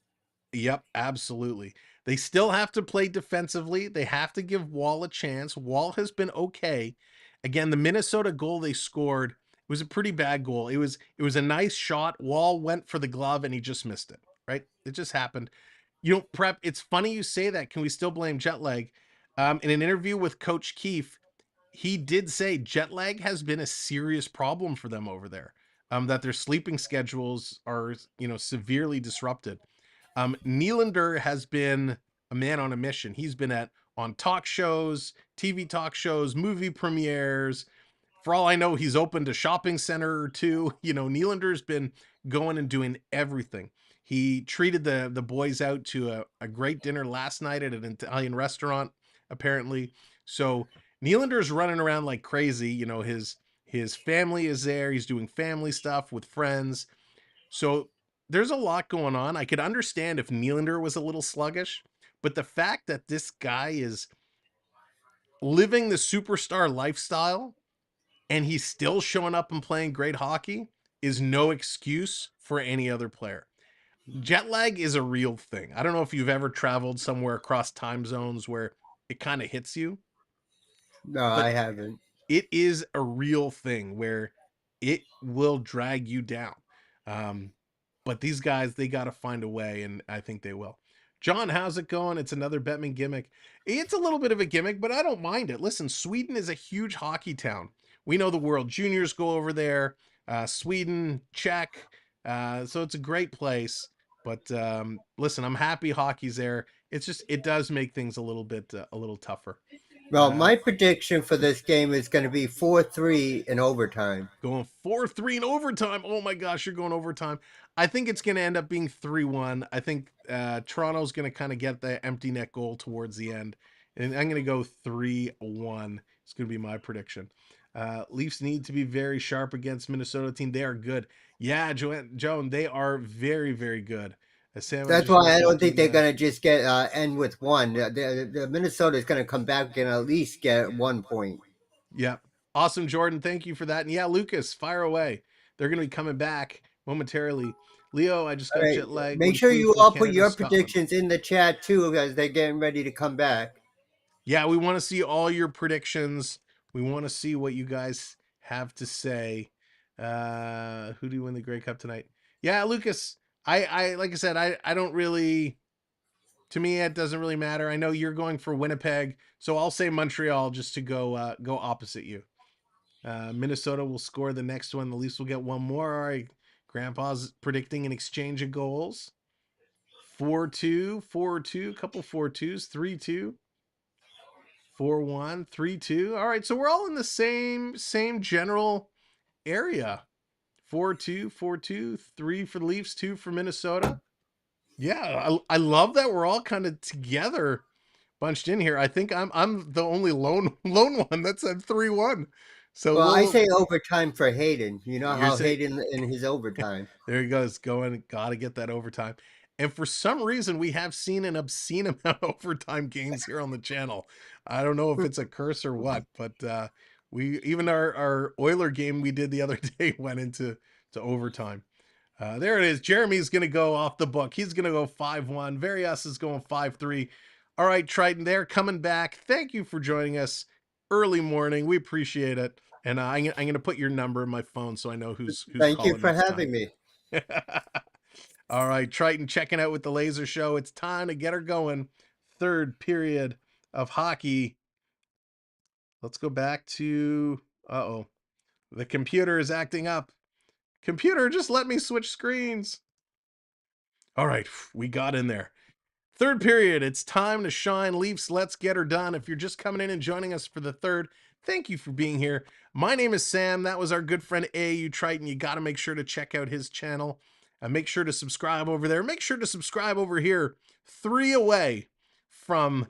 Yep, absolutely. They still have to play defensively. They have to give Wall a chance. Wall has been okay. Again, the Minnesota goal they scored was a pretty bad goal. It was a nice shot. Wall went for the glove and he just missed it, right? It just happened. You know, Prep, it's funny you say that. Can we still blame jet lag? In an interview with Coach Keefe, he did say jet lag has been a serious problem for them over there. That their sleeping schedules are, severely disrupted. Nylander has been a man on a mission. He's been on talk shows, TV talk shows, movie premieres. For all I know, he's opened a shopping center or two. Nylander's been going and doing everything. He treated the boys out to a great dinner last night at an Italian restaurant, apparently. So Nylander's running around like crazy. His family is there. He's doing family stuff with friends. So there's a lot going on. I could understand if Nylander was a little sluggish, but the fact that this guy is living the superstar lifestyle and he's still showing up and playing great hockey is no excuse for any other player. Jet lag is a real thing. I don't know if you've ever traveled somewhere across time zones where it kind of hits you. No, I haven't. It is a real thing where it will drag you down. But these guys, they got to find a way, and I think they will. John, how's it going? It's another Bettman gimmick. It's a little bit of a gimmick, but I don't mind it. Listen, Sweden is a huge hockey town. We know the World Juniors go over there. Sweden, Czech. So it's a great place. But listen, I'm happy hockey's there. It's just, it does make things a little tougher. Well, my prediction for this game is going to be 4-3 in overtime. Going 4-3 in overtime. Oh my gosh, you're going overtime. I think it's going to end up being 3-1. I think Toronto's going to kind of get the empty net goal towards the end. And I'm going to go 3-1. It's going to be my prediction. Leafs need to be very sharp against Minnesota team. They are good. Yeah, Joan, they are very, very good. That's why I don't think they're going to just get end with one. The Minnesota is going to come back and at least get 1 point. Yeah. Awesome, Jordan. Thank you for that. And yeah, Lucas, fire away. They're going to be coming back momentarily. Leo, I just got jet lag. Make sure you all put your predictions in the chat too, because they're getting ready to come back. Yeah, we want to see all your predictions. We want to see what you guys have to say. Who do you win the Grey Cup tonight? Yeah, Lucas, I like I said, I don't really, to me, it doesn't really matter. I know you're going for Winnipeg, so I'll say Montreal just to go opposite you. Minnesota will score the next one. The Leafs will get one more. All right, Grandpa's predicting an exchange of goals. 4-2, 4-2, couple 4-2s, 3-2. 4-1, 3-2. All right, so we're all in the same general area. 4-2, 4-2, 3 for the Leafs, 2 for Minnesota. Yeah, I love that we're all kind of together, bunched in here. I think I'm the only lone one that said 3-1. So I say overtime for Hayden. You know how Hayden in his overtime. There he goes, gotta get that overtime. And for some reason, we have seen an obscene amount of overtime games here on the channel. I don't know if it's a curse or what, but we even our Oiler game we did the other day went into overtime. There it is. Jeremy's going to go off the book. He's going to go 5-1. Varias is going 5-3. All right, Triton, they're coming back. Thank you for joining us early morning. We appreciate it. And I'm going to put your number in my phone so I know who's Thank you for having me. All right, Triton checking out with the laser show. It's time to get her going. Third period of hockey. Let's go back to, the computer is acting up. Computer, just let me switch screens. All right, we got in there. Third period, it's time to shine. Leafs, let's get her done. If you're just coming in and joining us for the third, Thank you for being here. My name is Sam. That was our good friend AU Triton. You got to make sure to check out his channel. Make sure to subscribe over there. Make sure to subscribe over here. 3 away from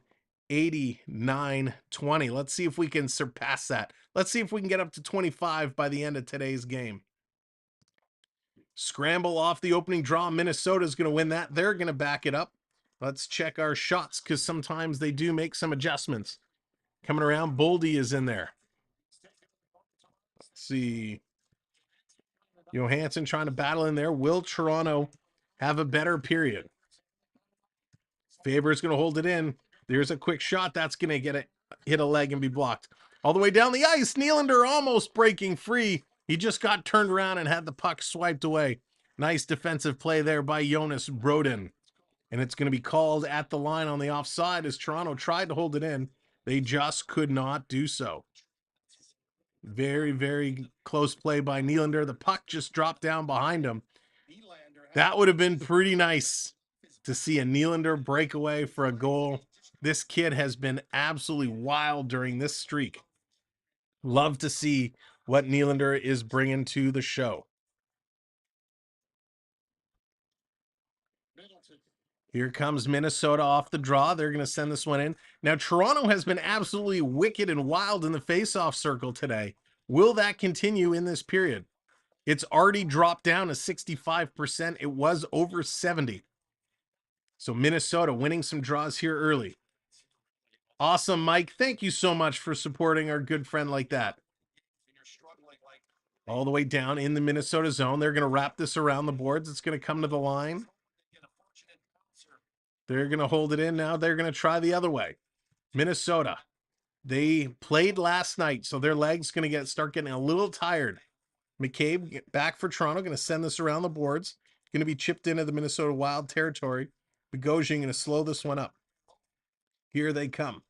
89-20. Let's see if we can surpass that. Let's see if we can get up to 25 by the end of today's game. Scramble off the opening draw. Minnesota's going to win that. They're going to back it up. Let's check our shots because sometimes they do make some adjustments. Coming around, Boldy is in there. Let's see. Johansson trying to battle in there. Will Toronto have a better period? Faber's going to hold it in. There's a quick shot. That's going to get it, hit a leg and be blocked. All the way down the ice. Nylander almost breaking free. He just got turned around and had the puck swiped away. Nice defensive play there by Jonas Brodin. And it's going to be called at the line on the offside as Toronto tried to hold it in. They just could not do so. Very, very close play by Nylander. The puck just dropped down behind him. That would have been pretty nice to see a Nylander breakaway for a goal. This kid has been absolutely wild during this streak. Love to see what Nylander is bringing to the show. Here comes Minnesota off the draw. They're going to send this one in. Now, Toronto has been absolutely wicked and wild in the faceoff circle today. Will that continue in this period? It's already dropped down to 65%. It was over 70. So Minnesota winning some draws here early. Awesome, Mike. Thank you so much for supporting our good friend like that. All the way down in the Minnesota zone. They're going to wrap this around the boards. It's going to come to the line. They're going to hold it in now. They're going to try the other way. Minnesota. They played last night, so their legs going to start getting a little tired. McCabe back for Toronto. Going to send this around the boards. Going to be chipped into the Minnesota Wild territory. Bogosian going to slow this one up. Here they come.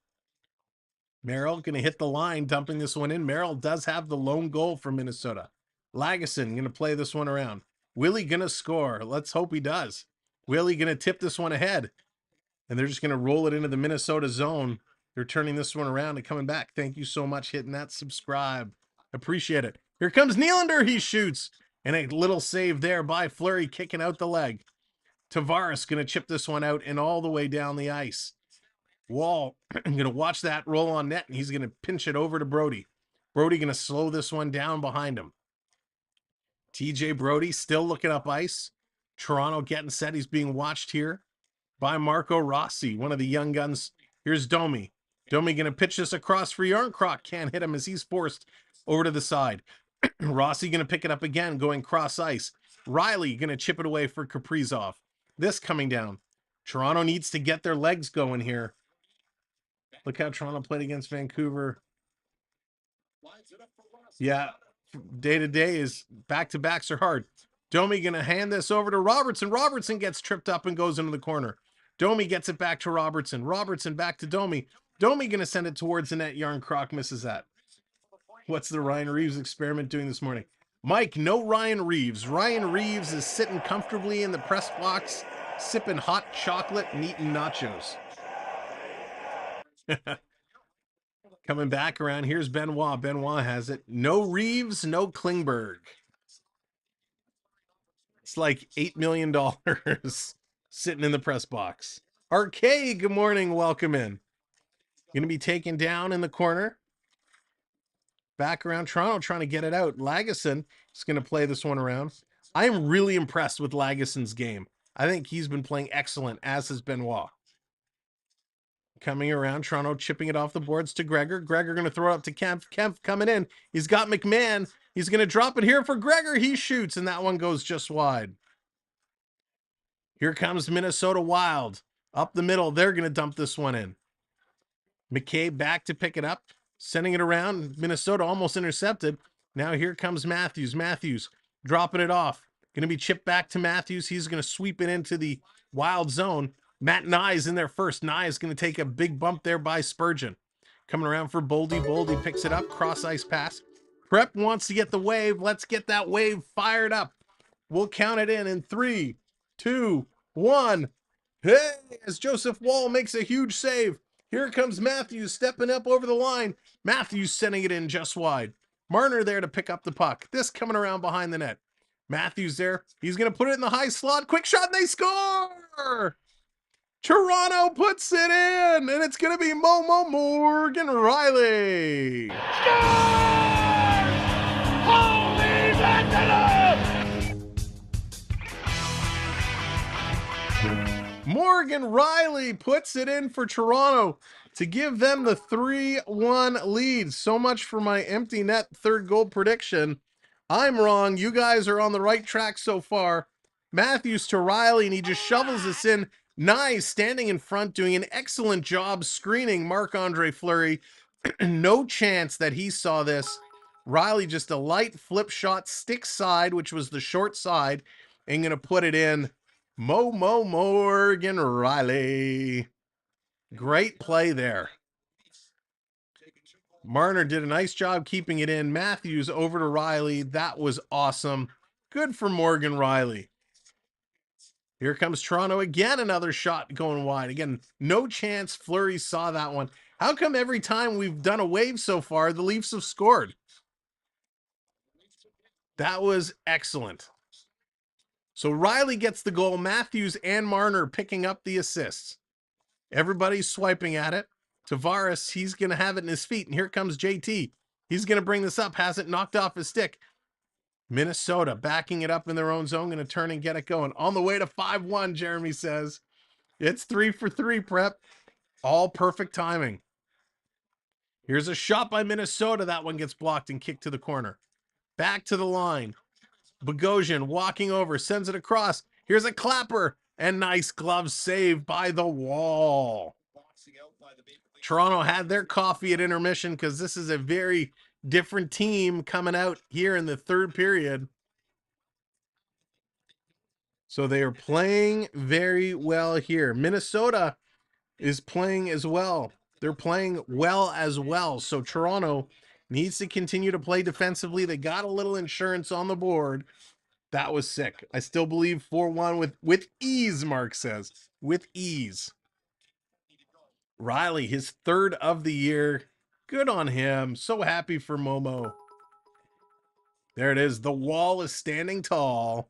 Merrill going to hit the line, dumping this one in. Merrill does have the lone goal for Minnesota. Lagesson going to play this one around. Willie going to score. Let's hope he does. Willie going to tip this one ahead. And they're just going to roll it into the Minnesota zone. They're turning this one around and coming back. Thank you so much hitting that subscribe. Appreciate it. Here comes Nylander. He shoots. And a little save there by Fleury kicking out the leg. Tavares going to chip this one out and all the way down the ice. Wall going to watch that roll on net, and he's going to pinch it over to Brody. Brody going to slow this one down behind him. TJ Brody still looking up ice. Toronto getting set. He's being watched here by Marco Rossi, one of the young guns. Here's Domi. Domi going to pitch this across for Yarncroc. Can't hit him as he's forced over to the side. Rossi going to pick it up again, going cross ice. Riley going to chip it away for Kaprizov. This coming down. Toronto needs to get their legs going here. Look how Toronto played against Vancouver. Yeah, day to day is back-to-backs are hard. Domi going to hand this over to Robertson. Robertson gets tripped up and goes into the corner. Domi gets it back to Robertson. Robertson back to Domi. Domi going to send it towards the net. Yarncroc misses that. What's the Ryan Reeves experiment doing this morning? Mike, no Ryan Reeves. Ryan Reeves is sitting comfortably in the press box, sipping hot chocolate and eating nachos. Coming back around, here's Benoit. Benoit has it. No Reeves, no Klingberg. It's like $8 million sitting in the press box. Arcade, good morning. Welcome in. Going to be taken down in the corner. Back around Toronto trying to get it out. Lagesson is going to play this one around. I am really impressed with Lagesson's game. I think he's been playing excellent, as has Benoit. Coming around, Toronto chipping it off the boards to Gregor. Gregor going to throw it up to Kempf. Kempf coming in. He's got McMahon. He's going to drop it here for Gregor. He shoots, and that one goes just wide. Here comes Minnesota Wild. Up the middle, they're going to dump this one in. McCabe back to pick it up. Sending it around. Minnesota almost intercepted. Now here comes Matthews. Matthews dropping it off. Going to be chipped back to Matthews. He's going to sweep it into the Wild zone. Matt Nye's in there first. Nye is going to take a big bump there by Spurgeon. Coming around for Boldy. Boldy picks it up. Cross ice pass. Prep wants to get the wave. Let's get that wave fired up. We'll count it in 3, 2, 1. Hey, as Joseph Wall makes a huge save. Here comes Matthews stepping up over the line. Matthews sending it in just wide. Marner there to pick up the puck. This coming around behind the net. Matthews there. He's going to put it in the high slot. Quick shot, and they score! Toronto puts it in, and it's going to be Morgan Riley. Holy mackerel! Morgan Riley puts it in for Toronto to give them the 3-1 lead. So much for my empty net third goal prediction. I'm wrong. You guys are on the right track so far. Matthews to Riley, and he just shovels this in. Nice, standing in front, doing an excellent job screening Marc-Andre Fleury. No chance that he saw this. Riley just a light flip shot, stick side, which was the short side, and going to put it in. Morgan Riley. Great play there. Marner did a nice job keeping it in. Matthews over to Riley. That was awesome. Good for Morgan Riley. Here comes Toronto again. Another shot going wide. Again, no chance Fleury saw that one. How come every time we've done a wave so far, the Leafs have scored? That was excellent. So Riley gets the goal. Matthews and Marner picking up the assists. Everybody's swiping at it. Tavares, he's going to have it in his feet. And here comes JT. He's going to bring this up. Has it knocked off his stick. Minnesota backing it up in their own zone. Going to turn and get it going. On the way to 5-1, Jeremy says. It's 3 for 3, Prep. All perfect timing. Here's a shot by Minnesota. That one gets blocked and kicked to the corner. Back to the line. Bogosian walking over. Sends it across. Here's a clapper. And nice glove save by the wall. Toronto had their coffee at intermission because this is a very different team coming out here in the third period. So they are playing very well here. Minnesota is playing as well. They're playing well as well. So Toronto needs to continue to play defensively. They got a little insurance on the board. That was sick. I still believe 4-1 with ease, Mark says. With ease. Riley, his third of the year. Good on him. So happy for Momo. There it is. The wall is standing tall.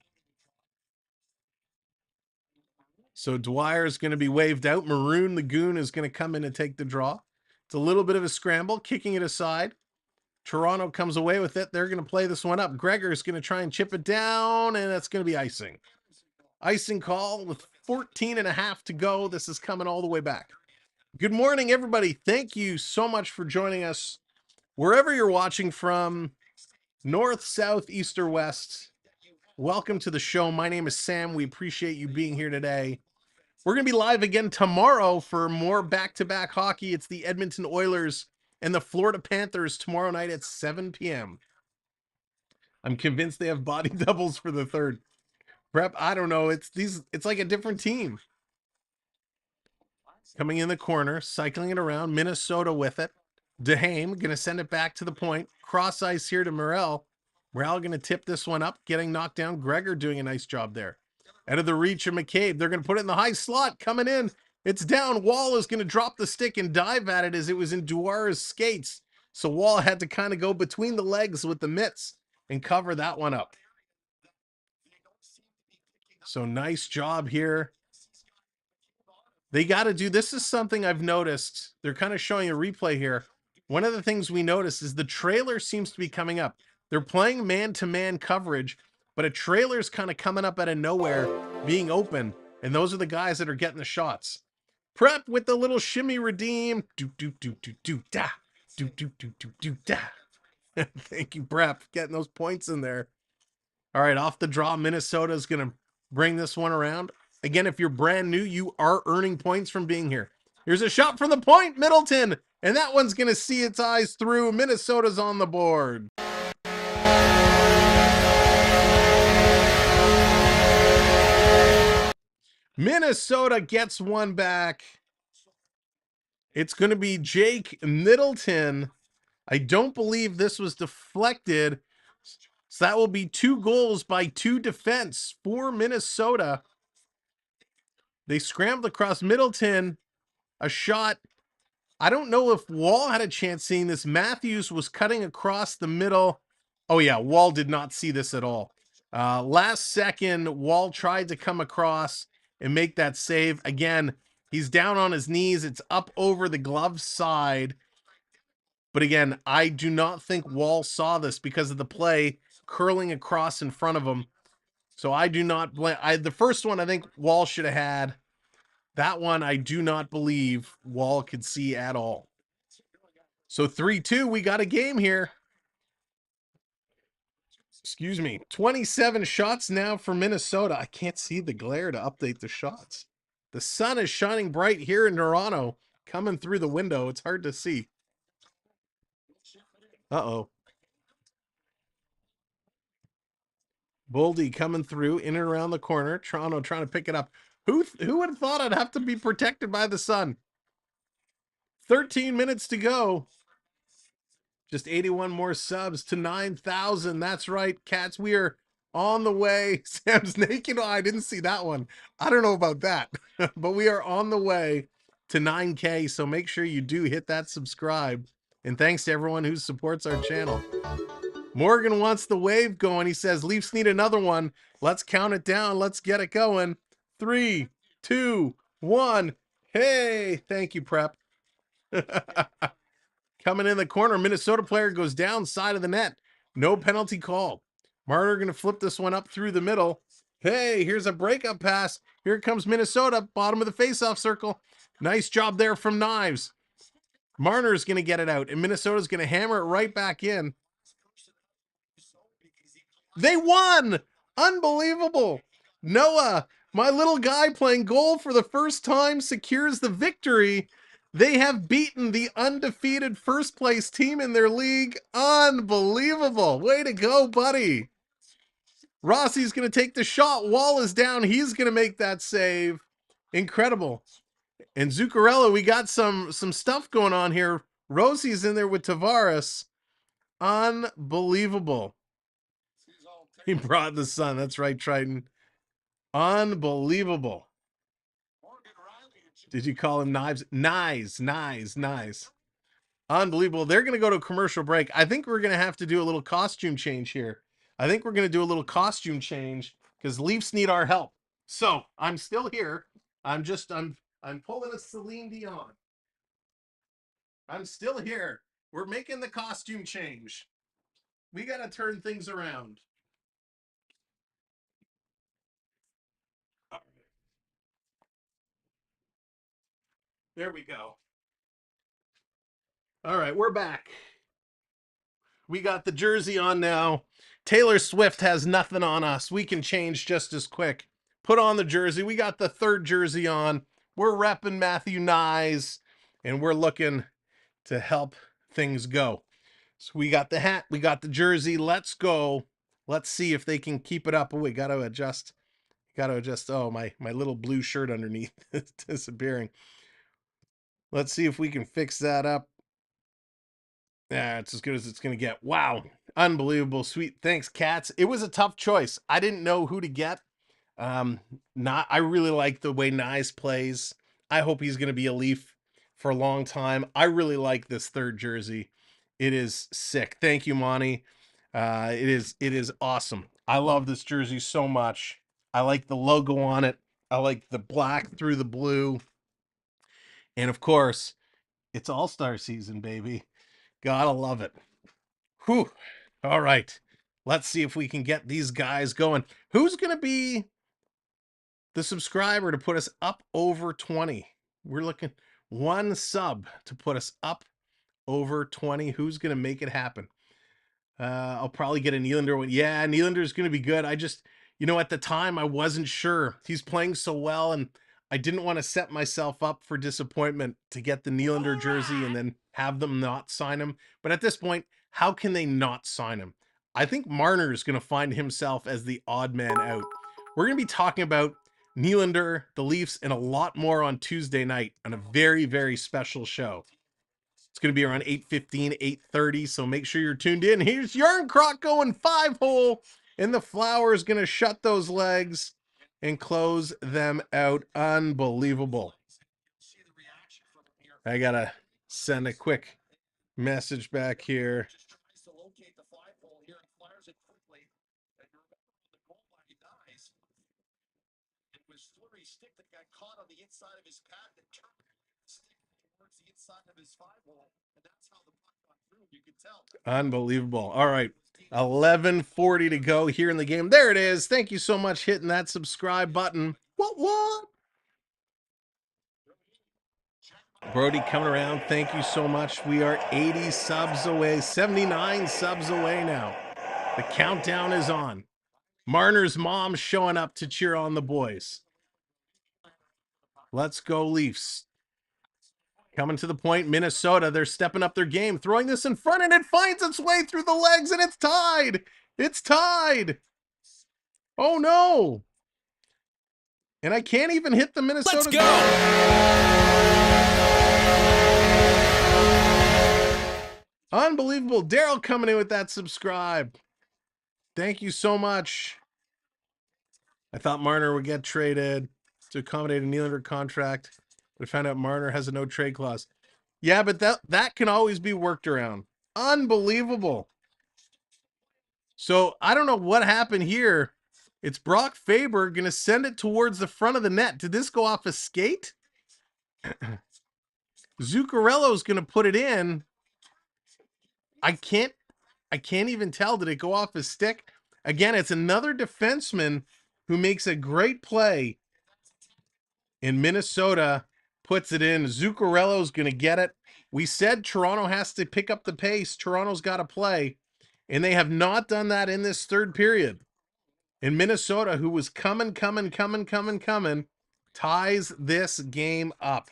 So Dwyer's going to be waved out. Maroon the Goon is going to come in and take the draw. It's a little bit of a scramble, kicking it aside. Toronto comes away with it. They're going to play this one up. Gregor's going to try and chip it down, and that's going to be icing. Icing call with 14.5 to go. This is coming all the way back. Good morning, everybody. Thank you so much for joining us. Wherever you're watching from, north, south, east, or west, welcome to the show. My name is Sam. We appreciate you being here today. We're going to be live again tomorrow for more back-to-back hockey. It's the Edmonton Oilers and the Florida Panthers tomorrow night at 7 p.m. I'm convinced they have body doubles for the third. Prep, I don't know. It's like a different team. Coming in the corner, cycling it around. Minnesota with it. DeHame going to send it back to the point. Cross ice here to Morel. Morel going to tip this one up, getting knocked down. Gregor doing a nice job there. Out of the reach of McCabe. They're going to put it in the high slot. Coming in. It's down. Wall is going to drop the stick and dive at it as it was in Dwyer's skates. So Wall had to kind of go between the legs with the mitts and cover that one up. So nice job here. They got to do, this is something I've noticed. They're kind of showing a replay here. One of the things we noticed is the trailer seems to be coming up. They're playing man-to-man coverage, but a trailer's kind of coming up out of nowhere, being open, and those are the guys that are getting the shots. Prep with the little shimmy redeem. Do-do-do-do-do-da. Do-do-do-do-do-da. Thank you, Prep, getting those points in there. All right, off the draw, Minnesota is going to bring this one around. Again, if you're brand new, you are earning points from being here. Here's a shot from the point, Middleton, and that one's going to see its eyes through. Minnesota's on the board. Minnesota gets one back. It's going to be Jake Middleton. I don't believe this was deflected. So that will be 2 goals by 2 defense for Minnesota. They scrambled across Middleton. A shot I don't know if Wall had a chance seeing this. Matthews was cutting across the middle. Oh, yeah, Wall did not see this at all. Last second, Wall tried to come across and make that save. Again, he's down on his knees. It's up over the glove side. But again, I do not think Wall saw this because of the play curling across in front of him. So I do not blame. The first one I think Wall should have had. That one I do not believe Wall could see at all. So 3-2, we got a game here. Excuse me. 27 shots now for Minnesota. I can't see the glare to update the shots. The sun is shining bright here in Toronto, coming through the window. It's hard to see. Uh-oh. Boldy coming through in and around the corner. Toronto trying to pick it up. Who would have thought I'd have to be protected by the sun? 13 minutes to go. Just 81 more subs to 9,000. That's right, cats. We are on the way. Sam's naked. Oh, I didn't see that one. I don't know about that. But we are on the way to 9K. So make sure you do hit that subscribe. And thanks to everyone who supports our channel. Morgan wants the wave going. He says, Leafs need another one. Let's count it down. Let's get it going. 3, 2, 1. Hey, thank you, Prep. Coming in the corner, Minnesota player goes down side of the net. No penalty call. Marner going to flip this one up through the middle. Hey, here's a breakup pass. Here comes Minnesota, bottom of the faceoff circle. Nice job there from Knives. Marner's going to get it out, and Minnesota's going to hammer it right back in. They won! Unbelievable. Noah, my little guy playing goal for the first time, secures the victory. They have beaten the undefeated first place team in their league. Unbelievable. Way to go, buddy. Rossi's going to take the shot. Wall is down. He's going to make that save. Incredible. And Zuccarello, we got some stuff going on here. Rosie's in there with Tavares. Unbelievable. He brought the sun. That's right, Triton. Unbelievable. Did you call him Knives? Nice. Unbelievable. They're going to go to a commercial break. I think we're going to have to do a little costume change here. I think we're going to do a little costume change because Leafs need our help. So I'm still here. I'm pulling a Celine Dion. I'm still here. We're making the costume change. We got to turn things around. There we go. All right, we're back. We got the jersey on now. Taylor Swift has nothing on us. We can change just as quick. Put on the jersey. We got the third jersey on. We're repping Matthew Nyes, and we're looking to help things go. So we got the hat. We got the jersey. Let's go. Let's see if they can keep it up. Oh, we got to adjust. Oh, my little blue shirt underneath is disappearing. Let's see if we can fix that up. Yeah, it's as good as it's going to get. Wow. Unbelievable. Sweet. Thanks, cats. It was a tough choice. I didn't know who to get. I really like the way Nyes plays. I hope he's going to be a Leaf for a long time. I really like this third jersey. It is sick. Thank you, Monty. It is awesome. I love this jersey so much. I like the logo on it. I like the black through the blue. And of course, it's All-Star season, baby. Gotta love it. Whew. All right. Let's see if we can get these guys going. Who's going to be the subscriber to put us up over 20? We're looking one sub to put us up over 20. Who's going to make it happen? I'll probably get a Nylander one. Yeah, Nylander's going to be good. I just, at the time I wasn't sure. He's playing so well, and I didn't want to set myself up for disappointment to get the Nylander jersey and then have them not sign him. But at this point, how can they not sign him? I think Marner is going to find himself as the odd man out. We're going to be talking about Nylander, the Leafs, and a lot more on Tuesday night on a very, very special show. It's going to be around 8:15, 8:30, so make sure you're tuned in. Here's Yarncroc going 5-hole, and the Flower is going to shut those legs and close them out. Unbelievable. I gotta send a quick message back here. Stick that got caught on the inside of his pad that turned the stick towards the inside of his 5-hole, and that's how the puck got through. You can tell. Unbelievable. All right. 11:40 to go here in the game. There it is. Thank you so much hitting that subscribe button. What? Brody coming around. Thank you so much. We are 80 subs away, 79 subs away now. The countdown is on. Marner's mom showing up to cheer on the boys. Let's go, Leafs. Coming to the point, Minnesota, they're stepping up their game, throwing this in front, and it finds its way through the legs, and it's tied. It's tied. Oh, no. And I can't even hit the Minnesota. Let's go. Unbelievable. Daryl coming in with that subscribe. Thank you so much. I thought Marner would get traded to accommodate a Nylander contract, but I found out Marner has a no trade clause. Yeah, but that can always be worked around. Unbelievable. So I don't know what happened here. It's Brock Faber going to send it towards the front of the net. Did this go off a skate? Zuccarello's going to put it in. I can't even tell. Did it go off his stick? Again, it's another defenseman who makes a great play in Minnesota, puts it in. Zuccarello's going to get it. We said Toronto has to pick up the pace. Toronto's got to play, and they have not done that in this third period. And Minnesota, who was coming, ties this game up.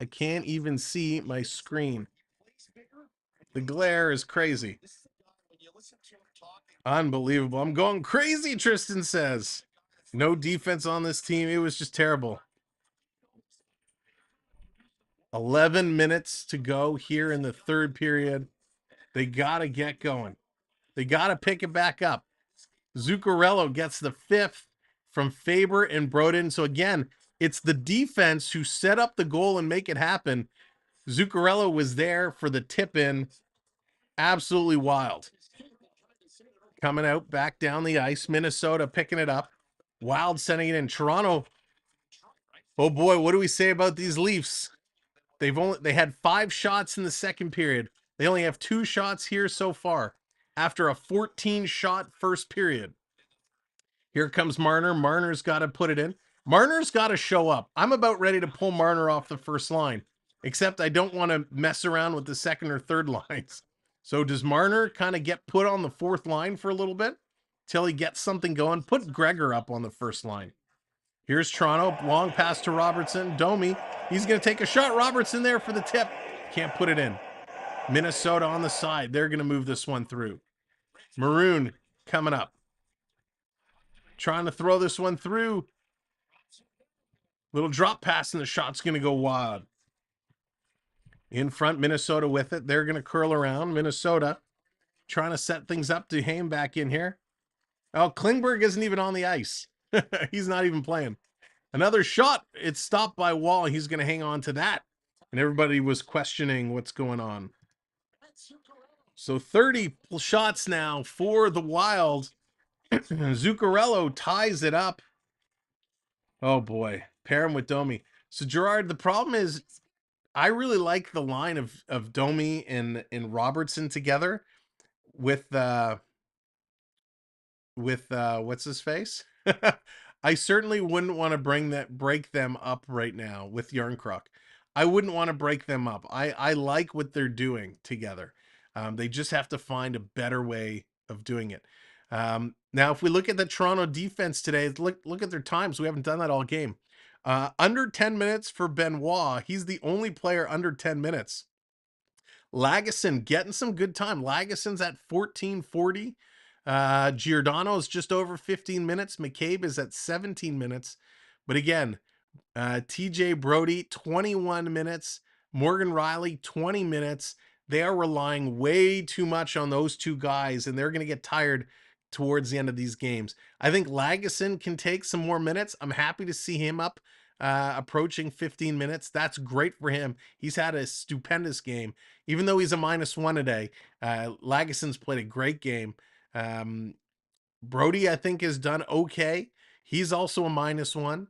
I can't even see my screen. The glare is crazy. Unbelievable. I'm going crazy, Tristan says. No defense on this team. It was just terrible. 11 minutes to go here in the third period. They got to get going. They got to pick it back up. Zuccarello gets the fifth from Faber and Brodin. So again, it's the defense who set up the goal and make it happen. Zuccarello was there for the tip-in. Absolutely wild. Coming out back down the ice. Minnesota picking it up. Wild sending it in. Toronto. Oh boy, what do we say about these Leafs? They had 5 shots in the second period. They only have 2 shots here so far after a 14-shot first period. Here comes Marner. Marner's got to put it in. Marner's got to show up. I'm about ready to pull Marner off the first line, except I don't want to mess around with the second or third lines. So does Marner kind of get put on the fourth line for a little bit till he gets something going? Put Gregor up on the first line. Here's Toronto. Long pass to Robertson. Domi. He's going to take a shot. Robertson there for the tip. Can't put it in. Minnesota on the side. They're going to move this one through. Maroon coming up. Trying to throw this one through. Little drop pass and the shot's going to go wild. In front, Minnesota with it. They're going to curl around. Minnesota trying to set things up. Duhaime back in here. Oh, Klingberg isn't even on the ice. He's not even playing. Another shot. It's stopped by Wall. He's going to hang on to that. And everybody was questioning what's going on. So 30 shots now for the Wild. Zuccarello ties it up. Oh boy. Pair him with Domi. So Gerard, the problem is I really like the line of Domi and Robertson together with what's his face? I certainly wouldn't want to break them up right now with Yarncroc. I wouldn't want to break them up. I like what they're doing together. They just have to find a better way of doing it. Now, if we look at the Toronto defense today, look at their times. We haven't done that all game. Under 10 minutes for Benoit. He's the only player under 10 minutes. Lagesson getting some good time. Lagesson's at 14:40. Giordano's just over 15 minutes. McCabe is at 17 minutes. But again, TJ Brody, 21 minutes. Morgan Riley, 20 minutes. They are relying way too much on those two guys, and they're going to get tired towards the end of these games. I think Lagesson can take some more minutes. I'm happy to see him up approaching 15 minutes. That's great for him. He's had a stupendous game, even though he's a -1 today. Laguson's played a great game. Brody, I think, has done okay. He's also a -1.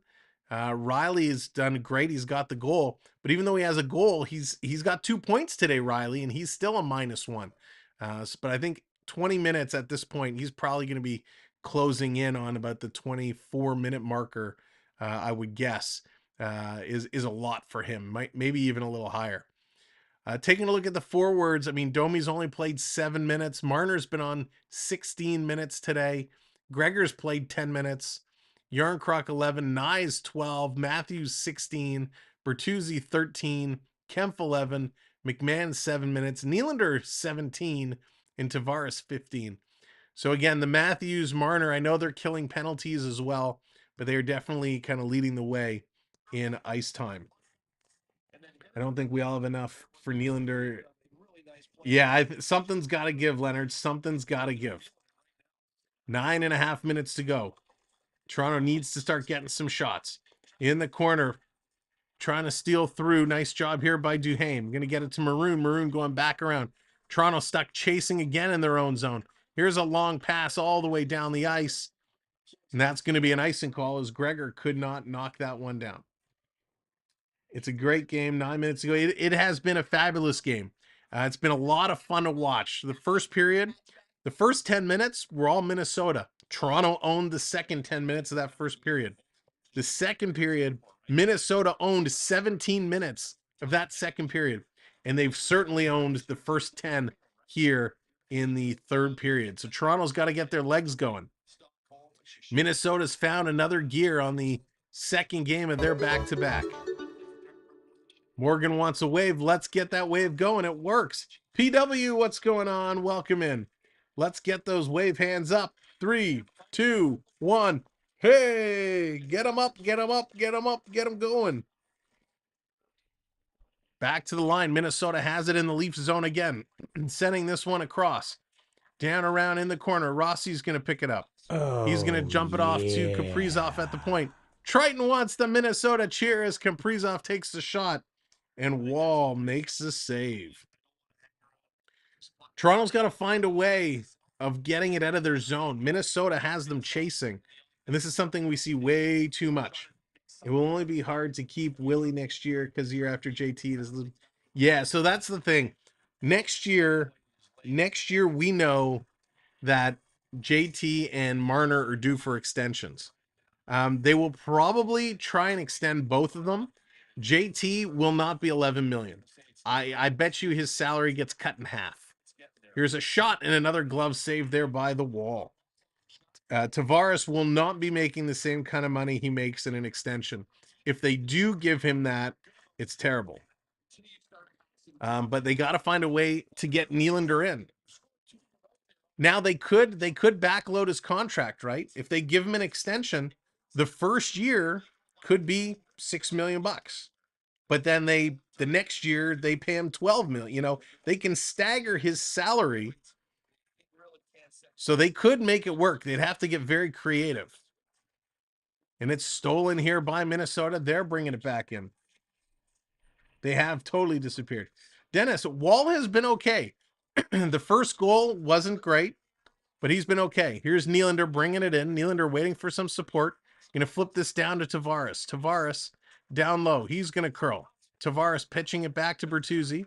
Riley has done great. He's got the goal, but even though he has a goal, he's got 2 points today, Riley, and he's still a -1. But I think 20 minutes at this point, he's probably going to be closing in on about the 24-minute marker. I would guess is a lot for him. Maybe even a little higher. Taking a look at the forwards, I mean, Domi's only played 7 minutes. Marner's been on 16 minutes today. Gregor's played 10 minutes. Yarncroc 11, Nyes 12, Matthews 16, Bertuzzi 13, Kempf 11, McMahon 7 minutes, Nylander 17, and Tavares 15. So again, the Matthews, Marner, I know they're killing penalties as well, but they're definitely kind of leading the way in ice time. I don't think we all have enough for Nylander. Yeah, something's got to give, Leonard. Something's got to give. 9.5 minutes to go. Toronto needs to start getting some shots. In the corner, trying to steal through. Nice job here by Duhaime. Going to get it to Maroon. Maroon going back around. Toronto stuck chasing again in their own zone. Here's a long pass all the way down the ice. And that's going to be an icing call as Gregor could not knock that one down. It's a great game. 9 minutes ago. It has been a fabulous game. It's been a lot of fun to watch. The first period, the first 10 minutes were all Minnesota. Toronto owned the second 10 minutes of that first period. The second period, Minnesota owned 17 minutes of that second period. And they've certainly owned the first 10 here in the third period. So Toronto's got to get their legs going. Minnesota's found another gear on the second game of their back-to-back. Morgan wants a wave. Let's get that wave going. It works. PW, what's going on? Welcome in. Let's get those wave hands up. 3, 2, 1. Hey, get them up, get them up, get them up, get them going. Back to the line. Minnesota has it in the Leafs zone again. Sending this one across. Down around in the corner. Rossi's going to pick it up. He's going to jump it off to Kaprizov at the point. Triton wants the Minnesota cheer as Kaprizov takes the shot. And Wall makes the save. Toronto's got to find a way of getting it out of their zone. Minnesota has them chasing. And this is something we see way too much. It will only be hard to keep Willie next year because the year after JT. Yeah, so that's the thing. Next year we know that JT and Marner are due for extensions. They will probably try and extend both of them. JT will not be 11 million. I bet you his salary gets cut in half. Here's a shot and another glove save there by the Wall. Tavares will not be making the same kind of money he makes in an extension. If they do give him that, it's terrible. But they got to find a way to get Nylander in. Now they could backload his contract, right? If they give him an extension, the first year could be $6 million. But then the next year they pay him 12 million. You know, they can stagger his salary. So they could make it work. They'd have to get very creative. And it's stolen here by Minnesota. They're bringing it back in. They have totally disappeared. Dennis, Wall has been okay. The first goal wasn't great, but he's been okay. Here's Nylander bringing it in. Nylander waiting for some support. Going to flip this down to Tavares. Tavares down low. He's going to curl. Tavares pitching it back to Bertuzzi.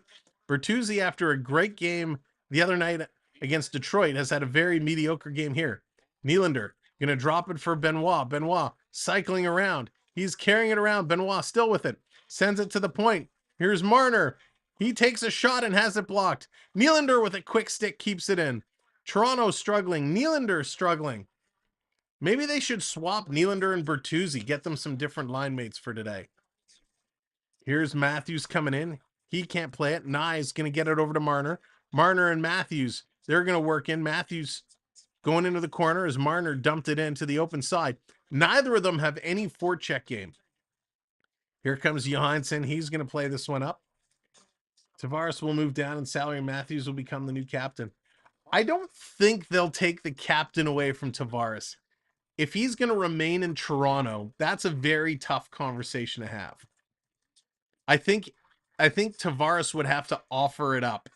Bertuzzi, after a great game the other night against Detroit, has had a very mediocre game here. Nylander going to drop it for Benoit. Benoit cycling around. He's carrying it around. Benoit still with it. Sends it to the point. Here's Marner. He takes a shot and has it blocked. Nylander with a quick stick keeps it in. Toronto struggling. Nylander struggling. Maybe they should swap Nylander and Bertuzzi. Get them some different line mates for today. Here's Matthews coming in. He can't play it. Nye's going to get it over to Marner. Marner and Matthews, they're going to work in. Matthews going into the corner as Marner dumped it into the open side. Neither of them have any forecheck game. Here comes Johansson. He's going to play this one up. Tavares will move down and Salary Matthews will become the new captain. I don't think they'll take the captain away from Tavares. if he's going to remain in Toronto, that's a very tough conversation to have. I think Tavares would have to offer it up.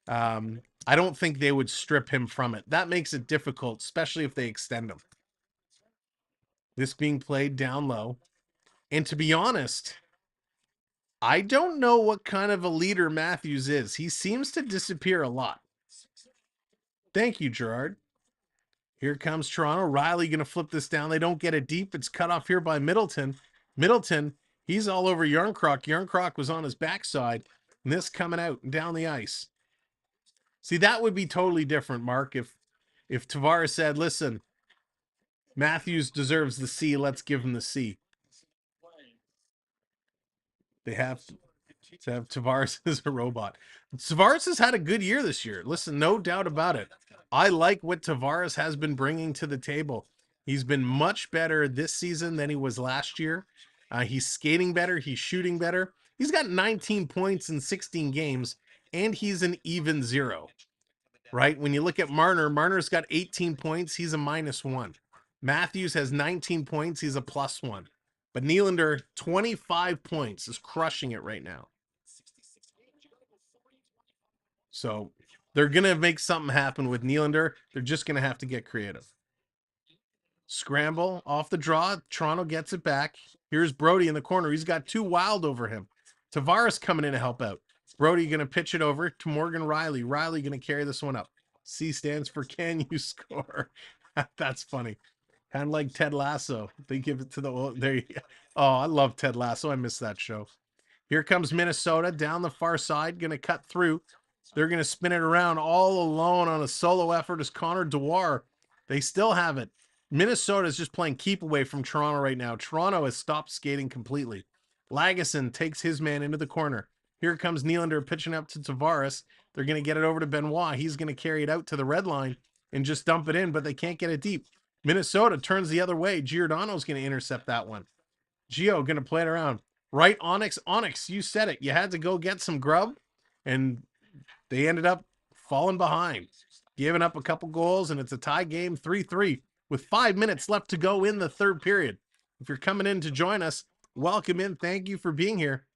I don't think they would strip him from it. That makes it difficult, especially if they extend him. This being played down low. And to be honest, I don't know what kind of a leader Matthews is. He seems to disappear a lot. Thank you, Gerard. Here comes Toronto. Riley going to flip this down. They don't get it deep. It's cut off here by Middleton. Middleton, he's all over Yarncroc. Yarncroc was on his backside. And this coming out and down the ice. See, that would be totally different, Mark, if Tavares said, listen, Matthews deserves the C. Let's give him the C. They have to have Tavares as a robot. Tavares has had a good year this year. Listen, no doubt about it. I like what Tavares has been bringing to the table. He's been much better this season than he was last year. He's skating better. He's shooting better. He's got 19 points in 16 games, and he's an even 0. Right? When you look at Marner, Marner's got 18 points. He's a -1. Matthews has 19 points. He's a +1. But Nylander, 25 points, is crushing it right now. So they're going to make something happen with Nylander. They're just going to have to get creative. Scramble off the draw. Toronto gets it back. Here's Brody in the corner. He's got 2 Wild over him. Tavares coming in to help out. Brody going to pitch it over to Morgan Riley. Riley going to carry this one up. C stands for can you score? That's funny. Kind of like Ted Lasso. They give it to the... There you go. Oh, I love Ted Lasso. I miss that show. Here comes Minnesota down the far side. Going to cut through. They're going to spin it around all alone on a solo effort as Connor Dewar. They still have it. Minnesota is just playing keep away from Toronto right now. Toronto has stopped skating completely. Lagesson takes his man into the corner. Here comes Nylander pitching up to Tavares. They're going to get it over to Benoit. He's going to carry it out to the red line and just dump it in, but they can't get it deep. Minnesota turns the other way. Giordano's going to intercept that one. Gio going to play it around. Right, Onyx. Onyx, you said it. You had to go get some grub, and they ended up falling behind, giving up a couple goals, and it's a tie game, 3-3, with 5 minutes left to go in the third period. If you're coming in to join us, welcome in. Thank you for being here.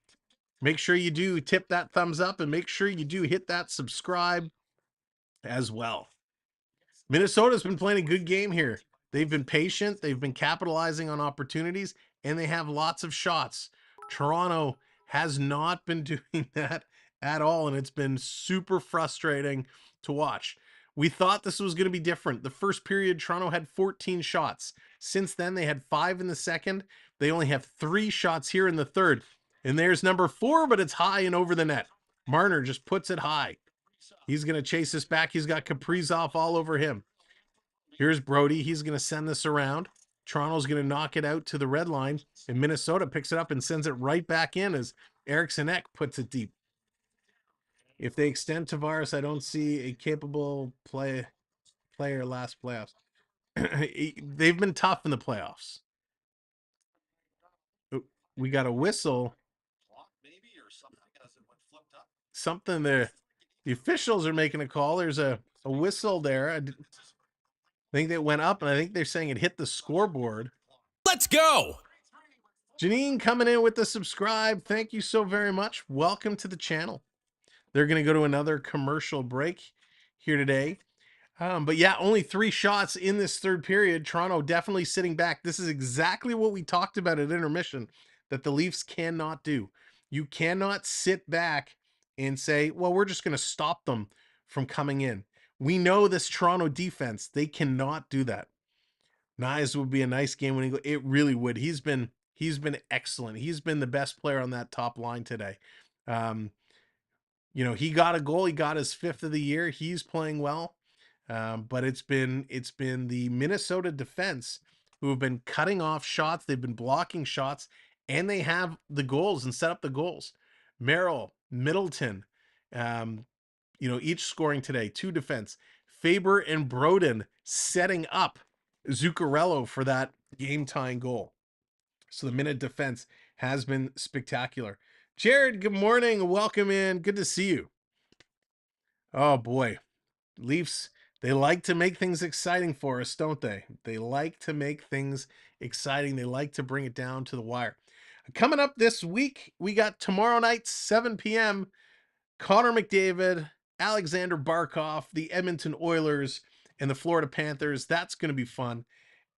Make sure you do tip that thumbs up, and make sure you do hit that subscribe as well. Minnesota's been playing a good game here. They've been patient. They've been capitalizing on opportunities, and they have lots of shots. Toronto has not been doing that at all, and it's been super frustrating to watch. We thought this was going to be different. The first period, Toronto had 14 shots. Since then, they had 5 in the second. They only have 3 shots here in the third. And there's number 4, but it's high and over the net. Marner just puts it high. He's going to chase this back. He's got Kaprizov all over him. Here's Brody. He's going to send this around. Toronto's going to knock it out to the red line, and Minnesota picks it up and sends it right back in as Eriksson Ek puts it deep. If they extend Tavares, I don't see a capable player last playoffs. They've been tough in the playoffs. We got a whistle. Something there. The officials are making a call. There's a whistle there. I think that went up, and I think they're saying it hit the scoreboard. Let's go. Janine coming in with the subscribe. Thank you so very much. Welcome to the channel. They're going to go to another commercial break here today. But yeah, only 3 shots in this third period. Toronto definitely sitting back. This is exactly what we talked about at intermission that the Leafs cannot do. You cannot sit back and say, well, we're just going to stop them from coming in. We know this Toronto defense. They cannot do that. Nyes would be a nice game when he go. It really would. He's been excellent. He's been the best player on that top line today. You know, he got a goal. He got his 5th of the year. He's playing well. But it's been the Minnesota defense who have been cutting off shots. They've been blocking shots, and they have the goals and set up the goals. Merrill, Middleton, you know, each scoring today. 2 defense. Faber and Broden setting up Zuccarello for that game-tying goal. So the Minute defense has been spectacular. Jared, good morning. Welcome in. Good to see you. Oh, boy. Leafs, They like to make things exciting for us, don't they? They like to make things exciting. They like to bring it down to the wire. Coming up this week, we got tomorrow night, 7 p.m., Connor McDavid, Alexander Barkov, the Edmonton Oilers, and the Florida Panthers. That's going to be fun.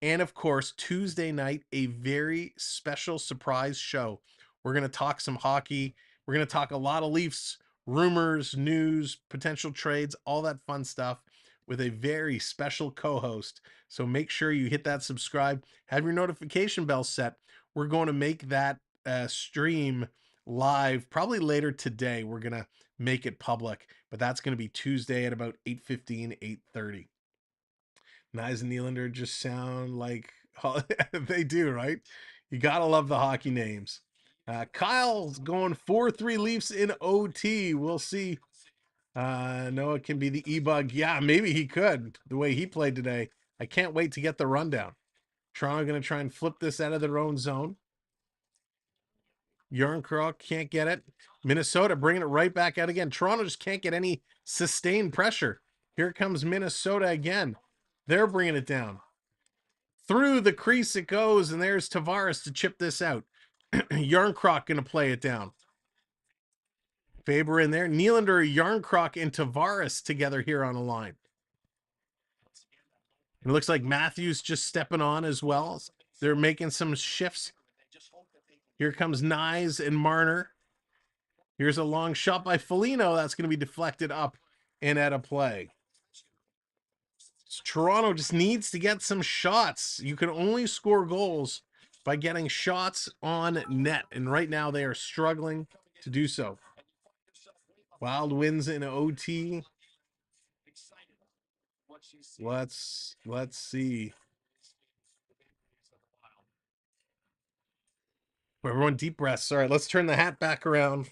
And of course, Tuesday night, a very special surprise show. We're going to talk some hockey. We're going to talk a lot of Leafs, rumors, news, potential trades, all that fun stuff with a very special co-host. So make sure you hit that subscribe, have your notification bell set. We're going to make that stream live probably later today. We're going to make it public, but that's going to be Tuesday at about 8:15, 8:30. Nyes and Nylander just sound like they do, right? You gotta love the hockey names. Kyle's going 4-3 Leafs in OT. We'll see. No, it can be the E-Bug. Yeah, maybe he could, the way he played today. I can't wait to get the rundown. Toronto going to try and flip this out of their own zone. Yarncroc can't get it. Minnesota bringing it right back out again. Toronto just can't get any sustained pressure. Here comes Minnesota again. They're bringing it down. Through the crease it goes, and there's Tavares to chip this out. Yarncroc going to play it down. Faber in there. Nylander, Yarncroc, and Tavares together here on a line. It looks like Matthews just stepping on as well. They're making some shifts. Here comes Nyes and Marner. Here's a long shot by Foligno. That's going to be deflected up and out of play. So Toronto just needs to get some shots. You can only score goals by getting shots on net. And right now they are struggling to do so. Wild wins in OT. Let's see. Everyone deep breaths. All right, let's turn the hat back around.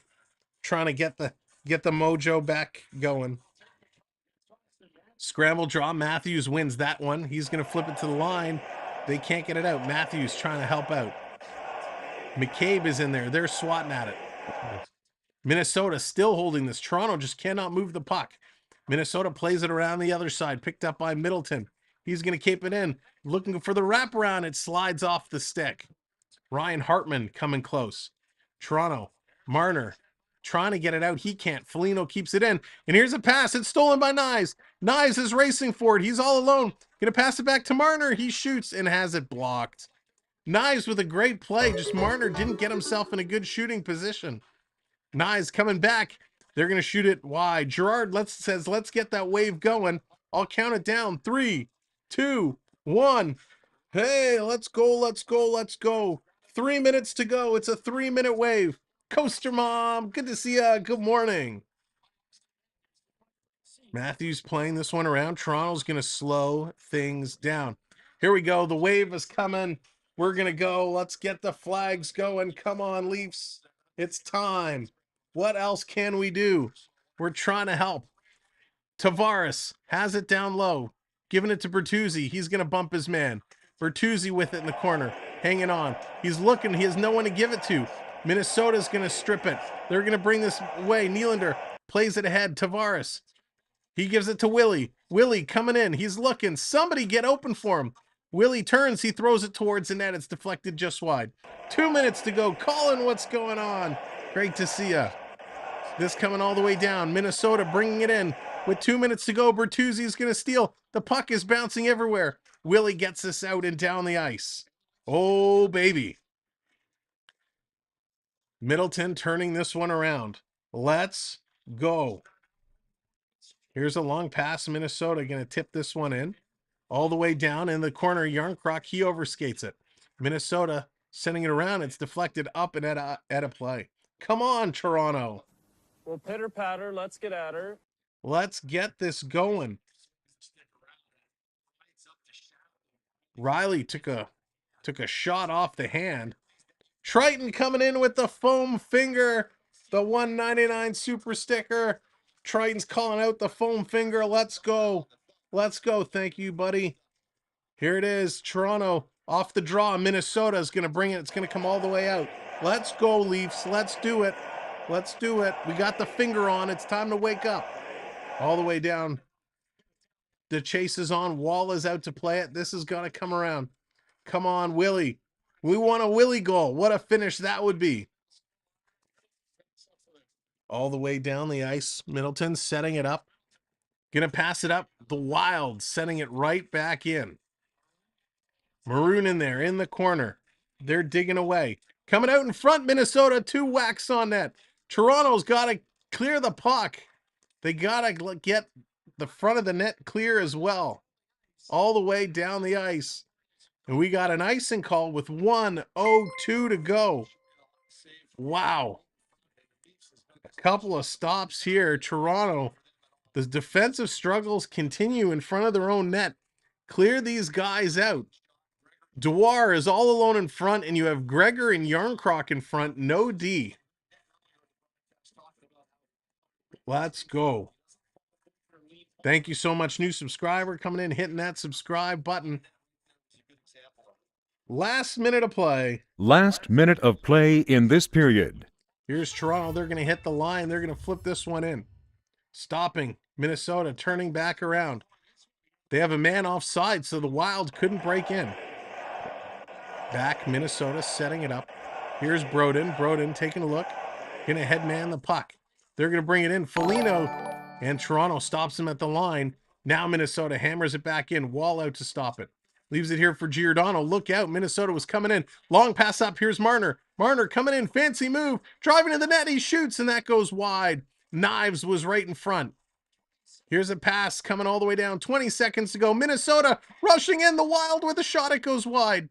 Trying to get the mojo back going. Scramble draw. Matthews wins that one. He's going to flip it to the line. They can't get it out. Matthews trying to help out. McCabe is in there. They're swatting at it. Minnesota still holding this. Toronto just cannot move the puck. Minnesota plays it around the other side. Picked up by Middleton. He's going to keep it in. Looking for the wraparound. It slides off the stick. Ryan Hartman coming close. Toronto. Marner trying to get it out. He can't. Foligno keeps it in. And here's a pass. It's stolen by Nyes. Nyes is racing for it. He's all alone. Going to pass it back to Marner. He shoots and has it blocked. Nyes with a great play. Just Marner didn't get himself in a good shooting position. Nyes coming back. They're going to shoot it wide. Gerard says, let's get that wave going. I'll count it down. 3, 2, 1. Hey, let's go, let's go, let's go. 3 minutes to go. It's a 3-minute wave. Coaster Mom, good to see ya. Good morning. Matthews playing this one around. Toronto's going to slow things down. Here we go. The wave is coming. We're going to go. Let's get the flags going. Come on, Leafs. It's time. What else can we do? We're trying to help. Tavares has it down low. Giving it to Bertuzzi. He's going to bump his man. Bertuzzi with it in the corner. Hanging on. He's looking. He has no one to give it to. Minnesota's going to strip it. They're going to bring this away. Nylander plays it ahead. Tavares. He gives it to Willie. Willie coming in. He's looking. Somebody get open for him. Willie turns. He throws it towards the net. It's deflected just wide. 2 minutes to go. Colin, what's going on? Great to see ya. This coming all the way down. Minnesota bringing it in. With 2 minutes to go, Bertuzzi's going to steal. The puck is bouncing everywhere. Willie gets this out and down the ice. Oh, baby. Middleton turning this one around. Let's go. Here's a long pass. Minnesota going to tip this one in. All the way down in the corner. Yarncroc, he overskates it. Minnesota sending it around. It's deflected up and at a play. Come on, Toronto. Well, pitter patter. Let's get at her. Let's get this going. Riley took a shot off the hand. Triton coming in with the foam finger. The 199 super sticker. Triton's calling out the foam finger. Let's go. Let's go. Thank you, buddy. Here it is. Toronto off the draw. Minnesota is going to bring it. It's going to come all the way out. Let's go, Leafs. Let's do it. Let's do it. We got the finger on. It's time to wake up. All the way down. The chase is on. Wall is out to play it. This is going to come around. Come on, Willie. We want a Willie goal. What a finish that would be. All the way down the ice. Middleton setting it up. Going to pass it up. The Wild setting it right back in. Maroon in there in the corner. They're digging away. Coming out in front, Minnesota. 2 whacks on net. Toronto's got to clear the puck. They got to get the front of the net clear as well. All the way down the ice. And we got an icing call with 1:02 to go. Wow. A couple of stops here. Toronto, the defensive struggles continue in front of their own net. Clear these guys out. Dewar is all alone in front, and you have Gregor and Yarncroc in front. No D. Let's go. Thank you so much, new subscriber coming in, hitting that subscribe button. Last minute of play. Last minute of play in this period. Here's Toronto. They're going to hit the line. They're going to flip this one in. Stopping Minnesota, turning back around. They have a man offside, so the Wild couldn't break in. Back, Minnesota setting it up. Here's Broden. Broden taking a look. Going to headman the puck. They're going to bring it in. Foligno, and Toronto stops him at the line. Now Minnesota hammers it back in. Wall out to stop it. Leaves it here for Giordano. Look out. Minnesota was coming in. Long pass up. Here's Marner. Marner coming in. Fancy move. Driving to the net. He shoots, and that goes wide. Knives was right in front. Here's a pass coming all the way down. 20 seconds to go. Minnesota rushing in. The Wild with a shot. It goes wide.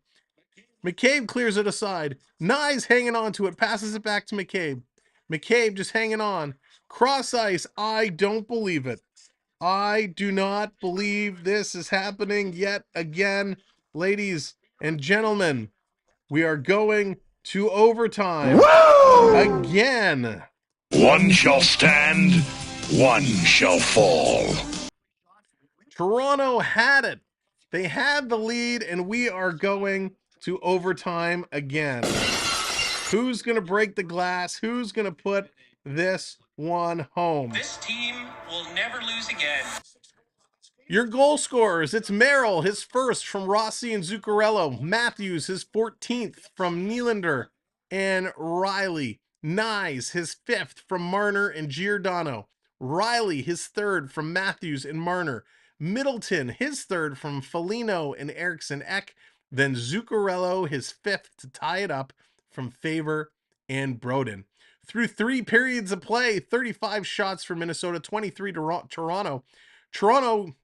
McCabe clears it aside. Knives hanging on to it. Passes it back to McCabe. McCabe just hanging on. Cross ice. I don't believe it. I do not believe this is happening yet again. Ladies and gentlemen, we are going to overtime. Woo! Again. One shall stand, one shall fall. Toronto had it. They had the lead, and we are going to overtime again. Who's going to break the glass? Who's going to put this one home? This team will never lose again. Your goal scorers, it's Merrill, his first from Rossi and Zuccarello. Matthews, his 14th from Nylander and Riley. Nyes, his 5th from Marner and Giordano. Riley, his 3rd from Matthews and Marner. Middleton, his 3rd from Foligno and Eriksson Ek. Then Zuccarello, his 5th to tie it up from Favor and Broden. Through 3 periods of play, 35 shots for Minnesota, 23 to Toronto. Toronto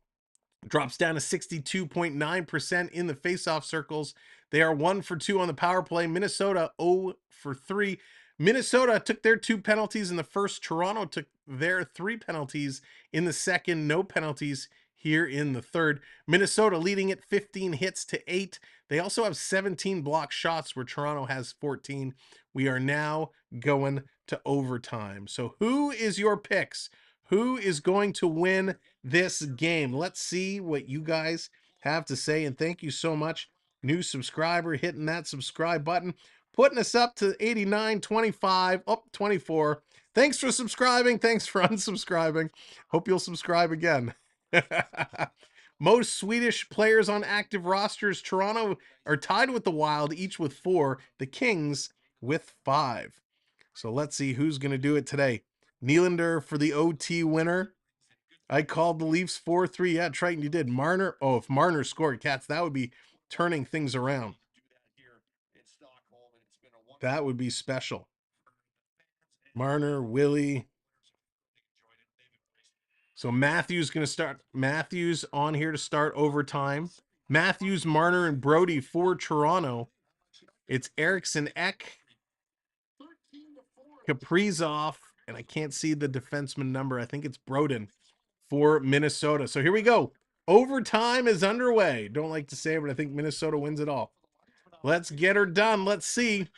drops down to 62.9% in the faceoff circles. They are 1 for 2 on the power play. Minnesota 0 for 3. Minnesota took their 2 penalties in the first. Toronto took their 3 penalties in the second. No penalties here in the third. Minnesota leading at 15 hits to 8. They also have 17 block shots where Toronto has 14. We are now going to overtime. So who is your picks? Who is going to win this game? Let's see what you guys have to say. And thank you so much, new subscriber, hitting that subscribe button, putting us up to 89, 25, up 24. Thanks for subscribing. Thanks for unsubscribing. Hope you'll subscribe again. Most Swedish players on active rosters. Toronto are tied with the Wild, each with 4. The Kings with 5. So let's see who's going to do it today. Nylander for the OT winner. I called the Leafs 4-3. Yeah, Triton, you did. Marner. Oh, if Marner scored, Cats, that would be turning things around. That would be special. Marner, Willie. So Matthews going to start. Matthews on here to start overtime. Matthews, Marner, and Brody for Toronto. It's Eriksson Ek, Kaprizov, and I can't see the defenseman number. I think it's Broden for Minnesota. So here we go. Overtime is underway. Don't like to say it, but I think Minnesota wins it all. Let's get her done. Let's see.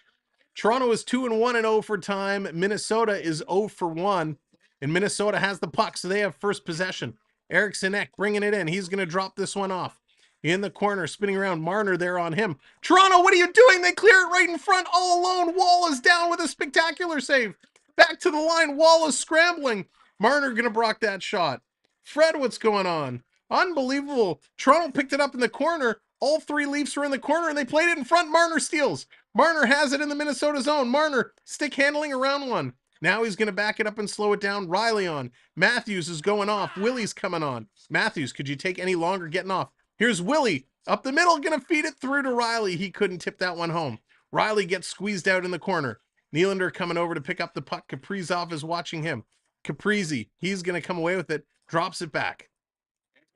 Toronto is 2-1 in overtime. Minnesota is 0 for 1. And Minnesota has the puck, so they have first possession. Eriksson Ek bringing it in. He's going to drop this one off. In the corner, spinning around. Marner there on him. Toronto, what are you doing? They clear it right in front, all alone. Wall is down with a spectacular save. Back to the line. Wall is scrambling. Marner going to block that shot. Fred, what's going on? Unbelievable. Toronto picked it up in the corner. All three Leafs were in the corner, and they played it in front. Marner steals. Marner has it in the Minnesota zone. Marner stick handling around one. Now he's going to back it up and slow it down. Riley on. Matthews is going off. Willie's coming on. Matthews, could you take any longer getting off? Here's Willie. Up the middle, going to feed it through to Riley. He couldn't tip that one home. Riley gets squeezed out in the corner. Nylander coming over to pick up the puck. Kaprizov is watching him. Caprizi, he's going to come away with it. Drops it back.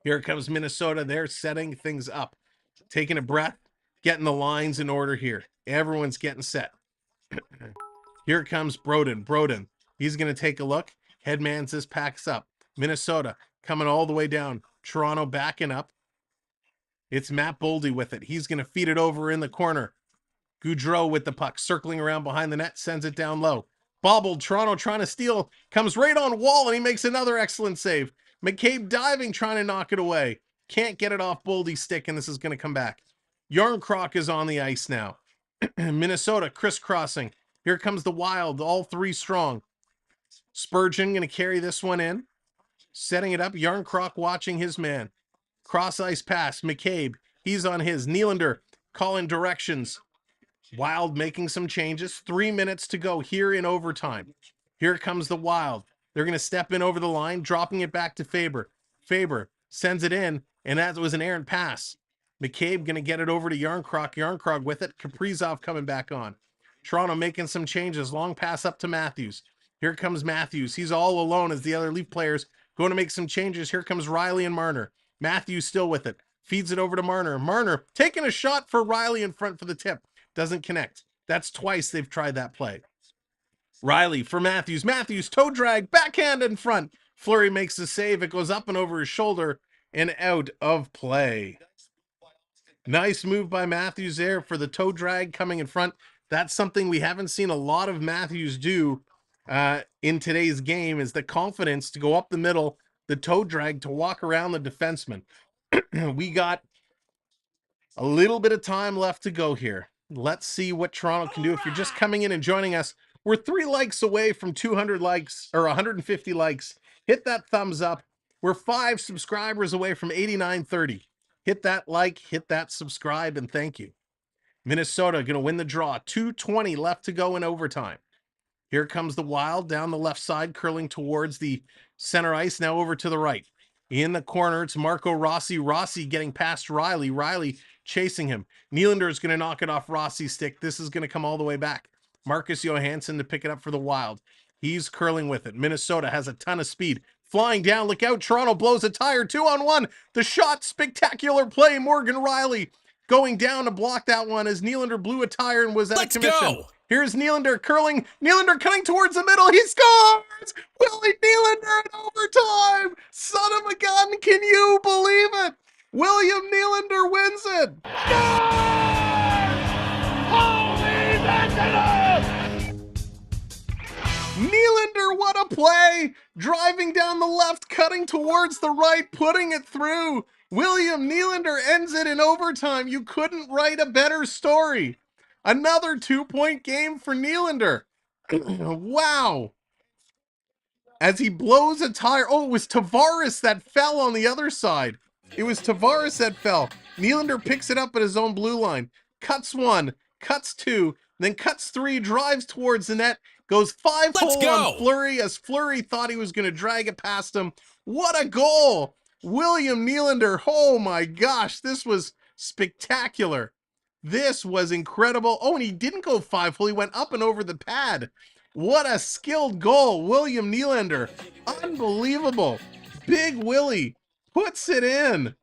Here comes Minnesota. They're setting things up. Taking a breath, getting the lines in order here. Everyone's getting set. Here comes Broden. Broden, he's going to take a look. Headman says packs up. Minnesota coming all the way down. Toronto backing up. It's Matt Boldy with it. He's going to feed it over in the corner. Goudreau with the puck, circling around behind the net, sends it down low. Bobbled, Toronto trying to steal, comes right on Wall, and he makes another excellent save. McCabe diving, trying to knock it away. Can't get it off Boldy's stick, and this is going to come back. Yarncroc is on the ice now. Minnesota crisscrossing. Here comes the Wild, all three strong. Spurgeon going to carry this one in. Setting it up, Yarncroc watching his man. Cross ice pass, McCabe, he's on his. Nylander calling directions. Wild making some changes. 3 minutes to go here in overtime. Here comes the Wild. They're going to step in over the line, dropping it back to Faber. Faber sends it in, and that was an errant pass. McCabe going to get it over to Yarncroc. Yarncroc with it. Kaprizov coming back on. Toronto making some changes. Long pass up to Matthews. Here comes Matthews. He's all alone as the other Leaf players going to make some changes. Here comes Riley and Marner. Matthews still with it. Feeds it over to Marner. Marner taking a shot for Riley in front for the tip. Doesn't connect. That's twice they've tried that play. Riley for Matthews. Matthews toe drag, backhand in front. Fleury makes the save. It goes up and over his shoulder and out of play. Nice move by Matthews there for the toe drag coming in front. That's something we haven't seen a lot of Matthews do in today's game, is the confidence to go up the middle, the toe drag to walk around the defenseman. We got a little bit of time left to go here. Let's see what Toronto can do. If you're just coming in and joining us, we're 3 likes away from 200 likes or 150 likes. Hit that thumbs up. We're 5 subscribers away from 8930. Hit that like, hit that subscribe, and thank you. Minnesota going to win the draw. 2:20 left to go in overtime. Here comes the Wild down the left side, curling towards the center ice. Now over to the right. In the corner, it's Marco Rossi. Rossi getting past Riley. Riley chasing him. Nylander is going to knock it off Rossi's stick. This is going to come all the way back. Marcus Johansson to pick it up for the Wild. He's curling with it. Minnesota has a ton of speed. Flying down, look out. Toronto blows a tire. 2-on-1. The shot, spectacular play. Morgan Riley going down to block that one as Nylander blew a tire and was out of commission. Go. Here's Nylander curling. Nylander cutting towards the middle. He scores! Willie Nylander in overtime! Son of a gun, can you believe it? William Nylander wins it! Nylander, what a play! Driving down the left, cutting towards the right, putting it through. William Nylander ends it in overtime. You couldn't write a better story. Another 2-point game for Nylander. Wow. As he blows a tire. Oh, it was Tavares that fell on the other side. It was Tavares that fell. Nylander picks it up at his own blue line. Cuts 1, cuts 2, then cuts 3, drives towards the net, goes 5-hole on Fleury as Fleury thought he was going to drag it past him. What a goal. William Nylander. Oh my gosh, this was spectacular. This was incredible. Oh, and he didn't go 5-hole. He went up and over the pad. What a skilled goal. William Nylander. Unbelievable. Big Willie puts it in.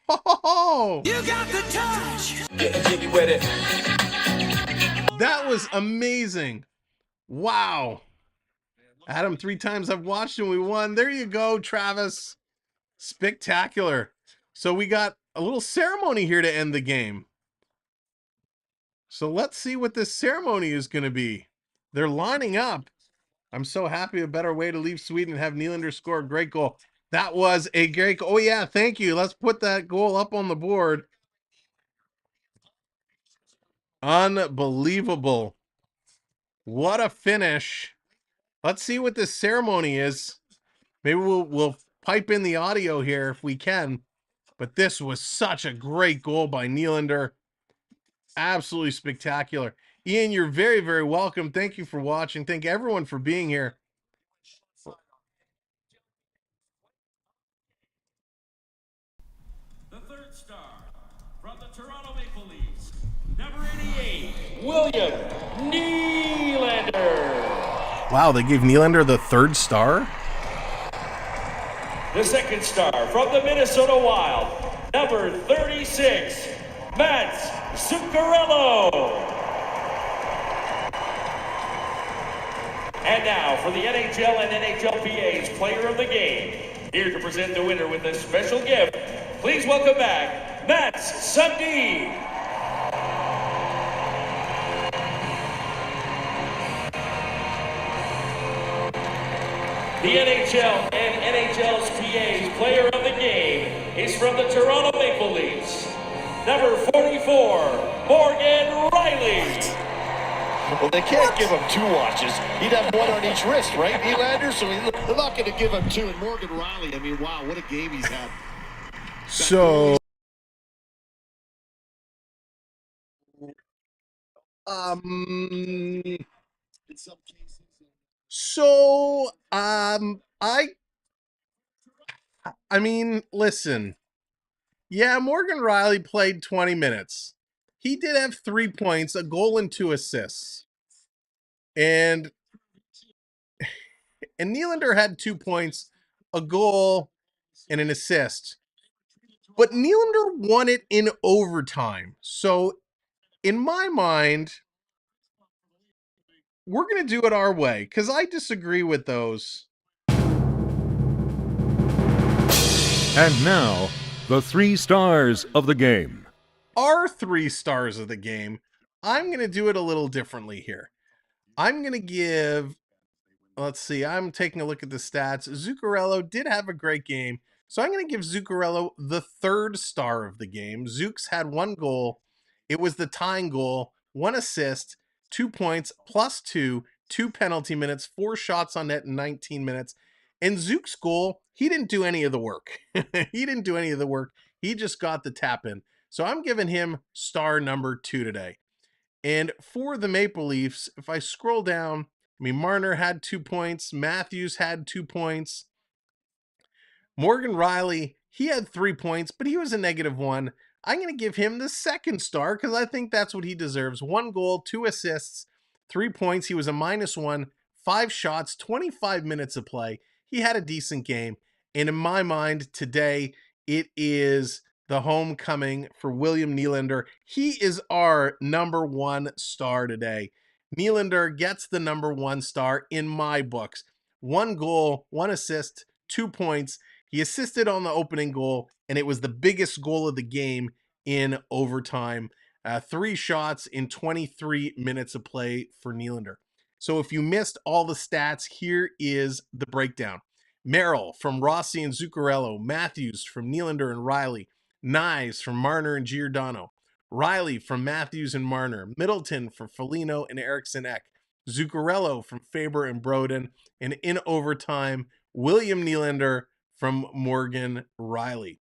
Oh, you got the touch. Getting jiggy with it. That was amazing. Wow. Adam, 3 times I've watched and we won. There you go, Travis. Spectacular. So we got a little ceremony here to end the game. So let's see what this ceremony is going to be. They're lining up. I'm so happy. A better way to leave Sweden and have Nylander score a great goal. That was a great goal. Oh, yeah, thank you. Let's put that goal up on the board. Unbelievable. What a finish. Let's see what this ceremony is. Maybe we'll pipe in the audio here if we can. But this was such a great goal by Nylander. Absolutely spectacular. Ian, you're very, very welcome. Thank you for watching. Thank everyone for being here. The third star from the Toronto Maple Leafs, number 88, William Nylander. Wow, they gave Nylander the third star? The second star from the Minnesota Wild, number 36, Mats Zuccarello. And now for the NHL and NHLPA's Player of the Game, here to present the winner with a special gift, please welcome back Mats Sundin. The NHL and NHLPA's Player of the Game is from the Toronto Maple Leafs, number 44, Morgan Riley. Well, they can't give him 2 watches. He'd have 1 on each wrist, right, Nylander? So they're not going to give him 2. And Morgan Riley, I mean, wow, what a game he's had. So, I mean, listen. Yeah, Morgan Riley played 20 minutes. He did have 3 points, a goal and 2 assists. And Nylander had 2 points, a goal, and an assist. But Nylander won it in overtime. So, in my mind, we're going to do it our way because I disagree with those. And now, the 3 stars of the game. Our 3 stars of the game, I'm going to do it a little differently here. I'm going to give, let's see, I'm taking a look at the stats. Zuccarello did have a great game, so I'm going to give Zuccarello the 3rd star of the game. Zooks had 1 goal. It was the tying goal, 1 assist, 2 points, plus 2, 2 penalty minutes, 4 shots on net in 19 minutes. And Zook's goal, he didn't do any of the work. He didn't do any of the work. He just got the tap in. So I'm giving him star number 2 today. And for the Maple Leafs, if I scroll down, I mean, Marner had 2 points. Matthews had 2 points. Morgan Riley, he had 3 points, but he was a -1. I'm going to give him the 2nd star because I think that's what he deserves. 1 goal, 2 assists, 3 points. He was a -1, 5 shots, 25 minutes of play. He had a decent game. And in my mind today, it is the homecoming for William Nylander. He is our number 1 star today. Nylander gets the number 1 star in my books. 1 goal, 1 assist, 2 points. He assisted on the opening goal, and it was the biggest goal of the game in overtime. 3 shots in 23 minutes of play for Nylander. So if you missed all the stats, here is the breakdown. Merrill from Rossi and Zuccarello. Matthews from Nylander and Riley. Knies from Marner and Giordano. Riley from Matthews and Marner. Middleton from Foligno and Eriksson Ek. Zuccarello from Faber and Broden. And in overtime, William Nylander from Morgan Riley.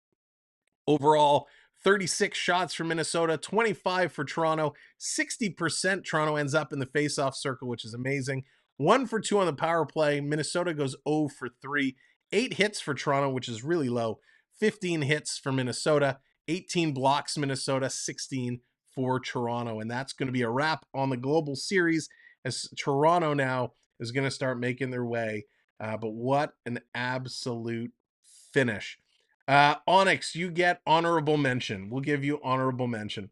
Overall, 36 shots for Minnesota, 25 for Toronto, 60% Toronto ends up in the faceoff circle, which is amazing. 1 for 2 on the power play. Minnesota goes 0 for 3. 8 hits for Toronto, which is really low. 15 hits for Minnesota. 18 blocks Minnesota, 16 for Toronto. And that's going to be a wrap on the global series as Toronto now is going to start making their way. But what an absolute finish. Onyx, you get honorable mention. We'll give you honorable mention.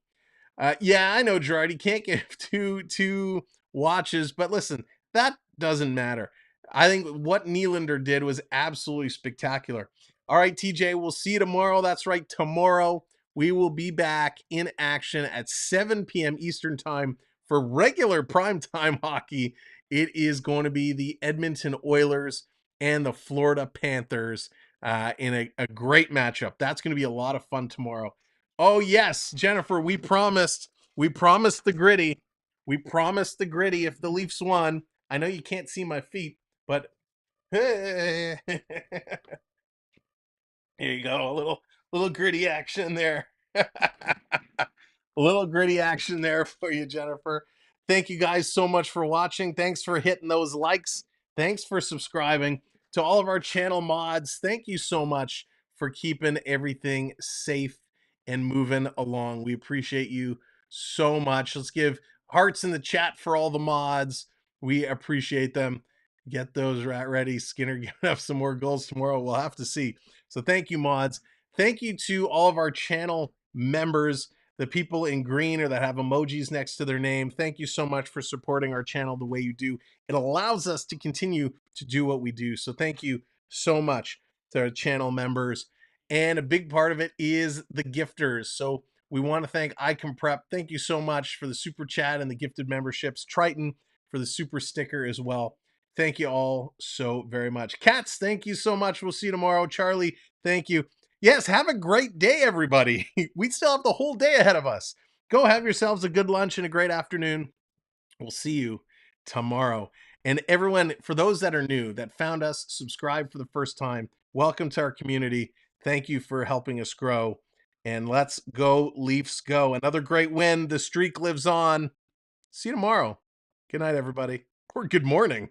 Yeah, I know, Gerard, you can't give two watches, but listen, that doesn't matter. I think what Nylander did was absolutely spectacular. All right, TJ, we'll see you tomorrow. That's right, tomorrow we will be back in action at 7 p.m. Eastern time for regular primetime hockey. It is going to be the Edmonton Oilers and the Florida Panthers in a great matchup. That's going to be a lot of fun tomorrow. Oh, yes, Jennifer, we promised the gritty. We promised the gritty if the Leafs won. I know you can't see my feet, but here you go, Little gritty action there. A little gritty action there for you, Jennifer. Thank you guys so much for watching. Thanks for hitting those likes. Thanks for subscribing. To all of our channel mods, thank you so much for keeping everything safe and moving along. We appreciate you so much. Let's give hearts in the chat for all the mods. We appreciate them. Get those ready. Skinner giving up some more goals tomorrow. We'll have to see. So thank you, mods. Thank you to all of our channel members, the people in green or that have emojis next to their name. Thank you so much for supporting our channel the way you do. It allows us to continue to do what we do. So thank you so much to our channel members. And a big part of it is the gifters. So we want to thank Icon Prep. Thank you so much for the super chat and the gifted memberships. Triton for the super sticker as well. Thank you all so very much. Cats, thank you so much. We'll see you tomorrow. Charlie, thank you. Yes, have a great day, everybody. We still have the whole day ahead of us. Go have yourselves a good lunch and a great afternoon. We'll see you tomorrow. And everyone, for those that are new, that found us, subscribed for the first time, welcome to our community. Thank you for helping us grow. And let's go, Leafs, go. Another great win. The streak lives on. See you tomorrow. Good night, everybody. Or good morning.